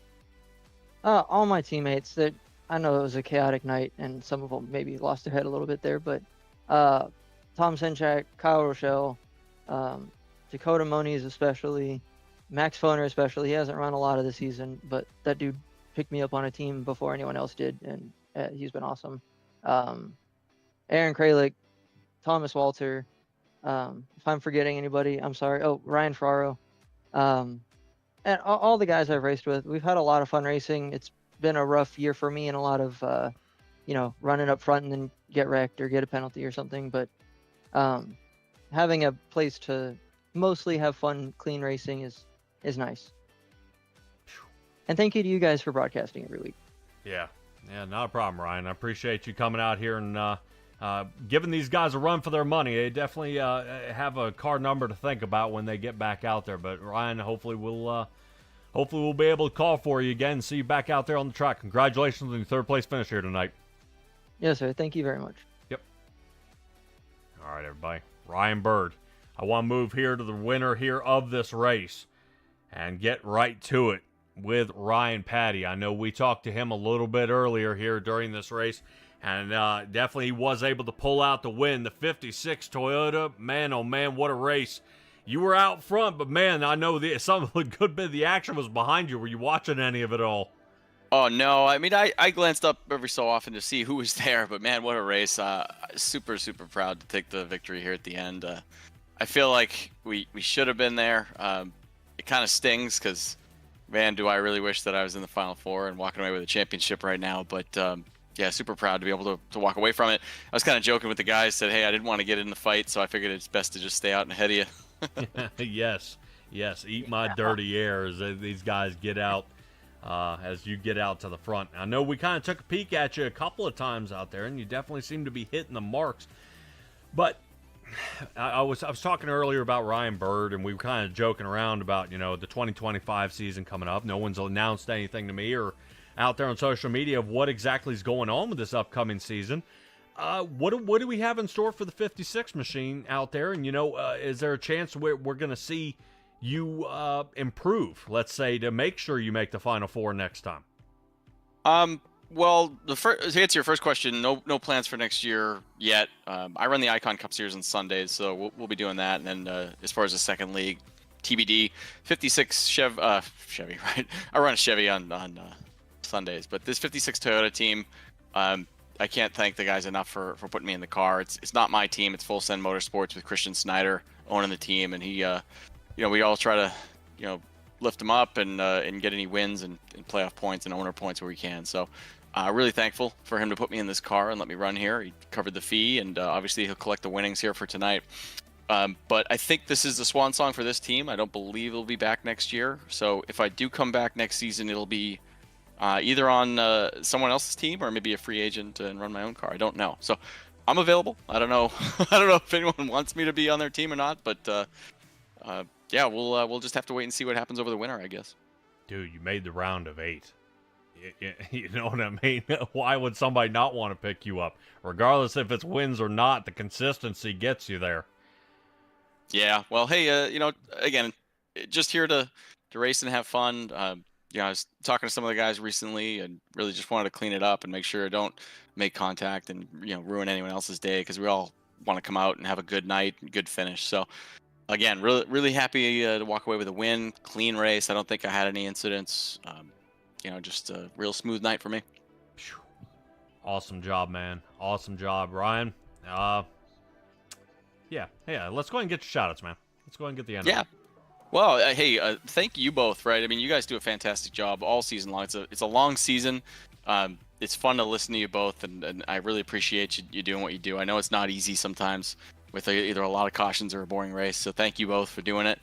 All my teammates. I know it was a chaotic night, and some of them maybe lost their head a little bit there, but Tom Senchak, Kyle Rochelle, Dakota Moniz especially, Max Foner especially. He hasn't run a lot of the season, but that dude picked me up on a team before anyone else did, and he's been awesome. Aaron Kralik, Thomas Walter. If I'm forgetting anybody, I'm sorry. Oh, Ryan Ferraro. And all the guys I've raced with. We've had a lot of fun racing. It's been a rough year for me and a lot of, running up front and then get wrecked or get a penalty or something. But having a place to mostly have fun, clean racing is nice. And thank you to you guys for broadcasting every week. Yeah, not a problem, Ryan. I appreciate you coming out here and giving these guys a run for their money. They definitely have a car number to think about when they get back out there. But Ryan, hopefully we'll be able to call for you again and see you back out there on the track. Congratulations on your third place finish here tonight. Yes, sir. Thank you very much. Yep. All right, everybody. Ryan Bird. I want to move here to the winner here of this race and get right to it with Ryan Patty. I know we talked to him a little bit earlier here during this race, And definitely was able to pull out the win. The 56 Toyota, man, oh man, what a race. You were out front, but man, I know some of the good bit of the action was behind you. Were you watching any of it all? Oh, no. I mean, I glanced up every so often to see who was there, but man, what a race. Super, super proud to take the victory here at the end. I feel like we should have been there. It kind of stings because, man, do I really wish that I was in the Final Four and walking away with a championship right now. But yeah, super proud to be able to walk away from it. I was kind of joking with the guys, said, hey, I didn't want to get in the fight, so I figured it's best to just stay out and ahead of you. Yes, eat my dirty air as these guys get out, as you get out to the front. I know we kind of took a peek at you a couple of times out there, and you definitely seem to be hitting the marks. But I was talking earlier about Ryan Bird, and we were kind of joking around about, the 2025 season coming up. No one's announced anything to me or out there on social media of what exactly is going on with this upcoming season. What do we have in store for the 56 machine out there? And, is there a chance we're going to see you improve, let's say, to make sure you make the Final Four next time? Well, to answer your first question, no plans for next year yet. I run the Icon Cup Series on Sundays, so we'll be doing that. And then as far as the second league, TBD, 56 Chevy, right? I run a Chevy on Sundays, but this 56 Toyota team, I can't thank the guys enough for putting me in the car. It's not my team. It's Full Send Motorsports with Christian Snyder owning the team, and he, we all try to, lift him up and get any wins and playoff points and owner points where we can. So, really thankful for him to put me in this car and let me run here. He covered the fee, and obviously he'll collect the winnings here for tonight. But I think this is the swan song for this team. I don't believe he'll be back next year. So if I do come back next season, it'll be either on someone else's team or maybe a free agent and run my own car. I don't know. So I'm available. I don't know. I don't know if anyone wants me to be on their team or not, but yeah, we'll just have to wait and see what happens over the winter, I guess. Dude, you made the round of 8. You know what I mean? Why would somebody not want to pick you up? Regardless if it's wins or not, the consistency gets you there. Yeah. Well, hey, again, just here to race and have fun. I was talking to some of the guys recently and really just wanted to clean it up and make sure I don't make contact and, ruin anyone else's day, because we all want to come out and have a good night and good finish. So, again, really, really happy to walk away with a win, clean race. I don't think I had any incidents. Just a real smooth night for me. Awesome job, man. Awesome job, Ryan. Yeah. Let's go ahead and get your shout-outs, man. Let's go ahead and get the end. Yeah. Well, hey, thank you both, right? I mean, you guys do a fantastic job all season long. It's a long season. It's fun to listen to you both, and I really appreciate you doing what you do. I know it's not easy sometimes with either a lot of cautions or a boring race, so thank you both for doing it.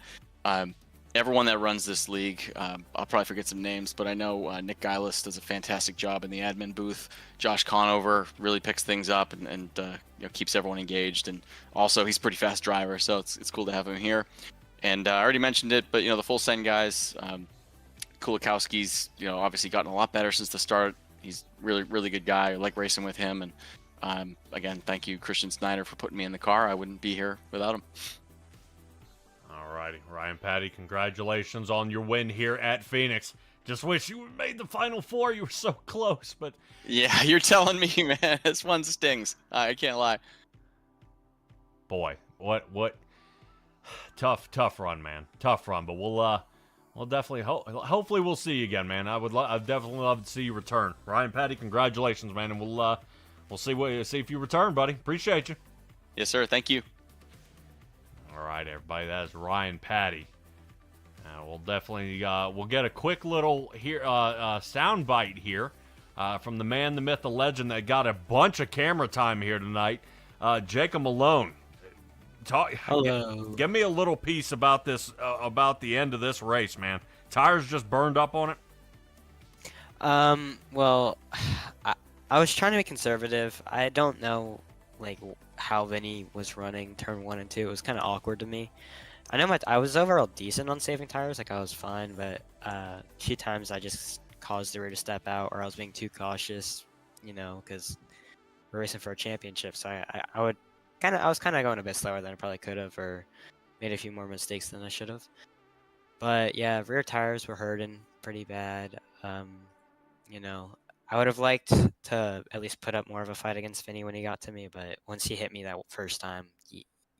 Everyone that runs this league, I'll probably forget some names, but I know Nick Geilis does a fantastic job in the admin booth. Josh Conover really picks things up and keeps everyone engaged, and also he's a pretty fast driver, so it's cool to have him here. And I already mentioned it, but the Full Send guys, Kulikowski's obviously gotten a lot better since the start. He's really, really good guy. I like racing with him, and again, thank you, Christian Snyder, for putting me in the car. I wouldn't be here without him. Alrighty, Ryan Patty, congratulations on your win here at Phoenix. Just wish you would made the Final Four. You were so close, but yeah, you're telling me, man. This one stings. I can't lie. Boy, what tough run, man. Tough run, but we'll definitely hopefully we'll see you again, man. I'd definitely love to see you return. Ryan Patty, congratulations, man, and we'll see if you return, buddy. Appreciate you. Yes, sir. Thank you. All right, everybody. That is Ryan Patty. We'll definitely we'll get a quick little sound bite here from the man, the myth, the legend that got a bunch of camera time here tonight. Jacob Malone. Hello. Give me a little piece about this about the end of this race, man. Tires just burned up on it. Well, I was trying to be conservative. I don't know how Vinny was running turn 1 and 2. It was kind of awkward to me. I know I was overall decent on saving tires, I was fine, but a few times I just caused the rear to step out, or I was being too cautious, because we're racing for a championship. So I was kind of going a bit slower than I probably could have, or made a few more mistakes than I should have. But yeah, rear tires were hurting pretty bad. I would have liked to at least put up more of a fight against Vinny when he got to me, but once he hit me that first time,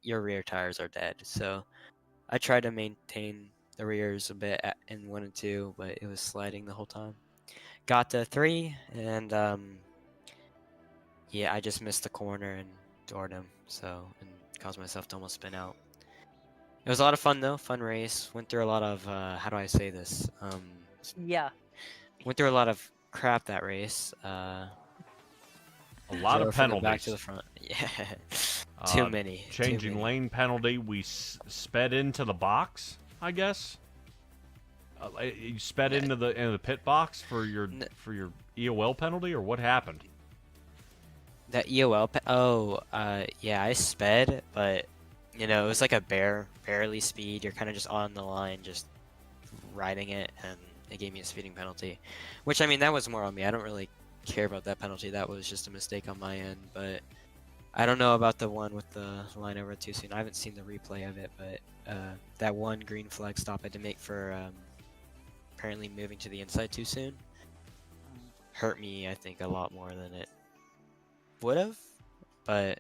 your rear tires are dead. So I tried to maintain the rears a bit in 1 and 2, but it was sliding the whole time. Got to 3, and yeah, I just missed the corner and doored him, and caused myself to almost spin out. It was a lot of fun though, fun race. Went through a lot of how do I say this? Yeah. Went through a lot of crap that race. A lot of Drove from the penalties. back to the front. Yeah, too many. Changing lane penalty. We sped into the box, I guess. You sped into the pit box for your EOL penalty, or what happened? That EOL. Yeah, I sped, but it was like a barely speed. You're kind of just on the line, just riding it, and it gave me a speeding penalty. Which, I mean, that was more on me. I don't really care about that penalty. That was just a mistake on my end, but I don't know about the one with the line over too soon. I haven't seen the replay of it, but that one green flag stop I had to make for apparently moving to the inside too soon hurt me, I think, a lot more than it would have. But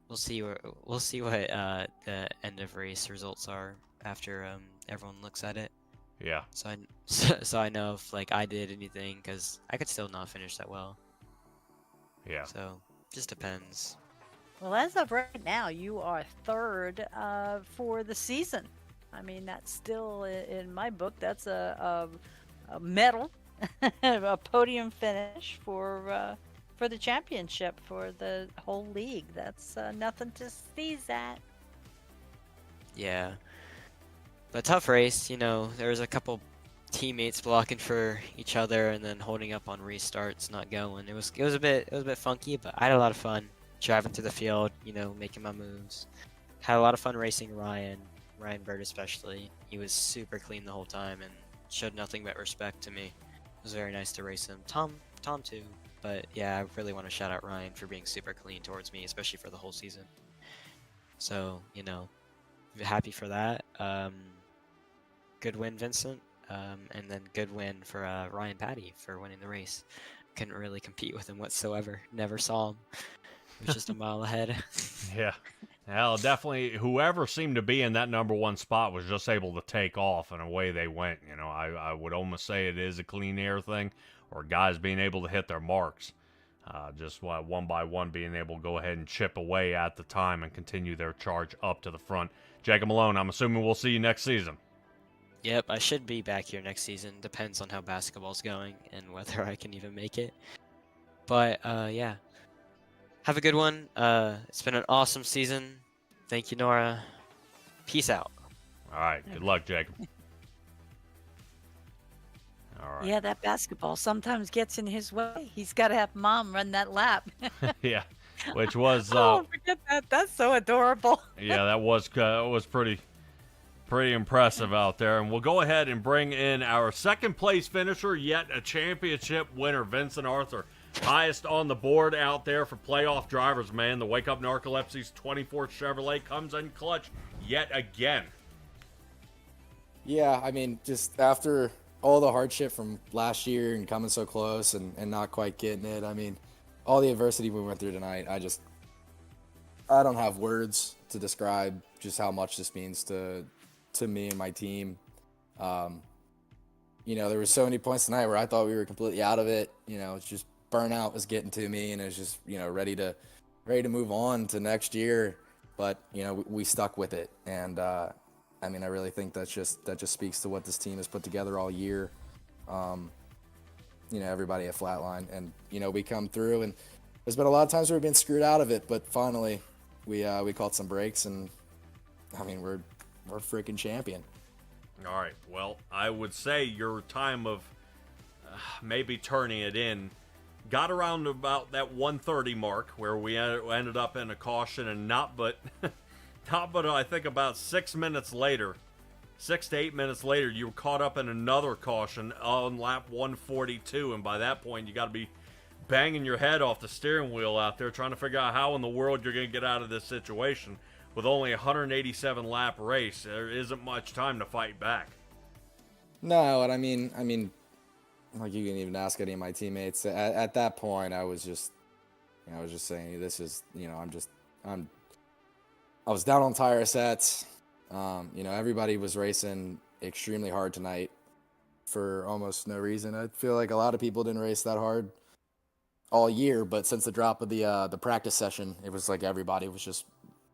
we'll see what the end of race results are after everyone looks at it. Yeah. So I know if I did anything, because I could still not finish that well. Yeah. So just depends. Well, as of right now, you are third for the season. I mean, that's still in my book. That's a medal, a podium finish for the championship for the whole league. That's nothing to sneeze at. Yeah. But tough race, there was a couple teammates blocking for each other and then holding up on restarts, not going. It was a bit funky, but I had a lot of fun driving through the field, making my moves. Had a lot of fun racing Ryan Bird especially. He was super clean the whole time and showed nothing but respect to me. It was very nice to race him. Tom too. But yeah, I really want to shout out Ryan for being super clean towards me, especially for the whole season. So, happy for that. Good win, Vincent. And then good win for Ryan Patty for winning the race. Couldn't really compete with him whatsoever. Never saw him. He was just a mile ahead. Yeah. Well, definitely, whoever seemed to be in that number one spot was just able to take off, and away they went. I would almost say it is a clean air thing, or guys being able to hit their marks. Just one by one being able to go ahead and chip away at the time and continue their charge up to the front. Jacob Malone, I'm assuming we'll see you next season. Yep, I should be back here next season. Depends on how basketball's going and whether I can even make it. But, yeah. Have a good one. It's been an awesome season. Thank you, Nora. Peace out. All right. Good luck, Jacob. All right. Yeah, that basketball sometimes gets in his way. He's got to have mom run that lap. Yeah. Which was... oh, forget that. That's so adorable. Yeah, that was pretty impressive out there. And we'll go ahead and bring in our second place finisher, yet a championship winner, Vincent Arthur. Highest on the board out there for playoff drivers, man. The Wake Up Narcolepsy's 24th Chevrolet comes in clutch yet again. Yeah, I mean, just after all the hardship from last year and coming so close and not quite getting it, I mean, all the adversity we went through tonight, I don't have words to describe just how much this means to me and my team. There were so many points tonight where I thought we were completely out of it. It's just burnout was getting to me, and it was just, ready to move on to next year. But, we stuck with it. And, I really think that just speaks to what this team has put together all year. Everybody at Flatline, and, we come through, and there's been a lot of times where we've been screwed out of it, but finally we caught some breaks, and we're freaking champion. All right. Well, I would say your time of maybe turning it in got around about that 1:30 mark, where we ended up in a caution, and not but I think about 6 minutes later, 6 to 8 minutes later, you were caught up in another caution on lap 142, and by that point, you got to be banging your head off the steering wheel out there, trying to figure out how in the world you're going to get out of this situation. With only a 187 lap race, there isn't much time to fight back. No, and like you can even ask any of my teammates. At that point, I was just, I was just saying, this is, I was down on tire sets. Everybody was racing extremely hard tonight for almost no reason. I feel like a lot of people didn't race that hard all year, but since the drop of the practice session, it was like everybody was just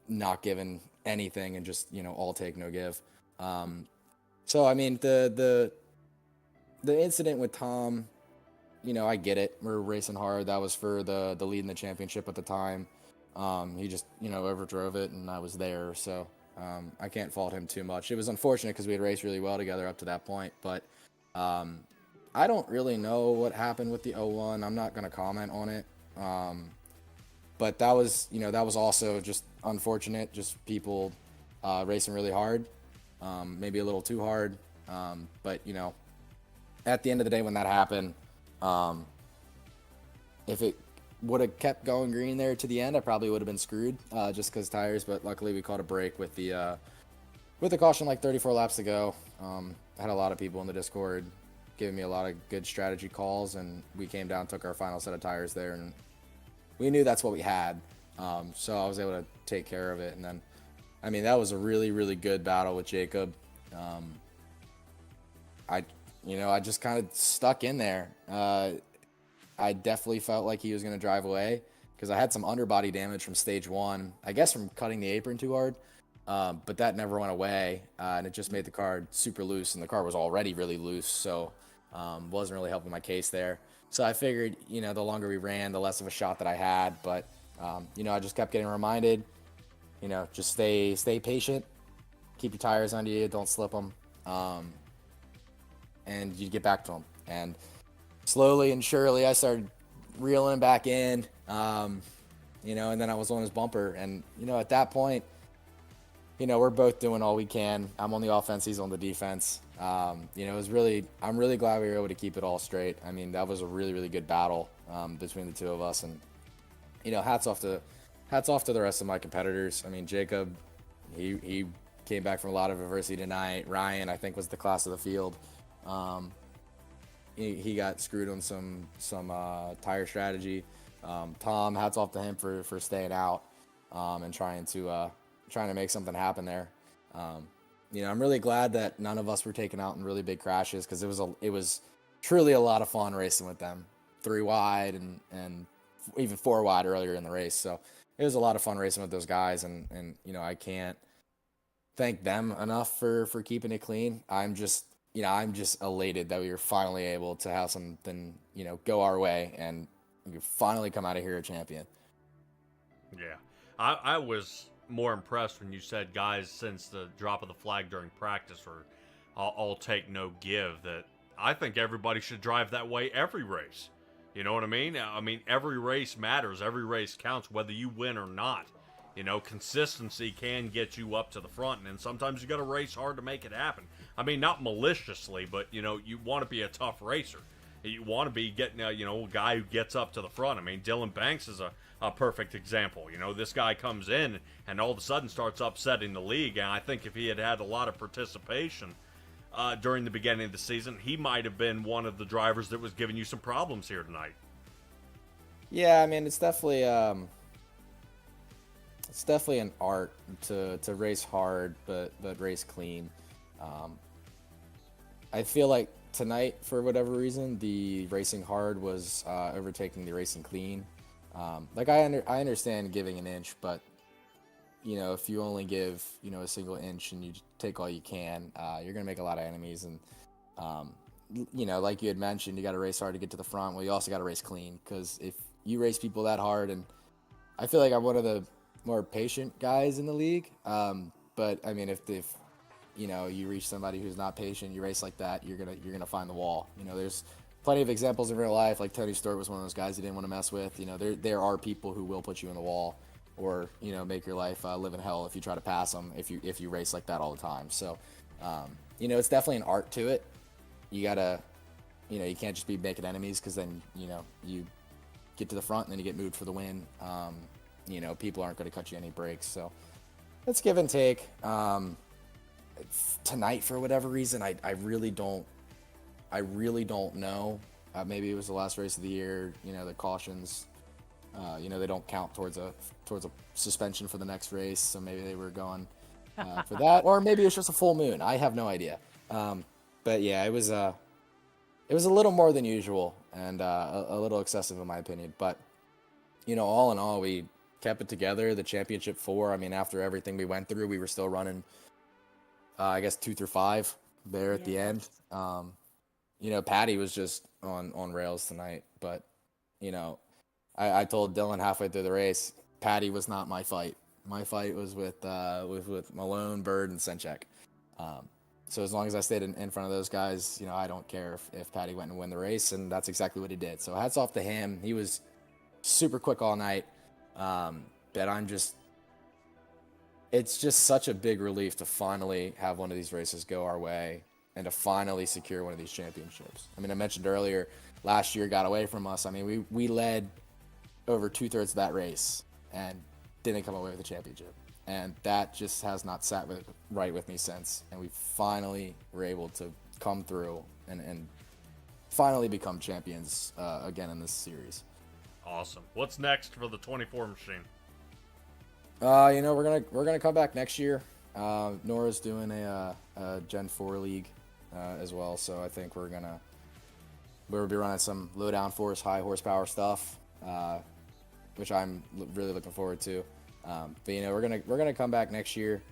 not giving anything and just all take no give. So I mean the incident with Tom, I get it. We're racing hard. That was for the lead in the championship at the time. He just overdrove it, and I was there, so I can't fault him too much. It was unfortunate because we had raced really well together up to that point, but I don't really know what happened with the 01. I'm not going to comment on it. But that was, that was also just unfortunate. Just people racing really hard, maybe a little too hard. But, at the end of the day when that happened, if it would have kept going green there to the end, I probably would have been screwed just because tires. But luckily we caught a break with the caution like 34 laps to go. I had a lot of people in the Discord giving me a lot of good strategy calls, and we came down, took our final set of tires there, and we knew that's what we had. So I was able to take care of it. And then, I mean, that was a really, really good battle with Jacob. I just kind of stuck in there. I definitely felt like he was going to drive away because I had some underbody damage from stage 1, I guess from cutting the apron too hard. But that never went away, and it just made the car super loose, and the car was already really loose, so wasn't really helping my case there. So I figured, the longer we ran, the less of a shot that I had. But, I just kept getting reminded, just stay patient, keep your tires under you, don't slip them, and you get back to them. And slowly and surely, I started reeling back in, and then I was on his bumper. And, at that point, we're both doing all we can. I'm on the offense, he's on the defense. I'm really glad we were able to keep it all straight. I mean, that was a really, really good battle between the two of us. And, hats off to the rest of my competitors. I mean, Jacob, he came back from a lot of adversity tonight. Ryan, I think, was the class of the field. He got screwed on some tire strategy. Tom, hats off to him for staying out and trying to make something happen there. I'm really glad that none of us were taken out in really big crashes, because it was truly a lot of fun racing with them 3 wide and even 4 wide earlier in the race. So it was a lot of fun racing with those guys, and I can't thank them enough for keeping it clean. I'm just elated that we were finally able to have something go our way, and we could finally come out of here a champion. Yeah, I was more impressed when you said, guys, since the drop of the flag during practice, or all take no give, that I think everybody should drive that way every race. You know what I mean? I mean, every race matters. Every race counts, whether you win or not. Consistency can get you up to the front, and sometimes you got to race hard to make it happen. I mean, not maliciously, but, you want to be a tough racer. You want to be getting, a guy who gets up to the front. I mean, Dylan Banks is a perfect example. This guy comes in and all of a sudden starts upsetting the league, and I think if he had had a lot of participation during the beginning of the season, he might have been one of the drivers that was giving you some problems here tonight. Yeah, I mean, it's definitely an art to race hard but race clean. I feel like tonight, for whatever reason, the racing hard was overtaking the racing clean. I understand giving an inch, but if you only give a single inch and you take all you can, you're gonna make a lot of enemies. And like you had mentioned, you got to race hard to get to the front. Well, you also got to race clean, because if you race people that hard, and I feel like I'm one of the more patient guys in the league, but I mean, if you reach somebody who's not patient, you race like that, you're gonna find the wall. There's plenty of examples in real life. Like Tony Stewart was one of those guys you didn't want to mess with. There are people who will put you in the wall, or make your life live in hell if you try to pass them, if you race like that all the time. So it's definitely an art to it. You gotta you can't just be making enemies, because then you get to the front and then you get moved for the win. People aren't going to cut you any breaks. So let's give and take. Tonight, for whatever reason, I really don't I really don't know. Maybe it was the last race of the year. You know, the cautions. You know, they don't count towards a suspension for the next race, so maybe they were going for that, or maybe it's just a full moon. I have no idea. But yeah, it was a little more than usual and a little excessive in my opinion. But you know, all in all, we kept it together. The championship 4. I mean, after everything we went through, we were still running. I guess 2 through 5 there at the end. You know, Patty was just on rails tonight, but you know, I told Dylan halfway through the race, Patty was not my fight. My fight was with Malone, Bird, and Senchek. So as long as I stayed in front of those guys, you know, I don't care if Patty went and win the race, and that's exactly what he did. So hats off to him. He was super quick all night. But it's just such a big relief to finally have one of these races go our way and to finally secure one of these championships. I mean, I mentioned earlier, last year got away from us. I mean, we led over 2/3 of that race and didn't come away with the championship. And that just has not sat right with me since. And we finally were able to come through and finally become champions again in this series. Awesome. What's next for the 24 machine? You know, we're gonna come back next year. Nora's doing a Gen 4 league as well, so I think we'll be running some low downforce, high horsepower stuff, which I'm really looking forward to. But you know, we're gonna come back next year.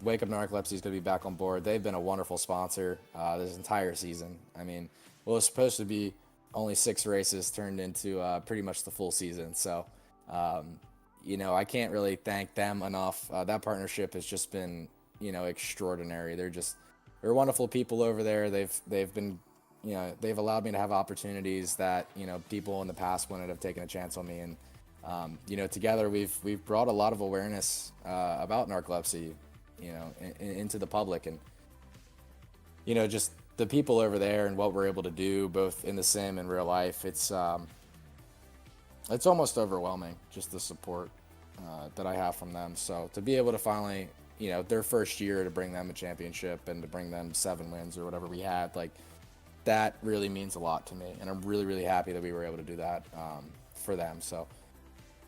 Wake Up Narcolepsy is gonna be back on board. They've been a wonderful sponsor this entire season. I mean, it was supposed to be only 6 races turned into pretty much the full season. So, you know, I can't really thank them enough. That partnership has just been, you know, extraordinary. They're wonderful people over there. They've been, you know, they've allowed me to have opportunities that, you know, people in the past wouldn't have taken a chance on me. And, you know, together we've brought a lot of awareness about narcolepsy, you know, into the public. And, you know, just the people over there and what we're able to do both in the sim and real life, it's almost overwhelming, just the support that I have from them. So to be able to finally, you know, their first year to bring them a championship and to bring them 7 wins or whatever we had, like, that really means a lot to me. And I'm really, really happy that we were able to do that for them. So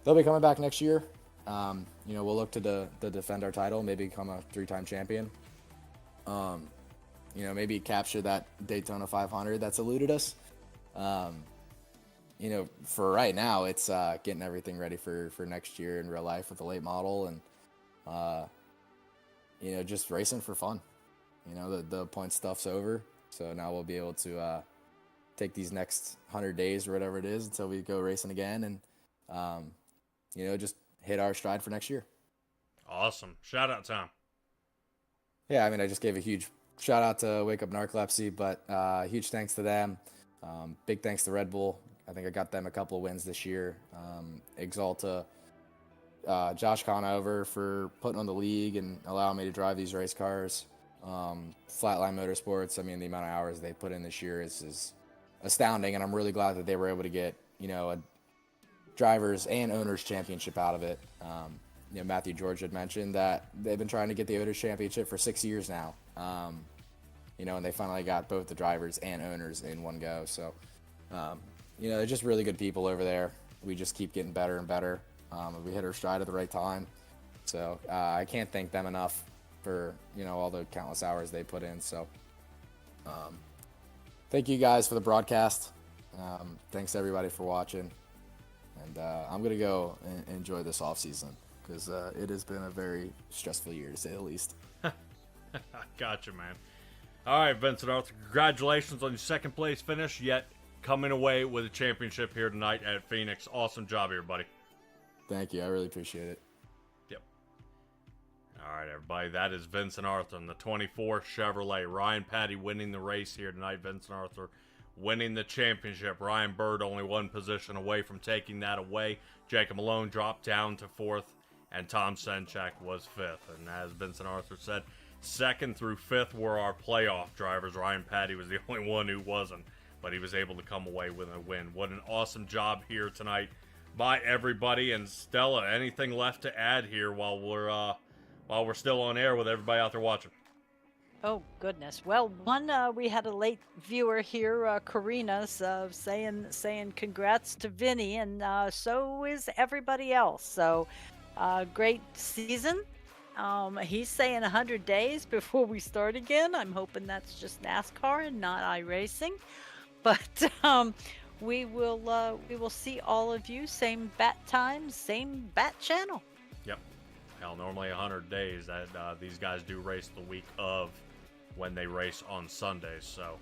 they'll be coming back next year. You know, we'll look to defend our title, maybe become a 3-time champion. You know, maybe capture that Daytona 500 that's eluded us. You know, for right now, it's getting everything ready for next year in real life with the late model and, you know, just racing for fun. You know, the point stuff's over. So now we'll be able to take these next 100 days or whatever it is until we go racing again and, you know, just hit our stride for next year. Awesome. Shout out time. Yeah, I mean, I just gave a huge shout out to Wake Up Narcolepsy, but huge thanks to them. Big thanks to Red Bull. I think I got them a couple of wins this year. Exalta, Josh Conover for putting on the league and allowing me to drive these race cars. Flatline Motorsports, I mean, the amount of hours they put in this year is astounding, and I'm really glad that they were able to get, you know, a drivers and owners championship out of it. You know, Matthew George had mentioned that they've been trying to get the owners championship for 6 years now. You know, and they finally got both the drivers and owners in one go. So, you know, they're just really good people over there. We just keep getting better and better. We hit our stride at the right time. So I can't thank them enough for, you know, all the countless hours they put in. So thank you guys for the broadcast. Thanks everybody for watching. And I'm going to go and enjoy this off season because it has been a very stressful year to say the least. Gotcha, man. All right, Vincent Arthur, congratulations on your second place finish, yet coming away with a championship here tonight at Phoenix. Awesome job here, buddy. Thank you. I really appreciate it. Yep. All right, everybody. That is Vincent Arthur in the 24 Chevrolet. Ryan Patty winning the race here tonight. Vincent Arthur winning the championship. Ryan Bird only one position away from taking that away. Jacob Malone dropped down to 4th, and Tom Senchak was 5th. And as Vincent Arthur said, 2nd through 5th were our playoff drivers. Ryan Patty was the only one who wasn't, but he was able to come away with a win. What an awesome job here tonight by everybody. And Stella, anything left to add here while we're still on air with everybody out there watching? Oh goodness. Well, one we had a late viewer here, Karina's saying congrats to Vinny, and so is everybody else. So, great season. He's saying 100 days before we start again. I'm hoping that's just NASCAR and not iRacing. But we will see all of you same bat time, same bat channel. Yep. Hell, normally 100 days. That these guys do race the week of when they race on Sundays. So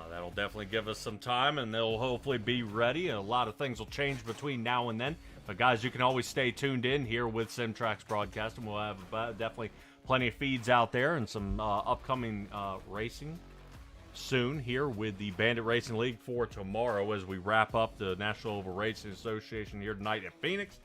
that'll definitely give us some time, and they'll hopefully be ready. A lot of things will change between now and then. But guys, you can always stay tuned in here with SimTrax Broadcast, and we'll have definitely plenty of feeds out there and some upcoming racing soon here with the Bandit Racing League for tomorrow as we wrap up the National Oval Racing Association here tonight at Phoenix.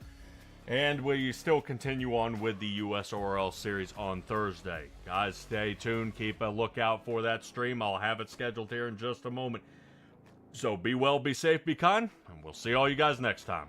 And we still continue on with the USORL series on Thursday. Guys, stay tuned. Keep a lookout for that stream. I'll have it scheduled here in just a moment. So be well, be safe, be kind, and we'll see all you guys next time.